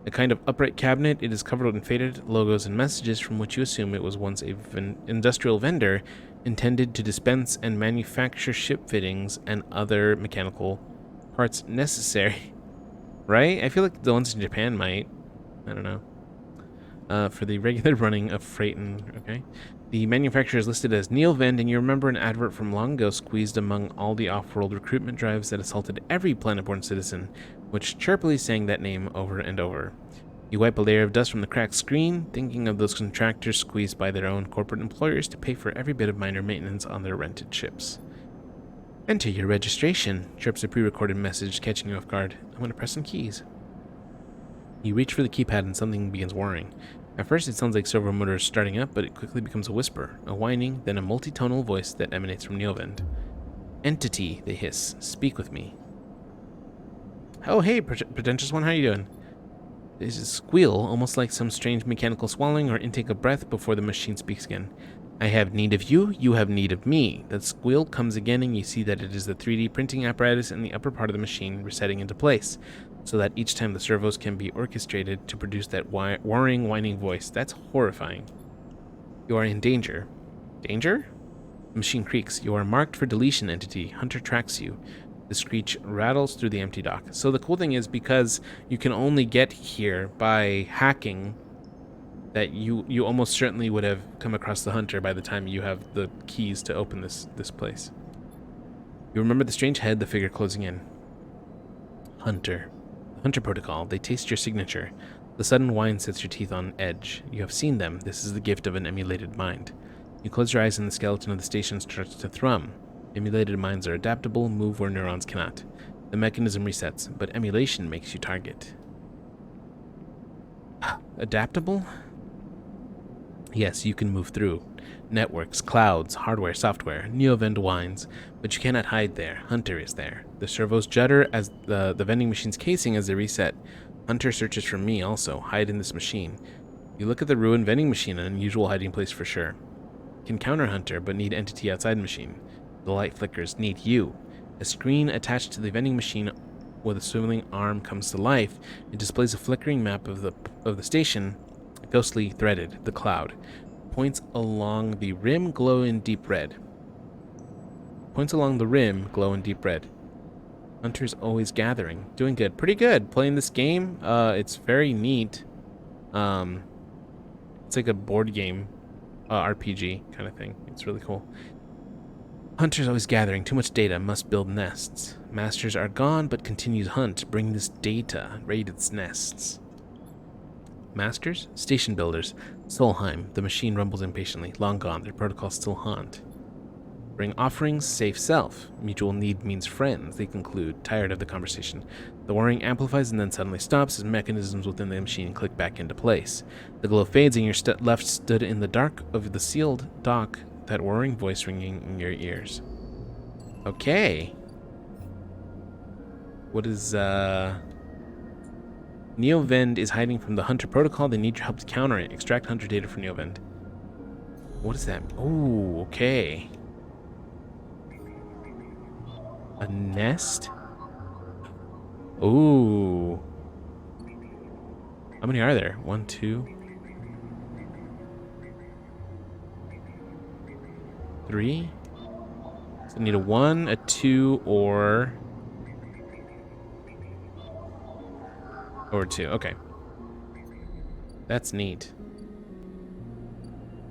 A kind of upright cabinet, it is covered in faded logos and messages from which you assume it was once a industrial vendor intended to dispense and manufacture ship fittings and other mechanical parts necessary. Right? I feel like the ones in Japan might. I don't know. For the regular running of freight and... Okay. The manufacturer is listed as Neovend, and you remember an advert from long ago squeezed among all the off-world recruitment drives that assaulted every planet-born citizen, which chirpily sang that name over and over. You wipe a layer of dust from the cracked screen, thinking of those contractors squeezed by their own corporate employers to pay for every bit of minor maintenance on their rented ships. Enter your registration, chirps a pre-recorded message, catching you off guard. I'm going to press some keys. You reach for the keypad and something begins whirring. At first it sounds like servo motors starting up, but it quickly becomes a whisper, a whining, then a multi-tonal voice that emanates from Neovend. Entity, they hiss. Speak with me. Oh, hey, pretentious one, how you doing? There's a squeal, almost like some strange mechanical swallowing or intake of breath before the machine speaks again. I have need of you, you have need of me. That squeal comes again, and you see that it is the 3D printing apparatus in the upper part of the machine resetting into place, so that each time the servos can be orchestrated to produce that whirring, whining voice. That's horrifying. You are in danger. Danger? The machine creaks. You are marked for deletion, entity. Hunter tracks you. The screech rattles through the empty dock. So the cool thing is, because you can only get here by hacking, that you almost certainly would have come across the Hunter by the time you have the keys to open this place. You remember the strange head, the figure closing in. Hunter. The Hunter Protocol. They taste your signature. The sudden whine sets your teeth on edge. You have seen them. This is the gift of an emulated mind. You close your eyes and the skeleton of the station starts to thrum. Emulated minds are adaptable, move where neurons cannot. The mechanism resets, but emulation makes you target. Adaptable? Yes, you can move through. Networks, clouds, hardware, software, Neovend whines, but you cannot hide there. Hunter is there. The servos judder as the vending machine's casing as they reset. Hunter searches for me also. Hide in this machine. You look at the ruined vending machine, an unusual hiding place for sure. Can counter Hunter, but need entity outside machine. The light flickers. Need you. A screen attached to the vending machine with a swiveling arm comes to life. It displays a flickering map of the station, ghostly threaded, the cloud. Points along the rim, glow in deep red. Points along the rim, glow in deep red. Hunter's always gathering. Doing good. Pretty good. Playing this game. It's very neat. It's like a board game, RPG kind of thing. It's really cool. Hunter's always gathering. Too much data. Must build nests. Masters are gone, but continues hunt. Bring this data. Raid its nests. Masters? Station builders. Solheim. The machine rumbles impatiently. Long gone. Their protocols still haunt. Bring offerings. Safe self. Mutual need means friends, they conclude, tired of the conversation. The whirring amplifies and then suddenly stops as mechanisms within the machine click back into place. The glow fades and your left stood in the dark of the sealed dock, that whirring voice ringing in your ears. Okay. What is, Neovend is hiding from the Hunter Protocol. They need your help to counter it. Extract Hunter data from Neovend. What is that? Oh, okay. A nest? Ooh. How many are there? 1, 2, 3. So I need a 1, a 2, or 2. Okay. That's neat.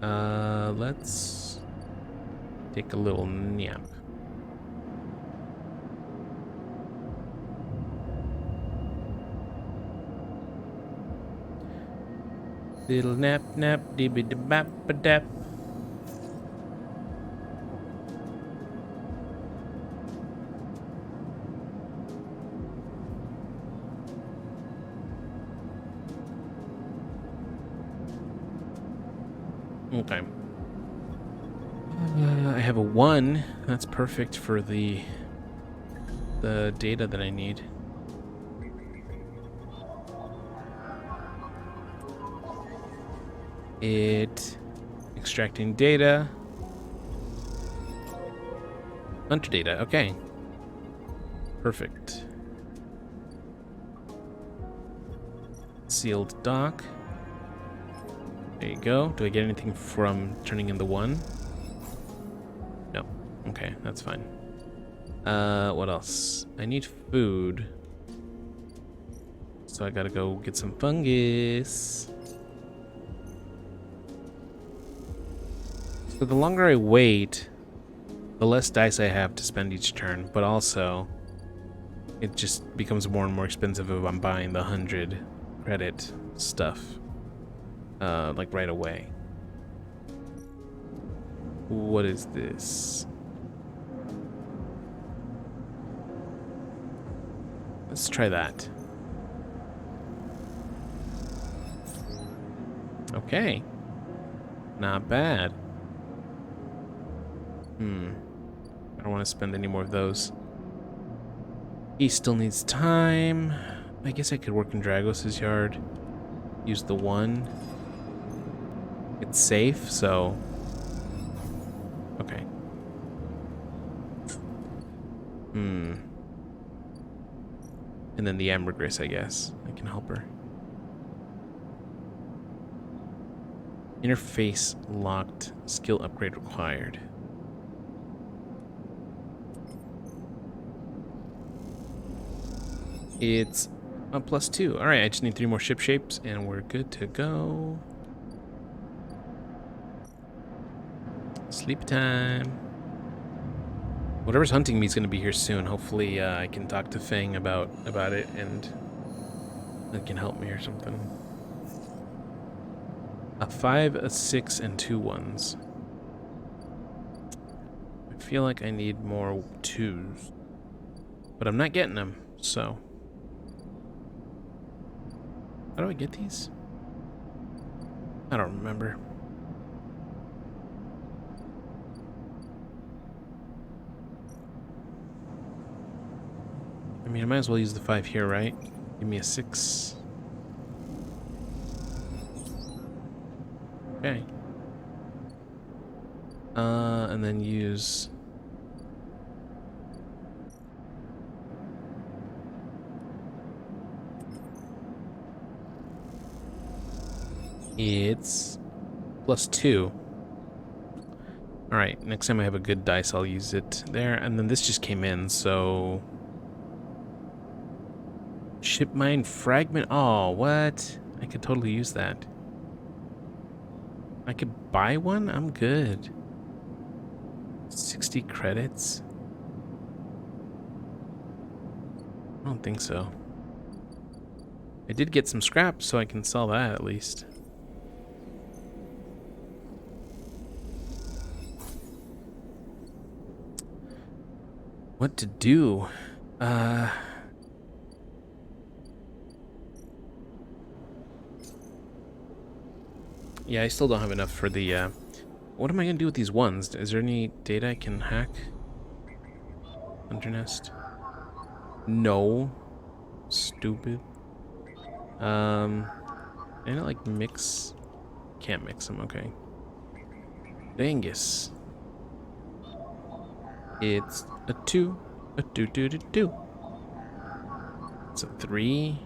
Let's take a little nap. Little nap, nap, dibby bap ba dap. Okay. I have a 1. That's perfect for the data that I need. It extracting data. Hunter data. Okay. Perfect. Sealed dock. There you go. Do I get anything from turning in the 1? No. Okay, that's fine. What else? I need food. So I gotta go get some fungus. So the longer I wait, the less dice I have to spend each turn, but also it just becomes more and more expensive if I'm buying the 100 credit stuff, like right away. What is this? Let's try that. Okay. Not bad. I don't want to spend any more of those. He still needs time. I guess I could work in Dragos' yard. Use the 1. It's safe, so... Okay. And then the ambergris, I guess. I can help her. Interface locked. Skill upgrade required. It's a +2. Alright, I just need 3 more ship shapes and we're good to go. Sleep time. Whatever's hunting me is going to be here soon. Hopefully I can talk to Fang about it and it can help me or something. A 5, a 6, and 2 1s. I feel like I need more 2s. But I'm not getting them, so... How do I get these? I don't remember. I mean, I might as well use the 5 here, right? Give me a 6. Okay. And then use... It's +2. Alright, next time I have a good dice, I'll use it there. And then this just came in, so... Ship mine fragment. Oh, what? I could totally use that. I could buy one? I'm good. 60 credits? I don't think so. I did get some scrap, so I can sell that at least. What to do? Yeah, I still don't have enough for the, what am I gonna do with these ones? Is there any data I can hack? Undernest? No. Stupid. And I like mix. Can't mix them, okay. Dangus. It's a 2, a 2, 2, 2, 2. That's a 3.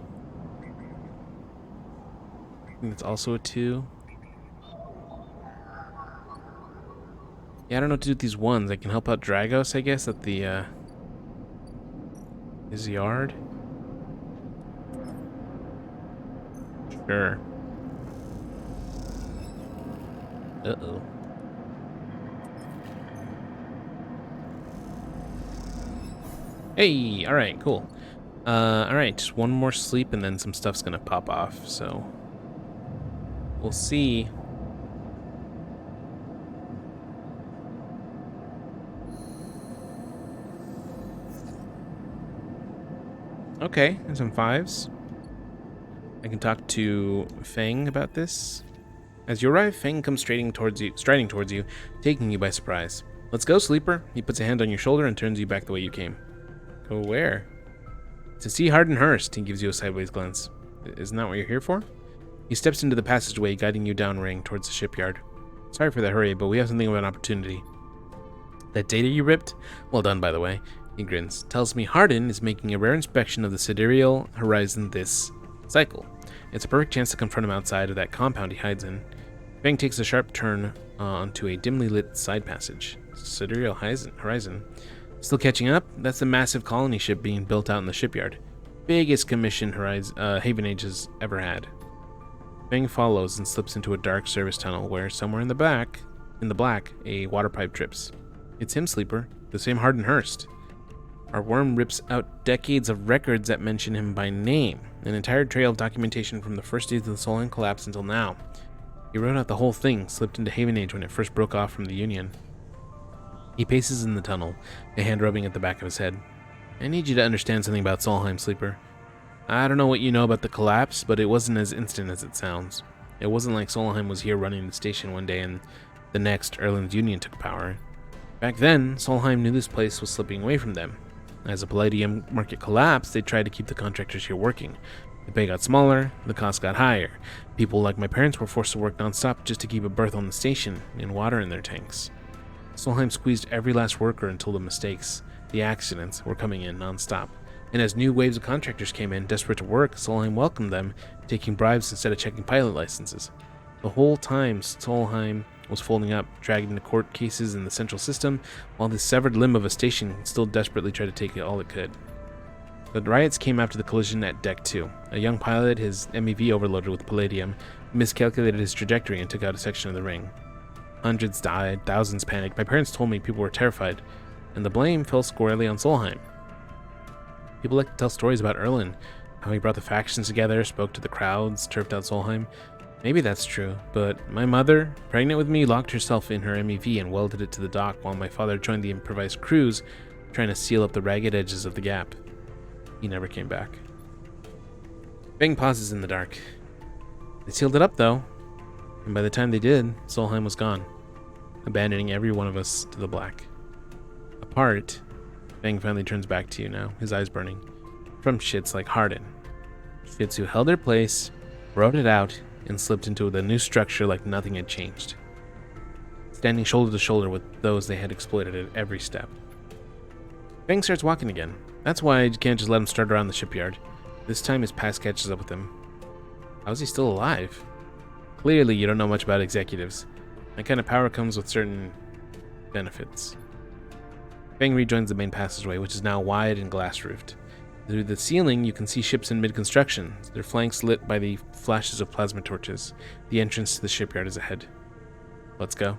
I think that's also a 2. Yeah, I don't know what to do with these ones. I can help out Dragos, I guess, at the, his yard. Sure. Uh-oh. Hey, alright, cool. Alright, just one more sleep and then some stuff's gonna pop off, so... We'll see. Okay, and some 5s. I can talk to Feng about this. As you arrive, Feng comes striding towards you, taking you by surprise. Let's go, sleeper. He puts a hand on your shoulder and turns you back the way you came. Go where? To see Hardenhurst, he gives you a sideways glance. Isn't that what you're here for? He steps into the passageway, guiding you down ring towards the shipyard. Sorry for the hurry, but we have something of an opportunity. That data you ripped? Well done, by the way. He grins. Tells me Harden is making a rare inspection of the sidereal horizon this cycle. It's a perfect chance to confront him outside of that compound he hides in. Feng takes a sharp turn onto a dimly lit side passage. Sidereal horizon. Still catching up? That's a massive colony ship being built out in the shipyard. Biggest commission Haven Age has ever had. Feng follows and slips into a dark service tunnel where, somewhere in the black, a water pipe drips. It's him, sleeper. The same Hardenhurst. Our worm rips out decades of records that mention him by name, an entire trail of documentation from the first days of the Solheim collapse until now. He wrote out the whole thing, slipped into Haven Age when it first broke off from the Union. He paces in the tunnel, a hand rubbing at the back of his head. I need you to understand something about Solheim, sleeper. I don't know what you know about the collapse, but it wasn't as instant as it sounds. It wasn't like Solheim was here running the station one day and the next Erland's Union took power. Back then, Solheim knew this place was slipping away from them. As the palladium market collapsed, they tried to keep the contractors here working. The pay got smaller, the cost got higher. People like my parents were forced to work non-stop just to keep a berth on the station and water in their tanks. Solheim squeezed every last worker until the mistakes, the accidents, were coming in non-stop. And as new waves of contractors came in, desperate to work, Solheim welcomed them, taking bribes instead of checking pilot licenses. The whole time, Solheim was folding up, dragged into court cases in the central system, while this severed limb of a station still desperately tried to take all it could. The riots came after the collision at Deck 2. A young pilot, his MEV overloaded with palladium, miscalculated his trajectory and took out a section of the ring. Hundreds died, thousands panicked. My parents told me people were terrified, and the blame fell squarely on Solheim. People like to tell stories about Erland, how he brought the factions together, spoke to the crowds, turfed out Solheim. Maybe that's true, but my mother, pregnant with me, locked herself in her MEV and welded it to the dock while my father joined the improvised crews, trying to seal up the ragged edges of the gap. He never came back. Feng pauses in the dark. They sealed it up, though, and by the time they did, Solheim was gone, abandoning every one of us to the black. Apart, Feng finally turns back to you now, his eyes burning, from shits like Harden. Shits who held their place, wrote it out, and slipped into the new structure like nothing had changed, standing shoulder to shoulder with those they had exploited at every step. Feng starts walking again. That's why you can't just let him start around the shipyard. This time his past catches up with him. How is he still alive? Clearly you don't know much about executives. That kind of power comes with certain benefits. Feng rejoins the main passageway, which is now wide and glass-roofed. Through the ceiling, you can see ships in mid-construction, their flanks lit by the flashes of plasma torches. The entrance to the shipyard is ahead. Let's go.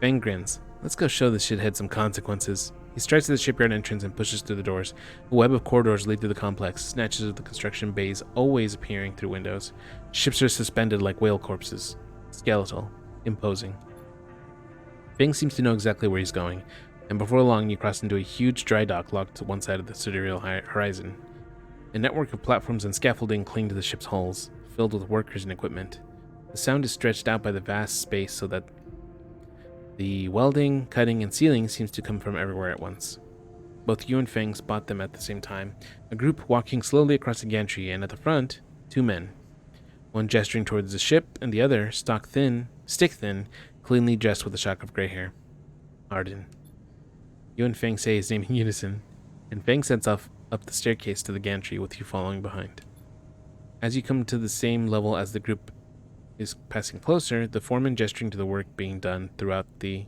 Feng grins. Let's go show this shithead some consequences. He strides to the shipyard entrance and pushes through the doors. A web of corridors lead through the complex, snatches of the construction bays always appearing through windows. Ships are suspended like whale corpses. Skeletal. Imposing. Feng seems to know exactly where he's going, and before long you cross into a huge dry dock locked to one side of the sidereal horizon. A network of platforms and scaffolding cling to the ship's hulls, filled with workers and equipment. The sound is stretched out by the vast space so that the welding, cutting, and sealing seems to come from everywhere at once. Both you and Feng spot them at the same time, a group walking slowly across the gantry, and at the front, 2 men. One gesturing towards the ship, and the other, stick thin, cleanly dressed with a shock of gray hair. Arden. You and Feng say his name in unison, and Feng sets off up the staircase to the gantry with you following behind. As you come to the same level as the group is passing closer, the foreman gesturing to the work being done throughout the...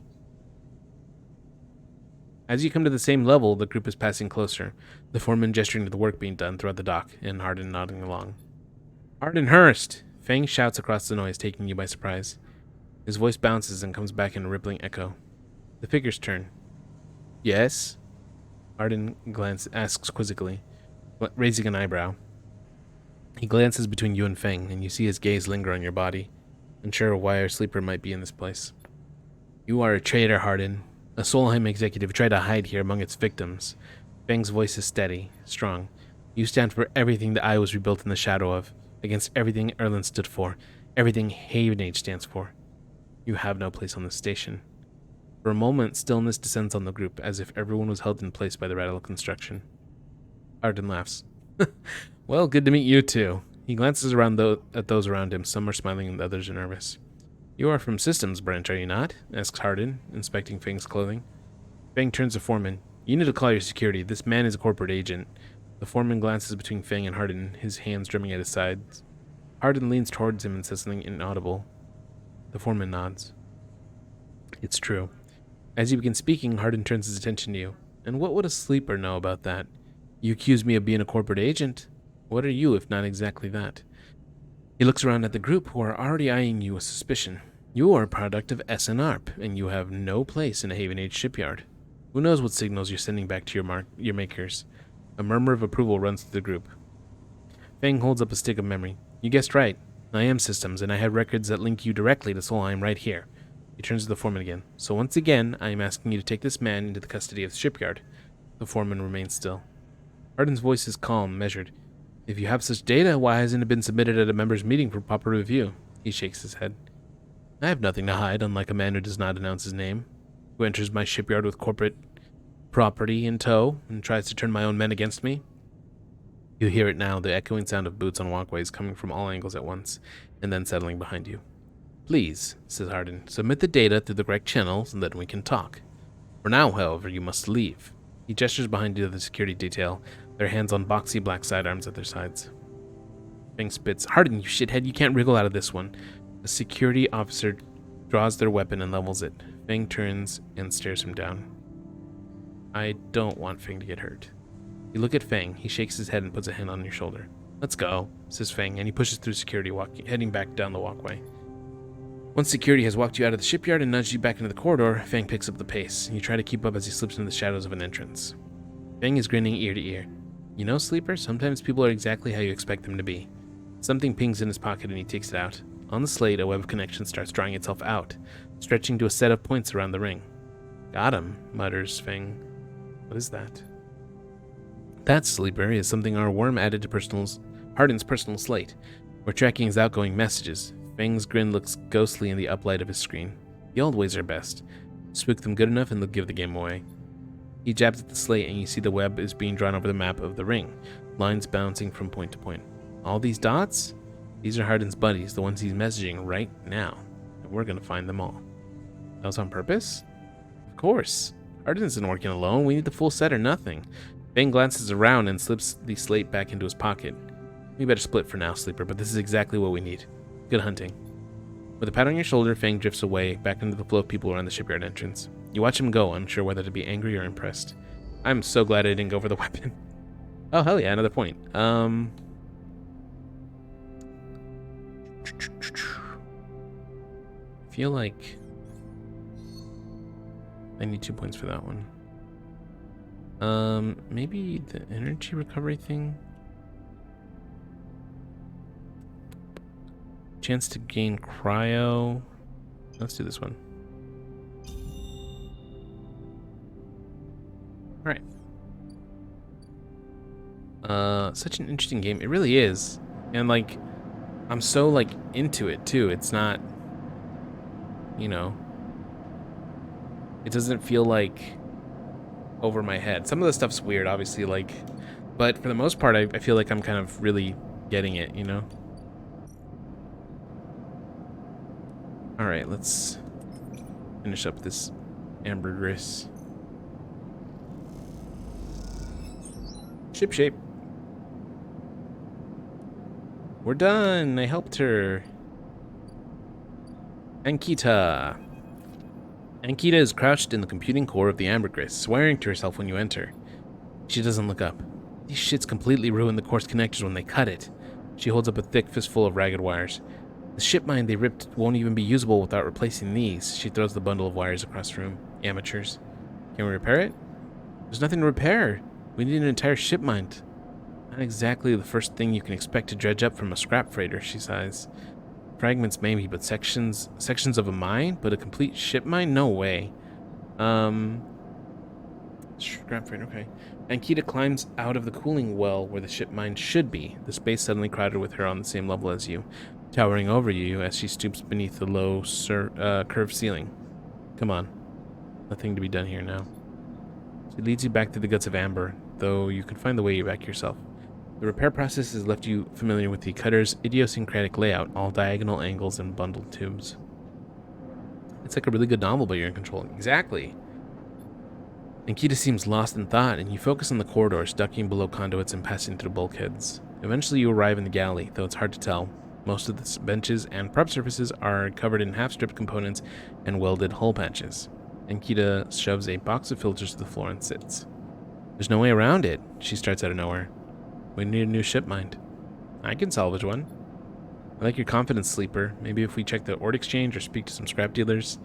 As you come to the same level, the group is passing closer, the foreman gesturing to the work being done throughout the dock, and Hardin nodding along. Ardenhurst! Fang shouts across the noise, taking you by surprise. His voice bounces and comes back in a rippling echo. The figure's turn. Yes? Arden asks quizzically, raising an eyebrow. He glances between you and Fang, and you see his gaze linger on your body, unsure of why our sleeper might be in this place. You are a traitor, Hardin. A Solheim executive tried to hide here among its victims. Fang's voice is steady, strong. You stand for everything the Eye was rebuilt in the shadow of, against everything Erlen stood for, everything Haven Age stands for. You have no place on this station. For a moment, stillness descends on the group, as if everyone was held in place by the radical construction. Arden laughs. Well, good to meet you too. He glances around at those around him. Some are smiling and others are nervous. You are from Systems Branch, are you not? Asks Hardin, inspecting Fang's clothing. Fang turns to Foreman. You need to call your security. This man is a corporate agent. The Foreman glances between Fang and Hardin, his hands drumming at his sides. Hardin leans towards him and says something inaudible. The Foreman nods. It's true. As you begin speaking, Hardin turns his attention to you. And what would a sleeper know about that? You accuse me of being a corporate agent. What are you, if not exactly that? He looks around at the group, who are already eyeing you with suspicion. You are a product of SNARP, and you have no place in a Haven Age shipyard. Who knows what signals you're sending back to your makers? A murmur of approval runs through the group. Fang holds up a stick of memory. You guessed right. I am Systems, and I have records that link you directly to Solheim right here. He turns to the foreman again. So once again, I am asking you to take this man into the custody of the shipyard. The foreman remains still. Hardin's voice is calm, measured. If you have such data, why hasn't it been submitted at a members' meeting for proper review? He shakes his head. I have nothing to hide, unlike a man who does not announce his name, who enters my shipyard with corporate property in tow and tries to turn my own men against me. You hear it now, the echoing sound of boots on walkways coming from all angles at once, and then settling behind you. Please, says Hardin, submit the data through the correct channels, and then we can talk. For now, however, you must leave. He gestures behind you to the security detail, their hands on boxy black sidearms at their sides. Fang spits. Hardin, you shithead, you can't wriggle out of this one. A security officer draws their weapon and levels it. Fang turns and stares him down. I don't want Fang to get hurt. You look at Fang. He shakes his head and puts a hand on your shoulder. Let's go, says Fang, and he pushes through security, heading back down the walkway. Once security has walked you out of the shipyard and nudged you back into the corridor, Fang picks up the pace. You try to keep up as he slips into the shadows of an entrance. Fang is grinning ear to ear. You know, Sleeper, sometimes people are exactly how you expect them to be. Something pings in his pocket and he takes it out. On the slate, a web of connection starts drawing itself out, stretching to a set of points around the ring. Got him, mutters Fang. What is that? That, Sleeper, is something our worm added to Hardin's personal slate. We're tracking his outgoing messages. Fang's grin looks ghostly in the uplight of his screen. The old ways are best. Spook them good enough and they'll give the game away. He jabs at the slate and you see the web is being drawn over the map of the ring, lines bouncing from point to point. All these dots? These are Hardin's buddies, the ones he's messaging right now. And we're gonna find them all. That was on purpose? Of course. Hardin isn't working alone. We need the full set or nothing. Fang glances around and slips the slate back into his pocket. We better split for now, Sleeper, but this is exactly what we need. Good hunting. With a pat on your shoulder, Fang drifts away, back into the flow of people around the shipyard entrance. You watch him go, unsure whether to be angry or impressed. I'm so glad I didn't go for the weapon. Oh, hell yeah, another point. I feel like I need 2 points for that one. Maybe the energy recovery thing? Chance to gain cryo. Let's do this one. Alright. Such an interesting game. It really is. And like, I'm so like into it too. It's not, you know, it doesn't feel like over my head. Some of the stuff's weird, obviously, like, but for the most part, I feel like I'm kind of really getting it, you know? Alright, let's finish up this ambergris. Ship shape. We're done. I helped her. Ankita. Ankita is crouched in the computing core of the Ambergris, swearing to herself when you enter. She doesn't look up. These shits completely ruin the core's connectors when they cut it. She holds up a thick fistful of ragged wires. The ship mine they ripped won't even be usable without replacing these. She throws the bundle of wires across the room. Amateurs. Can we repair it? There's nothing to repair. We need an entire ship mined. Not exactly the first thing you can expect to dredge up from a scrap freighter, she sighs. Fragments maybe, but sections of a mine? But a complete ship mine? No way. Scrap freighter, okay. Ankita climbs out of the cooling well where the ship mine should be, the space suddenly crowded with her on the same level as you, towering over you as she stoops beneath the low, curved ceiling. Come on. Nothing to be done here now. She leads you back through the guts of Amber, though you can find the way back yourself. The repair process has left you familiar with the cutter's idiosyncratic layout, all diagonal angles and bundled tubes. It's like a really good novel, but you're in control. Exactly. Ankita seems lost in thought, and you focus on the corridors, ducking below conduits and passing through bulkheads. Eventually you arrive in the galley, though it's hard to tell. Most of the benches and prop surfaces are covered in half-stripped components and welded hole patches. Ankita shoves a box of filters to the floor and sits. There's no way around it, she starts out of nowhere. We need a new ship mined. I can salvage one. I like your confidence, Sleeper. Maybe if we check the ord exchange or speak to some scrap dealers.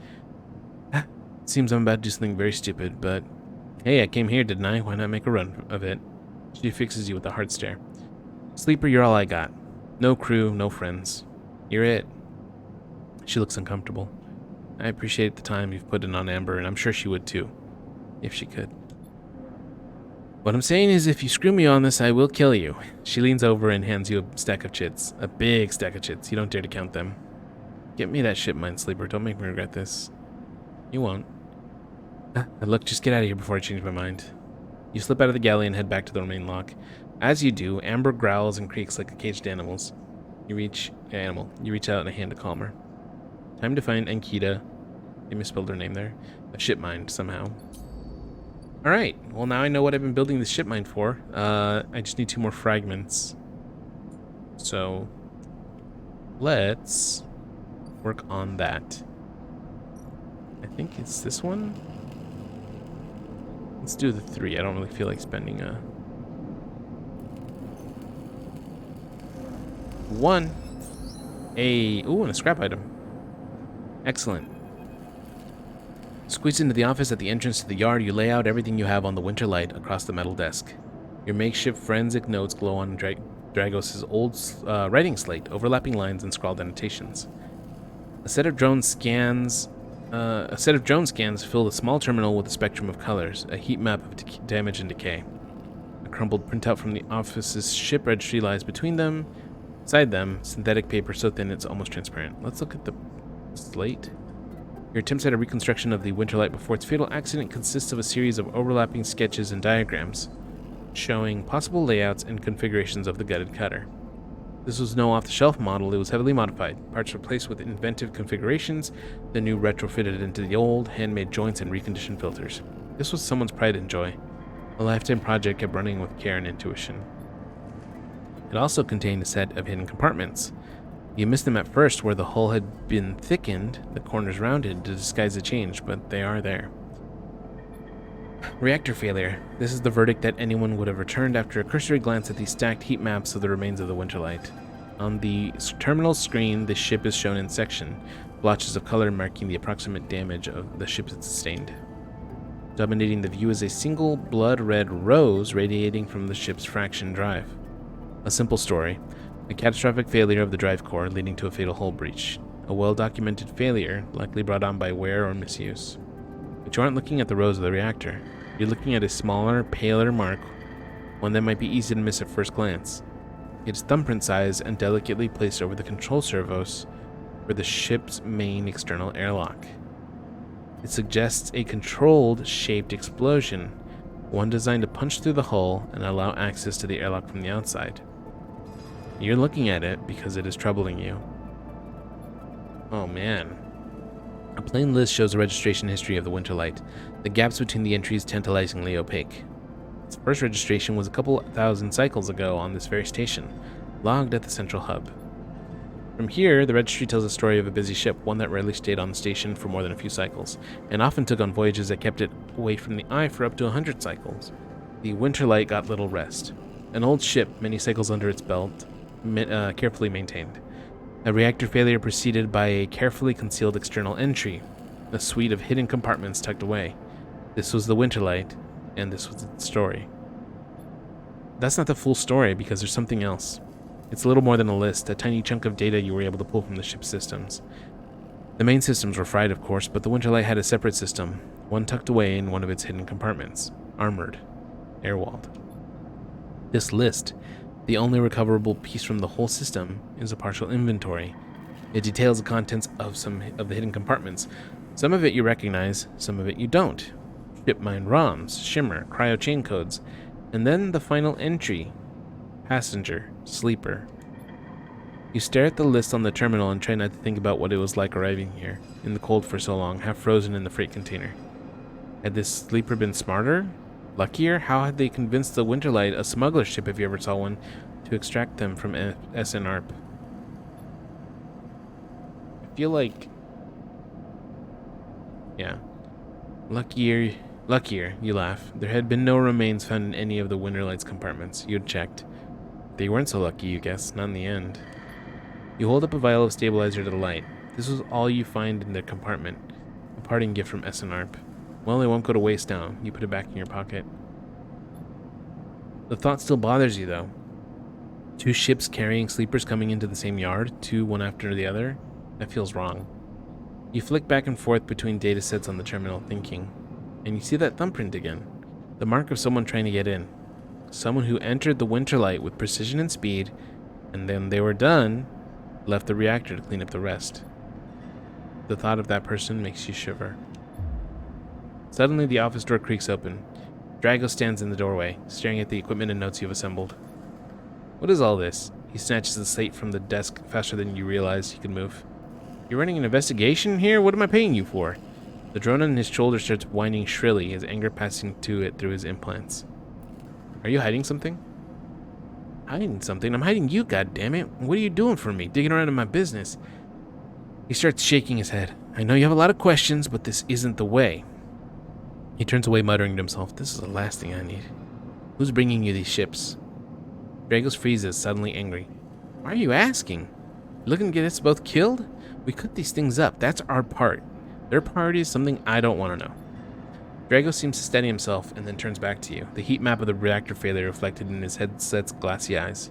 Seems I'm about to do something very stupid, but hey, I came here, didn't I? Why not make a run of it? She fixes you with a hard stare. Sleeper, you're all I got. No crew, no friends. You're it. She looks uncomfortable. I appreciate the time you've put in on Amber, and I'm sure she would too, if she could. What I'm saying is, if you screw me on this, I will kill you. She leans over and hands you a stack of chits. A big stack of chits. You don't dare to count them. Get me that ship mine, Sleeper. Don't make me regret this. You won't. Look, just get out of here before I change my mind. You slip out of the galley and head back to the main lock. As you do, Amber growls and creaks like a caged animal. You reach out and a hand to calm her. Time to find Ankita. You misspelled her name there. A ship mine, somehow. Alright, well now I know what I've been building this ship mine for. I just need 2 more fragments. So, let's work on that. I think it's this one. Let's do the 3. I don't really feel like spending a... 1. Ooh, and a scrap item. Excellent. Squeezed into the office at the entrance to the yard, you lay out everything you have on the winter light across the metal desk. Your makeshift forensic notes glow on Dragos' old writing slate, overlapping lines and scrawled annotations. A set of drone scans fill the small terminal with a spectrum of colors, a heat map of damage and decay. A crumpled printout from the office's ship registry lies between them. Beside them, synthetic paper so thin it's almost transparent. Let's look at the slate. Your attempts at a reconstruction of the Winterlight before its fatal accident consists of a series of overlapping sketches and diagrams, showing possible layouts and configurations of the gutted cutter. This was no off-the-shelf model, it was heavily modified, parts replaced with inventive configurations, the new retrofitted into the old, handmade joints and reconditioned filters. This was someone's pride and joy, a lifetime project kept running with care and intuition. It also contained a set of hidden compartments. You missed them at first where the hull had been thickened, the corners rounded to disguise the change, but they are there. Reactor failure. This is the verdict that anyone would have returned after a cursory glance at the stacked heat maps of the remains of the Winterlight. On the terminal screen, the ship is shown in section, blotches of color marking the approximate damage of the ship had sustained. Dominating the view is a single blood-red rose radiating from the ship's fraction drive. A simple story. A catastrophic failure of the drive core leading to a fatal hull breach. A well-documented failure, likely brought on by wear or misuse. But you aren't looking at the rose of the reactor. You're looking at a smaller, paler mark, one that might be easy to miss at first glance. It's thumbprint size and delicately placed over the control servos for the ship's main external airlock. It suggests a controlled, shaped explosion, one designed to punch through the hull and allow access to the airlock from the outside. You're looking at it because it is troubling you. Oh man. A plain list shows the registration history of the Winterlight, the gaps between the entries tantalizingly opaque. Its first registration was a couple thousand cycles ago on this very station, logged at the central hub. From here, the registry tells a story of a busy ship, one that rarely stayed on the station for more than a few cycles, and often took on voyages that kept it away from the eye for up to 100 cycles. The Winterlight got little rest. An old ship, many cycles under its belt, carefully maintained. A reactor failure preceded by a carefully concealed external entry, a suite of hidden compartments tucked away. This was the Winterlight, and this was its story. That's not the full story, because there's something else. It's a little more than a list, a tiny chunk of data you were able to pull from the ship's systems. The main systems were fried, of course, but the Winterlight had a separate system, one tucked away in one of its hidden compartments, armored, air-walled. This list, the only recoverable piece from the whole system, is a partial inventory. It details the contents of some of the hidden compartments. Some of it you recognize, some of it you don't. Ship mine ROMs, shimmer, cryo chain codes, and then the final entry, passenger, sleeper. You stare at the list on the terminal and try not to think about what it was like arriving here, in the cold for so long, half frozen in the freight container. Had this sleeper been smarter? Luckier? How had they convinced the Winterlight, a smuggler ship if you ever saw one, to extract them from SNARP? I feel like... yeah. Luckier, you laugh. There had been no remains found in any of the Winterlight's compartments. You had checked. They weren't so lucky, you guess, not in the end. You hold up a vial of stabilizer to the light. This was all you find in their compartment. A parting gift from SNARP. Well, it won't go to waste now. You put it back in your pocket. The thought still bothers you, though. 2 ships carrying sleepers coming into the same yard, 2 one after the other? That feels wrong. You flick back and forth between datasets on the terminal, thinking. And you see that thumbprint again. The mark of someone trying to get in. Someone who entered the Winterlight with precision and speed, and then they were done, left the reactor to clean up the rest. The thought of that person makes you shiver. Suddenly, the office door creaks open. Drago stands in the doorway, staring at the equipment and notes you've assembled. What is all this? He snatches the slate from the desk faster than you realize he could move. You're running an investigation here? What am I paying you for? The drone on his shoulder starts whining shrilly, his anger passing to it through his implants. Are you hiding something? Hiding something? I'm hiding you, goddammit. What are you doing for me? Digging around in my business? He starts shaking his head. I know you have a lot of questions, but this isn't the way. He turns away, muttering to himself, this is the last thing I need. Who's bringing you these ships? Dragos freezes, suddenly angry. Why are you asking? You looking to get us both killed? We cooked these things up. That's our part. Their part is something I don't want to know. Drago seems to steady himself and then turns back to you, the heat map of the reactor failure reflected in his headset's glassy eyes.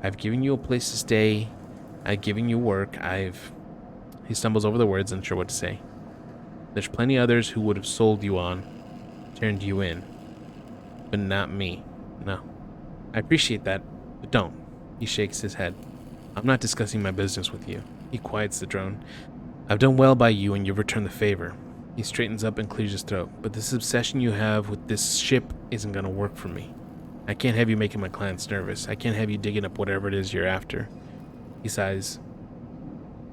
I've given you a place to stay. I've given you work. He stumbles over the words, unsure what to say. There's plenty others who would have sold you on, turned you in. But not me. No. I appreciate that, but don't. He shakes his head. I'm not discussing my business with you. He quiets the drone. I've done well by you and you've returned the favor. He straightens up and clears his throat. But this obsession you have with this ship isn't going to work for me. I can't have you making my clients nervous. I can't have you digging up whatever it is you're after. He sighs.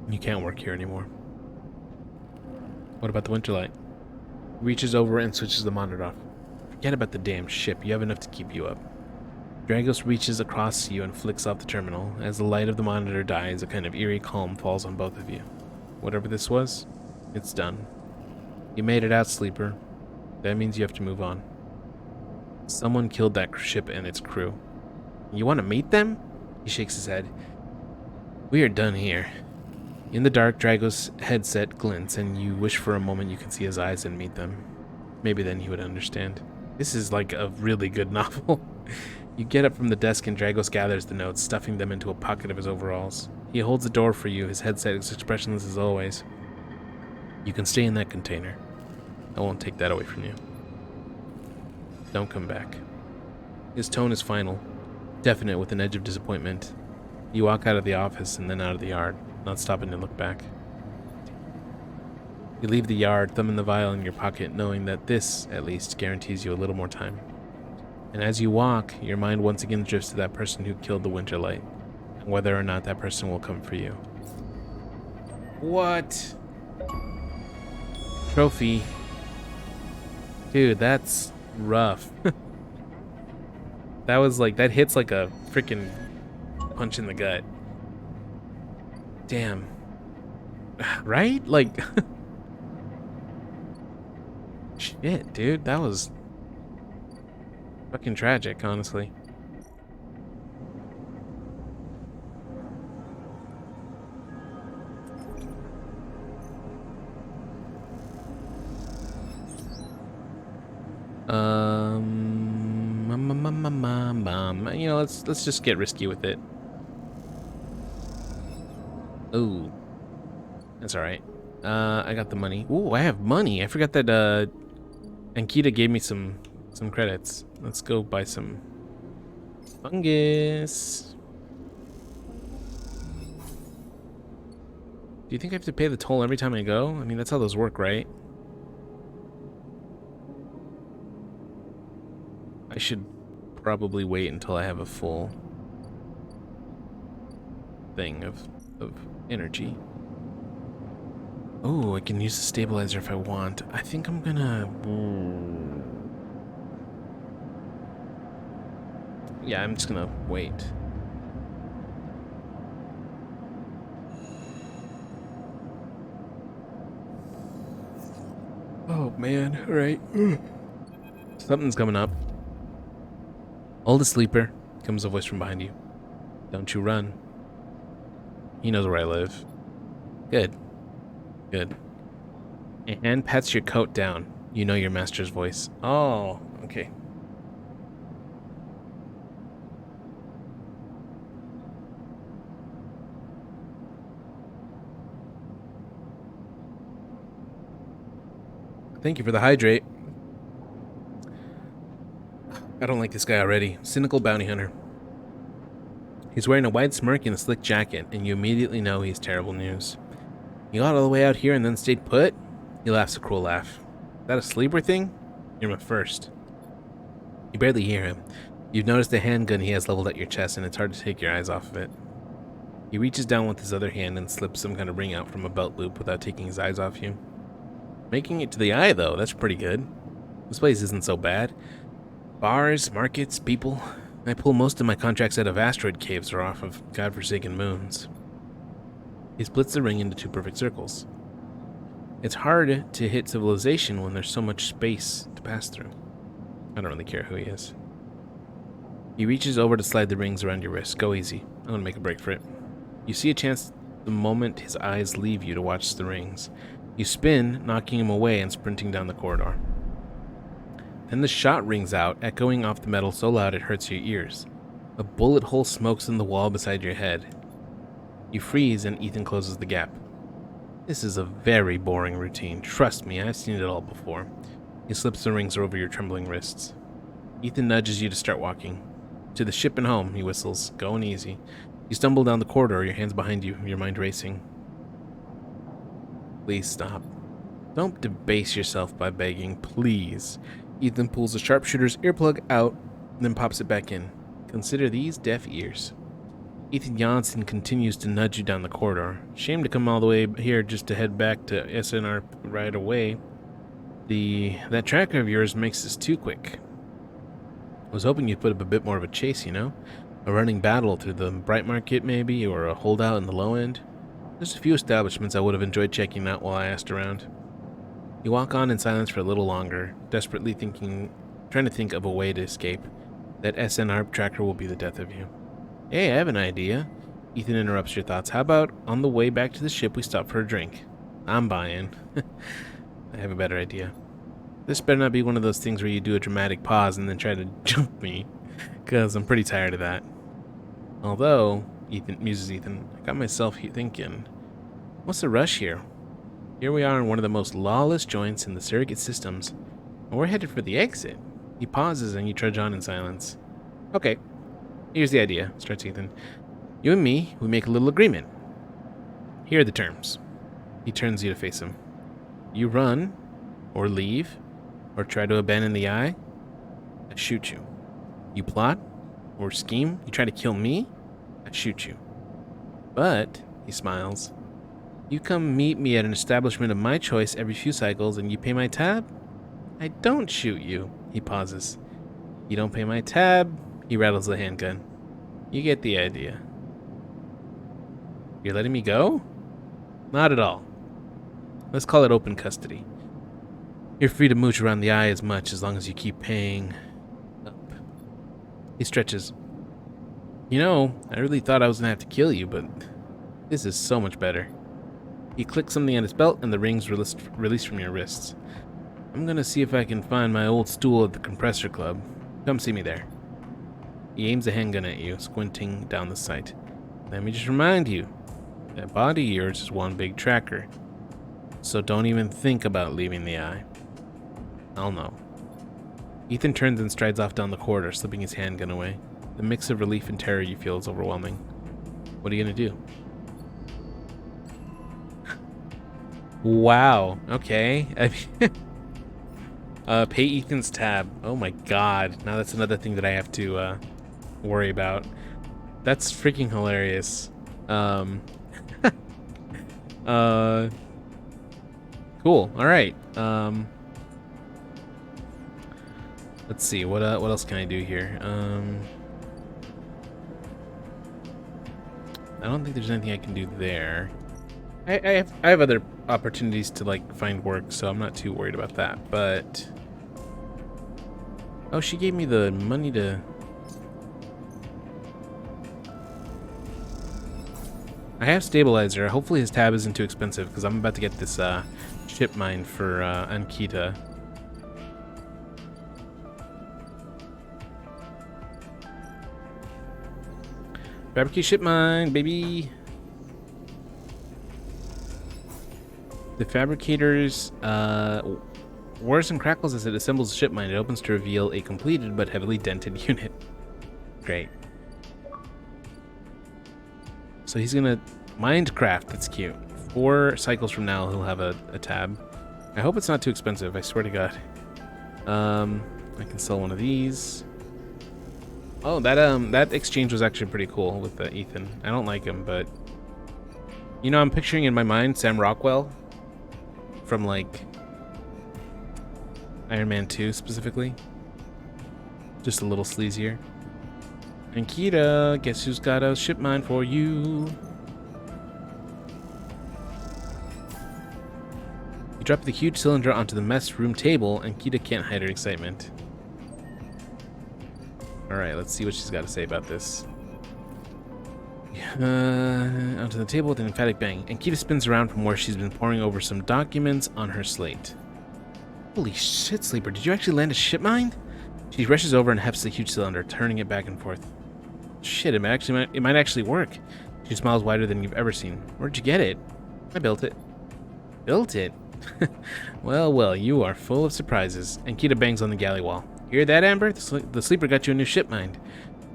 You can't work here anymore. What about the Winterlight? He reaches over and switches the monitor off. Forget about the damn ship. You have enough to keep you up. Dragos reaches across to you and flicks off the terminal. As the light of the monitor dies, a kind of eerie calm falls on both of you. Whatever this was, it's done. You made it out, Sleeper. That means you have to move on. Someone killed that ship and its crew. You want to meet them? He shakes his head. We are done here. In the dark, Drago's headset glints, and you wish for a moment you could see his eyes and meet them. Maybe then he would understand. This is like a really good novel. You get up from the desk and Dragos gathers the notes, stuffing them into a pocket of his overalls. He holds the door for you, his headset as expressionless as always. You can stay in that container. I won't take that away from you. Don't come back. His tone is final, definite with an edge of disappointment. You walk out of the office and then out of the yard, not stopping to look back. You leave the yard, thumbing the vial in your pocket, knowing that this, at least, guarantees you a little more time. And as you walk, your mind once again drifts to that person who killed the Winterlight, and whether or not that person will come for you. What? Trophy. Dude, that's rough. That was like, that hits like a freaking punch in the gut. Damn. Right? Like, shit, dude. That was fucking tragic, honestly. You know, let's just get risky with it. Ooh, that's all right. I got the money. Ooh, I have money. I forgot that Ankita gave me some credits. Let's go buy some fungus. Do you think I have to pay the toll every time I go? I mean, that's how those work, right? I should probably wait until I have a full thing of energy. Oh, I can use the stabilizer if I want. I think I'm gonna... Yeah, I'm just gonna wait. Oh, man. All right. Something's coming up. Oldest sleeper, comes a voice from behind you. Don't you run. He knows where I live. Good. Good. A hand pats your coat down. You know your master's voice. Oh, okay. Thank you for the hydrate. I don't like this guy already. Cynical bounty hunter. He's wearing a wide smirk and a slick jacket, and you immediately know he's terrible news. You got all the way out here and then stayed put? He laughs a cruel laugh. Is that a sleeper thing? You're my first. You barely hear him. You've noticed the handgun he has leveled at your chest, and it's hard to take your eyes off of it. He reaches down with his other hand and slips some kind of ring out from a belt loop without taking his eyes off you. Making it to the eye, though, that's pretty good. This place isn't so bad. Bars, markets, people. I pull most of my contracts out of asteroid caves or off of godforsaken moons. He splits the ring into two perfect circles. It's hard to hit civilization when there's so much space to pass through. I don't really care who he is. He reaches over to slide the rings around your wrist. Go easy. I'm gonna make a break for it. You see a chance the moment his eyes leave you to watch the rings. You spin, knocking him away and sprinting down the corridor. Then the shot rings out, echoing off the metal so loud it hurts your ears. A bullet hole smokes in the wall beside your head. You freeze and Ethan closes the gap. This is a very boring routine. Trust me, I've seen it all before. He slips the rings over your trembling wrists. Ethan nudges you to start walking. To the ship and home, he whistles, going easy. You stumble down the corridor, your hands behind you, your mind racing. Please stop. Don't debase yourself by begging, please. Ethan pulls the sharpshooter's earplug out, then pops it back in. Consider these deaf ears. Ethan yawns and continues to nudge you down the corridor. Shame to come all the way here just to head back to SNR right away. That tracker of yours makes this too quick. I was hoping you'd put up a bit more of a chase, you know? A running battle through the Bright Market, maybe, or a holdout in the low end. There's a few establishments I would have enjoyed checking out while I asked around. You walk on in silence for a little longer, desperately trying to think of a way to escape. That SNR tracker will be the death of you. Hey, I have an idea. Ethan interrupts your thoughts. How about on the way back to the ship we stop for a drink? I'm buying. I have a better idea. This better not be one of those things where you do a dramatic pause and then try to jump me, because I'm pretty tired of that. Although, muses Ethan, I got myself thinking, what's the rush here? Here we are in one of the most lawless joints in the surrogate systems, and we're headed for the exit. He pauses and you trudge on in silence. Okay, here's the idea, starts Ethan. You and me, we make a little agreement. Here are the terms. He turns you to face him. You run, or leave, or try to abandon the eye, I shoot you. You plot, or scheme, you try to kill me, I shoot you. But, he smiles, you come meet me at an establishment of my choice every few cycles and you pay my tab, I don't shoot you. He pauses. You don't pay my tab, He rattles the handgun. You get the idea. You're letting me go? Not at all. Let's call it open custody. You're free to mooch around the eye as much as long as you keep paying up. He stretches. You know, I really thought I was gonna have to kill you, but this is so much better. He clicks something on his belt and the rings release from your wrists. I'm gonna see if I can find my old stool at the compressor club. Come see me there. He aims a handgun at you, squinting down the sight. Let me just remind you, that body of yours is one big tracker. So don't even think about leaving the eye. I'll know. Ethan turns and strides off down the corridor, slipping his handgun away. The mix of relief and terror you feel is overwhelming. What are you gonna do? Wow. Okay. Pay Ethan's tab. Oh my god. Now that's another thing that I have to worry about. That's freaking hilarious. Cool. All right. Let's see. What else can I do here? I don't think there's anything I can do there. I have other opportunities to like find work, so I'm not too worried about that. But oh, she gave me the money to. I have stabilizer. Hopefully his tab isn't too expensive because I'm about to get this ship mine for Ankita. Fabricate ship mine, baby. The fabricator's whirs and crackles as it assembles the ship mine. It opens to reveal a completed but heavily dented unit. Great. So he's gonna Minecraft. That's cute. 4 cycles from now, he'll have a tab. I hope it's not too expensive. I swear to God. I can sell one of these. Oh, that exchange was actually pretty cool with Ethan. I don't like him, but you know, I'm picturing in my mind Sam Rockwell from like Iron Man 2 specifically. Just a little sleazier. Ankita, guess who's got a ship mine for you? You drop the huge cylinder onto the mess room table, and Ankita can't hide her excitement. Alright, let's see what she's got to say about this. Onto the table with an emphatic bang. Ankita spins around from where she's been poring over some documents on her slate. Holy shit, Sleeper, did you actually land a ship mine? She rushes over and hefts the huge cylinder, turning it back and forth. Shit, it might actually work. She smiles wider than you've ever seen. Where'd you get it? I built it. Built it? Well, you are full of surprises. Ankita bangs on the galley wall. Hear that, Amber? The Sleeper got you a new ship mine.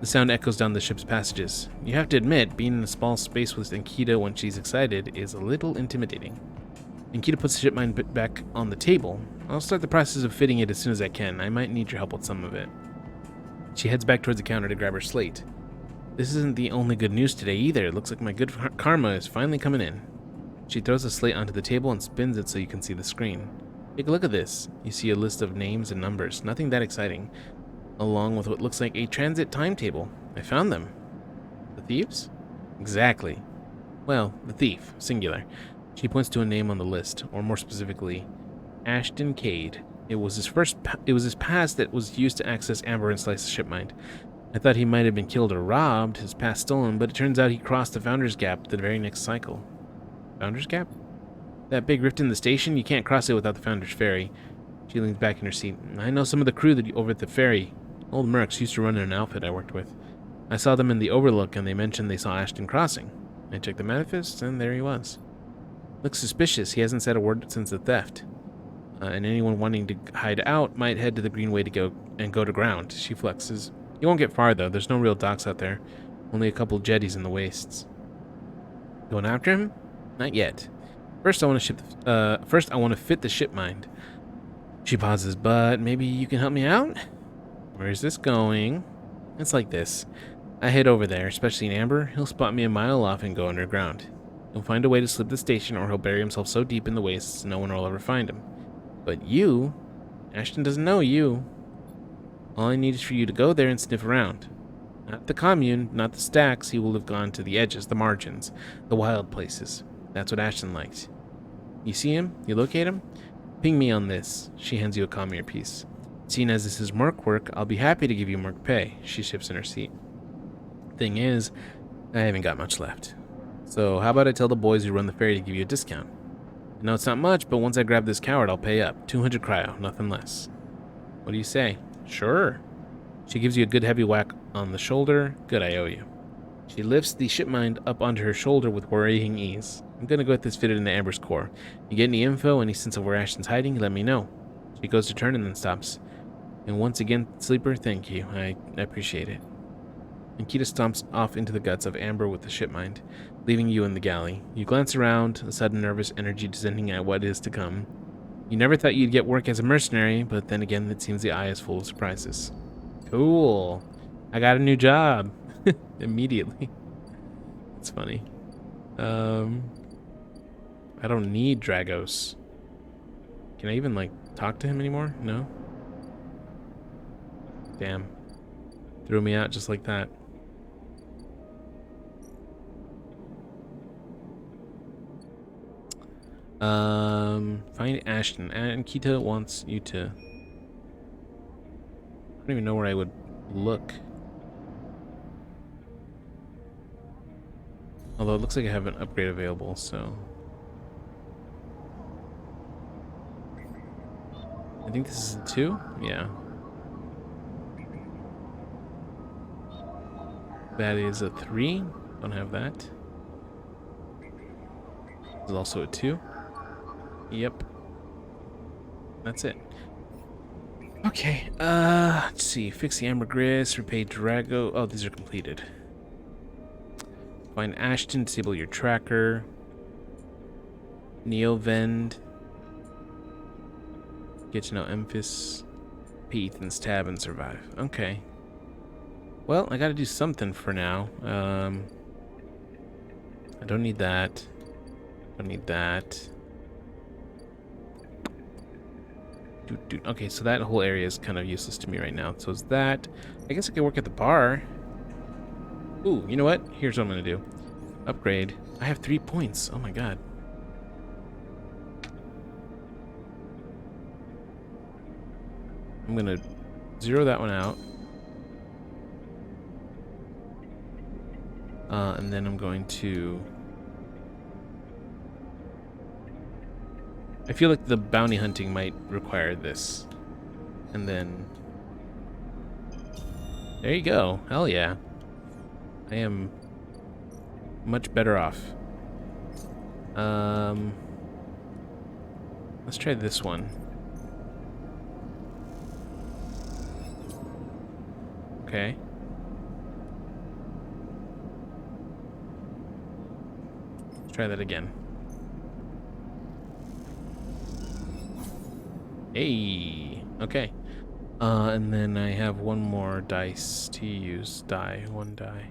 The sound echoes down the ship's passages. You have to admit, being in a small space with Ankita when she's excited is a little intimidating. Ankita puts the ship mine back on the table. I'll start the process of fitting it as soon as I can. I might need your help with some of it. She heads back towards the counter to grab her slate. This isn't the only good news today either. It looks like my good karma is finally coming in. She throws the slate onto the table and spins it so you can see the screen. Take a look at this. You see a list of names and numbers. Nothing that exciting. Along with what looks like a transit timetable. I found them. The thieves? Exactly. Well, the thief, singular. She points to a name on the list, or more specifically, Ashton Cade. It was his past that was used to access Amber and slice the ship mine. I thought he might have been killed or robbed, his past stolen, but it turns out he crossed the Founder's Gap the very next cycle. Founder's Gap? That big rift in the station? You can't cross it without the Founder's Ferry. She leans back in her seat. I know some of the crew over at the ferry. Old Mercs used to run in an outfit I worked with. I saw them in the Overlook, and they mentioned they saw Ashton crossing. I checked the manifest, and there he was. Looks suspicious. He hasn't said a word since the theft. And anyone wanting to hide out might head to the Greenway to go to ground. She flexes. You won't get far, though. There's no real docks out there. Only a couple jetties in the wastes. Going after him? Not yet. First, I want to fit the ship mine. She pauses, but maybe you can help me out? Where's this going? It's like this. I head over there, especially in Amber. He'll spot me a mile off and go underground. He'll find a way to slip the station, or he'll bury himself so deep in the wastes no one will ever find him. But you, Ashton doesn't know you. All I need is for you to go there and sniff around. Not the commune, not the stacks. He will have gone to the edges, the margins, the wild places. That's what Ashton likes. You see him? You locate him? Ping me on this. She hands you a comm earpiece. Seeing as this is merc work, I'll be happy to give you merc pay. She shifts in her seat. Thing is, I haven't got much left. So how about I tell the boys who run the ferry to give you a discount? I know it's not much, but once I grab this coward, I'll pay up. 200 cryo, nothing less. What do you say? Sure. She gives you a good heavy whack on the shoulder. Good, I owe you. She lifts the shipmind up onto her shoulder with worrying ease. I'm gonna go get this fitted into Amber's core. You get any info, any sense of where Ashton's hiding, let me know. She goes to turn and then stops. And once again, Sleeper, thank you. I appreciate it. Nikita stomps off into the guts of Amber with the shipmind, leaving you in the galley. You glance around, a sudden nervous energy descending at what is to come. You never thought you'd get work as a mercenary, but then again, it seems the eye is full of surprises. Cool. I got a new job. Immediately. It's funny. I don't need Dragos. Can I even, like, talk to him anymore? No? Damn. Threw me out just like that. Find Ashton. Ankita wants you to... I don't even know where I would look. Although it looks like I have an upgrade available, so... I think this is a 2? Yeah. That is a 3. Don't have that. This is also a 2. Yep. That's it. Okay, let's see. Fix the ambergris, repay Drago. Oh, these are completed. Find Ashton, disable your tracker. Neovend. Get to know Emphis. Pay Ethan's tab and survive. Okay. Well, I gotta do something for now. I don't need that. Don't need that. Okay, so that whole area is kind of useless to me right now. So is that. I guess I could work at the bar. Ooh, you know what? Here's what I'm gonna do. Upgrade. I have 3 points. Oh my god. I'm gonna zero that one out. And then I'm going to... I feel like the bounty hunting might require this. And then... There you go. Hell yeah. I am much better off. Let's try this one. Okay. Let's try that again. Hey, okay. And then I have one more dice to use. One die.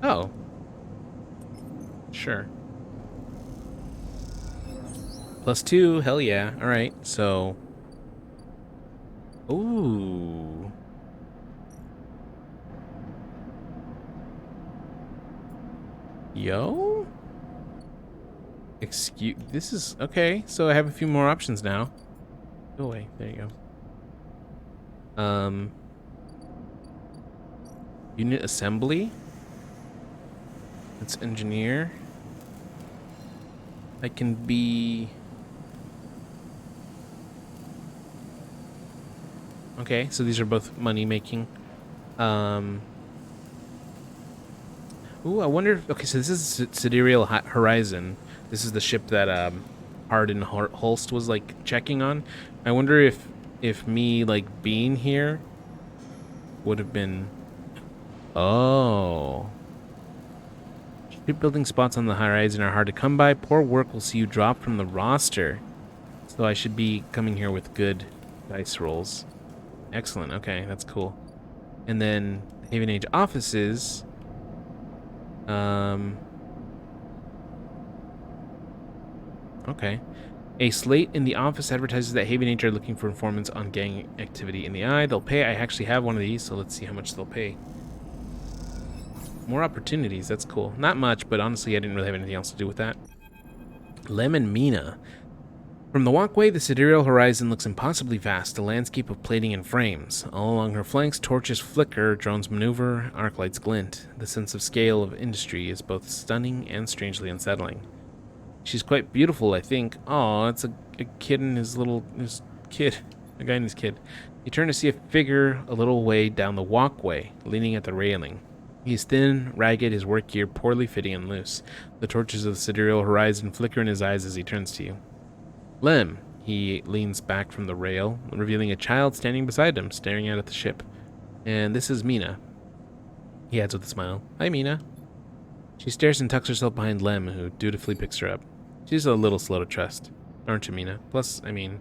Oh. Sure. +2, hell yeah. Alright, so... Ooh. Yo? Excuse... This is... Okay, so I have a few more options now. Go away. There you go. Unit assembly? Let's engineer. I can be... Okay, so these are both money making. Ooh, I wonder if... Okay, so this is Sidereal Horizon. This is the ship that Hardin Holst was like checking on. I wonder if me like being here would have been... Oh. Shipbuilding spots on the horizon are hard to come by. Poor work will see you drop from the roster. So I should be coming here with good dice rolls. Excellent. Okay, that's cool. And then Haven Age offices. Okay. A slate in the office advertises that Haven Age are looking for informants on gang activity in the eye. They'll pay. I actually have one of these, so let's see how much they'll pay. More opportunities. That's cool. Not much, but honestly, I didn't really have anything else to do with that. Lem and Mina. From the walkway, the sidereal horizon looks impossibly vast, a landscape of plating and frames. All along her flanks, torches flicker, drones maneuver, arc lights glint. The sense of scale of industry is both stunning and strangely unsettling. She's quite beautiful, I think. Oh, it's a kid and his kid. A guy and his kid. You turn to see a figure a little way down the walkway, leaning at the railing. He's thin, ragged, his work gear poorly fitting and loose. The torches of the sidereal horizon flicker in his eyes as he turns to you. Lem. He leans back from the rail, revealing a child standing beside him, staring out at the ship. And this is Mina. He adds with a smile. Hi, Mina. She stares and tucks herself behind Lem, who dutifully picks her up. She's a little slow to trust. Aren't you, Mina? Plus, I mean,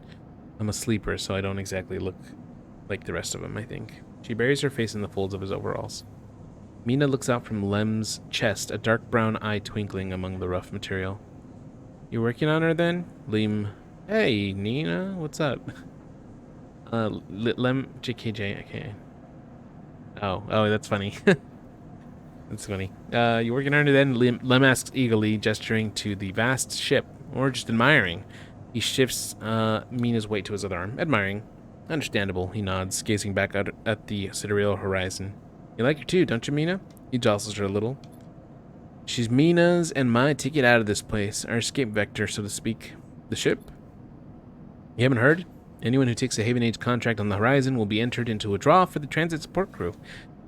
I'm a sleeper, so I don't exactly look like the rest of them, I think. She buries her face in the folds of his overalls. Mina looks out from Lem's chest, a dark brown eye twinkling among the rough material. You working on her, then? Lem... Hey, Nina, what's up? Lem... JKJ, okay. Oh, that's funny. That's funny. You working on her, then? Lem asks eagerly, gesturing to the vast ship, or just admiring. He shifts Mina's weight to his other arm. Admiring. Understandable, he nods, gazing back out at the sidereal horizon. You like her too, don't you, Mina? He jostles her a little. She's Mina's and my ticket out of this place, our escape vector, so to speak. The ship? You haven't heard? Anyone who takes a Haven Age contract on the horizon will be entered into a draw for the transit support crew.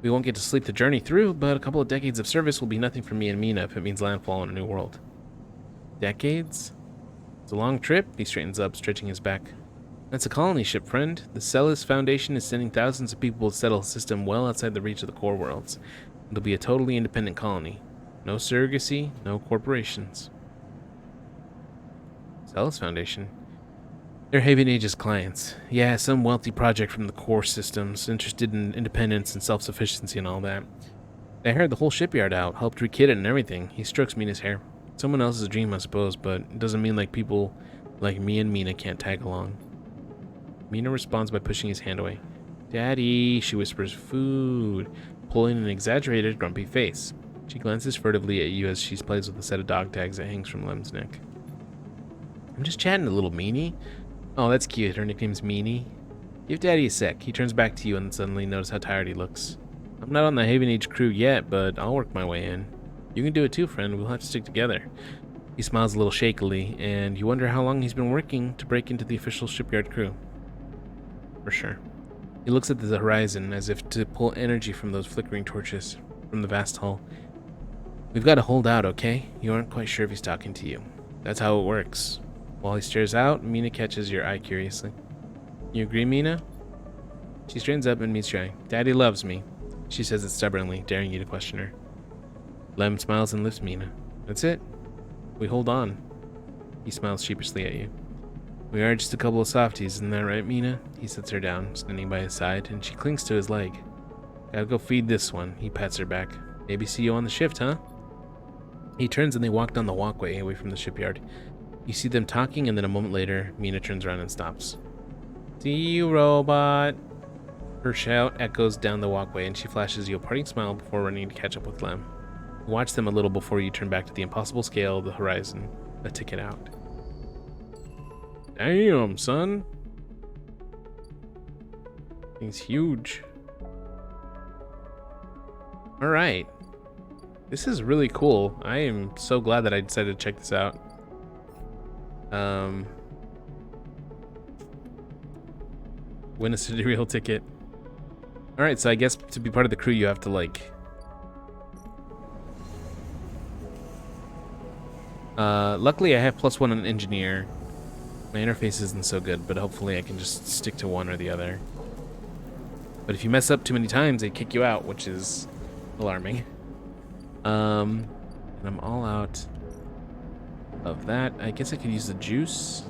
We won't get to sleep the journey through, but a couple of decades of service will be nothing for me and Mina if it means landfall on a new world. Decades? It's a long trip, he straightens up, stretching his back. That's a colony ship, friend. The Celis Foundation is sending thousands of people to settle a system well outside the reach of the core worlds. It'll be a totally independent colony. No surrogacy, no corporations. Celis Foundation? They're Haven Age's clients. Yeah, some wealthy project from the core systems, interested in independence and self-sufficiency and all that. They hired the whole shipyard out, helped rekit it and everything. He strokes Mina's hair. Someone else's dream, I suppose, but it doesn't mean like people like me and Mina can't tag along. Mina responds by pushing his hand away. Daddy, she whispers, food, pulling an exaggerated, grumpy face. She glances furtively at you as she plays with the set of dog tags that hangs from Lem's neck. I'm just chatting a little, Meanie. Oh, that's cute. Her nickname's Meanie. Give Daddy a sec. He turns back to you and suddenly notice how tired he looks. I'm not on the Haven Age crew yet, but I'll work my way in. You can do it too, friend. We'll have to stick together. He smiles a little shakily, and you wonder how long he's been working to break into the official shipyard crew. For sure. He looks at the horizon as if to pull energy from those flickering torches from the vast hull. We've got to hold out, okay? You aren't quite sure if he's talking to you. That's how it works. While he stares out, Mina catches your eye curiously. You agree, Mina? She straightens up and meets your eye. Daddy loves me. She says it stubbornly, daring you to question her. Lem smiles and lifts Mina. That's it. We hold on. He smiles sheepishly at you. We are just a couple of softies, isn't that right, Mina? He sets her down, standing by his side, and she clings to his leg. Gotta go feed this one. He pats her back. Maybe see you on the shift, huh? He turns and they walk down the walkway away from the shipyard. You see them talking, and then a moment later, Mina turns around and stops. See you, robot. Her shout echoes down the walkway, and she flashes you a parting smile before running to catch up with Lem. Watch them a little before you turn back to the impossible scale of the horizon, a ticket out. Damn, son. Thing's huge. Alright. This is really cool. I am so glad that I decided to check this out. Win a sidereal ticket. Alright, so I guess to be part of the crew you have to like... luckily I have +1 on engineer. My interface isn't so good, but hopefully I can just stick to one or the other. But if you mess up too many times, they kick you out, which is alarming. And I'm all out of that. I guess I could use the juice.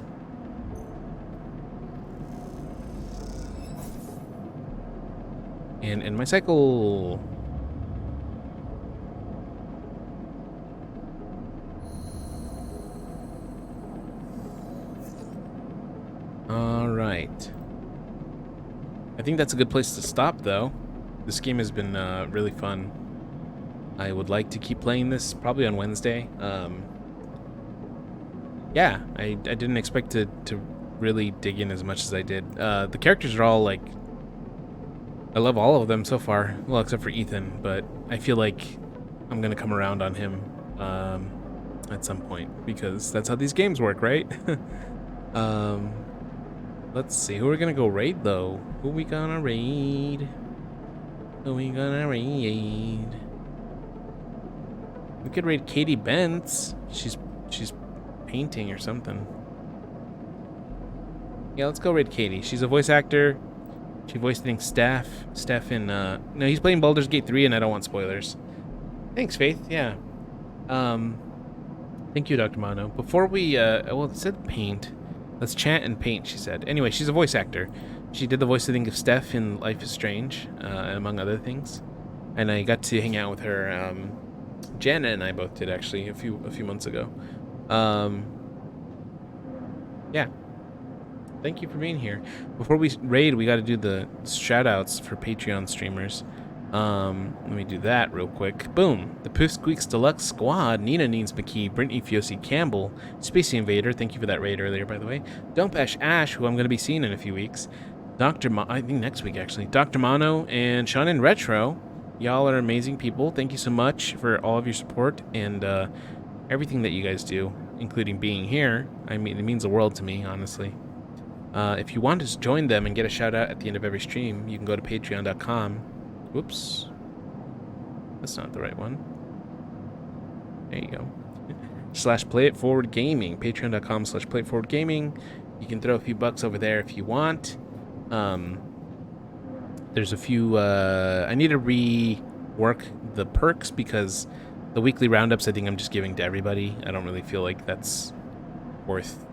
And my cycle. right. I think that's a good place to stop, though. This game has been really fun. I would like to keep playing this probably on Wednesday. Yeah, I didn't expect to really dig in as much as I did. The characters are all like, I love all of them so far. Well, except for Ethan, but I feel like I'm gonna come around on him at some point because that's how these games work, right? Let's see, who are we gonna go raid though? Who we gonna raid? Who we gonna raid? We could raid Katie Bentz. She's painting or something. Yeah, let's go raid Katie. She's a voice actor. She voiced, I think, Steph in no, he's playing Baldur's Gate 3 and I don't want spoilers. Thanks, Faith. Yeah. Thank you, Dr. Mono. Before we well, it said paint. Let's chat and paint, she said. Anyway, she's a voice actor. She did the voice, I think, of Steph in Life is Strange, among other things. And I got to hang out with her. Jana and I both did, actually, a few months ago. Yeah. Thank you for being here. Before we raid, we got to do the shout-outs for Patreon streamers. Let me do that real quick. Boom. The Poof Squeaks Deluxe Squad. Nina Neens McKee. Brittany Fiosi Campbell. Spacey Invader. Thank you for that raid earlier, by the way. Dumpesh Ash, who I'm going to be seeing in a few weeks. I think next week, actually. Dr. Mono and Sean in Retro. Y'all are amazing people. Thank you so much for all of your support and everything that you guys do, including being here. I mean, it means the world to me, honestly. If you want to join them and get a shout out at the end of every stream, you can go to patreon.com. Whoops. That's not the right one. There you go. /PlayItForwardGaming. Patreon.com/PlayItForwardGaming. You can throw a few bucks over there if you want. There's a few, I need to rework the perks because the weekly roundups I think I'm just giving to everybody. I don't really feel like that's worth,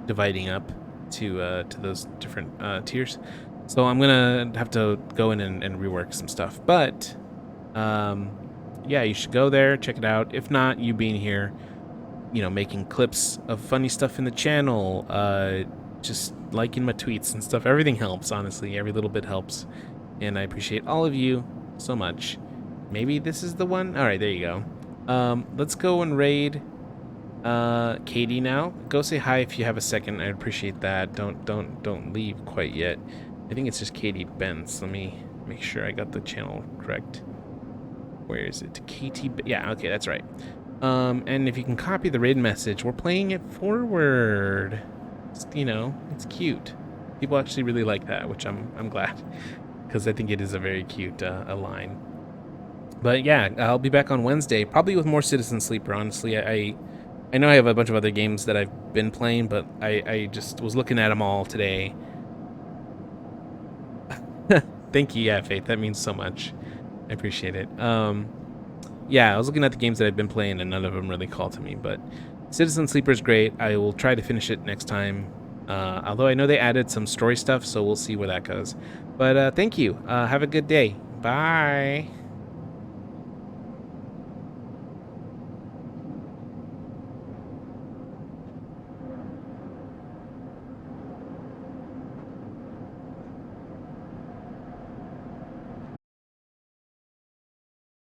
dividing up to those different tiers. So I'm gonna have to go in and rework some stuff. But yeah, you should go there, check it out. If not, you being here, making clips of funny stuff in the channel, just liking my tweets and stuff, everything helps, honestly. Every little bit helps. And I appreciate all of you so much. Maybe this is the one? Alright, there you go. Let's go and raid Katie now. Go say hi if you have a second. I'd appreciate that. Don't leave quite yet. I think it's just Katie Bentz. Let me make sure I got the channel correct. Where is it? Katie yeah, okay, that's right. And if you can copy the raid message, we're playing it forward. It's cute. People actually really like that, which I'm glad, because I think it is a very cute a line. But yeah, I'll be back on Wednesday, probably with more Citizen Sleeper. Honestly, I know I have a bunch of other games that I've been playing, but I just was looking at them all today. Thank you, yeah, Faith. That means so much. I appreciate it. Yeah, I was looking at the games that I've been playing, and none of them really call to me. But Citizen Sleeper is great. I will try to finish it next time. Although I know they added some story stuff, so we'll see where that goes. But thank you. Have a good day. Bye.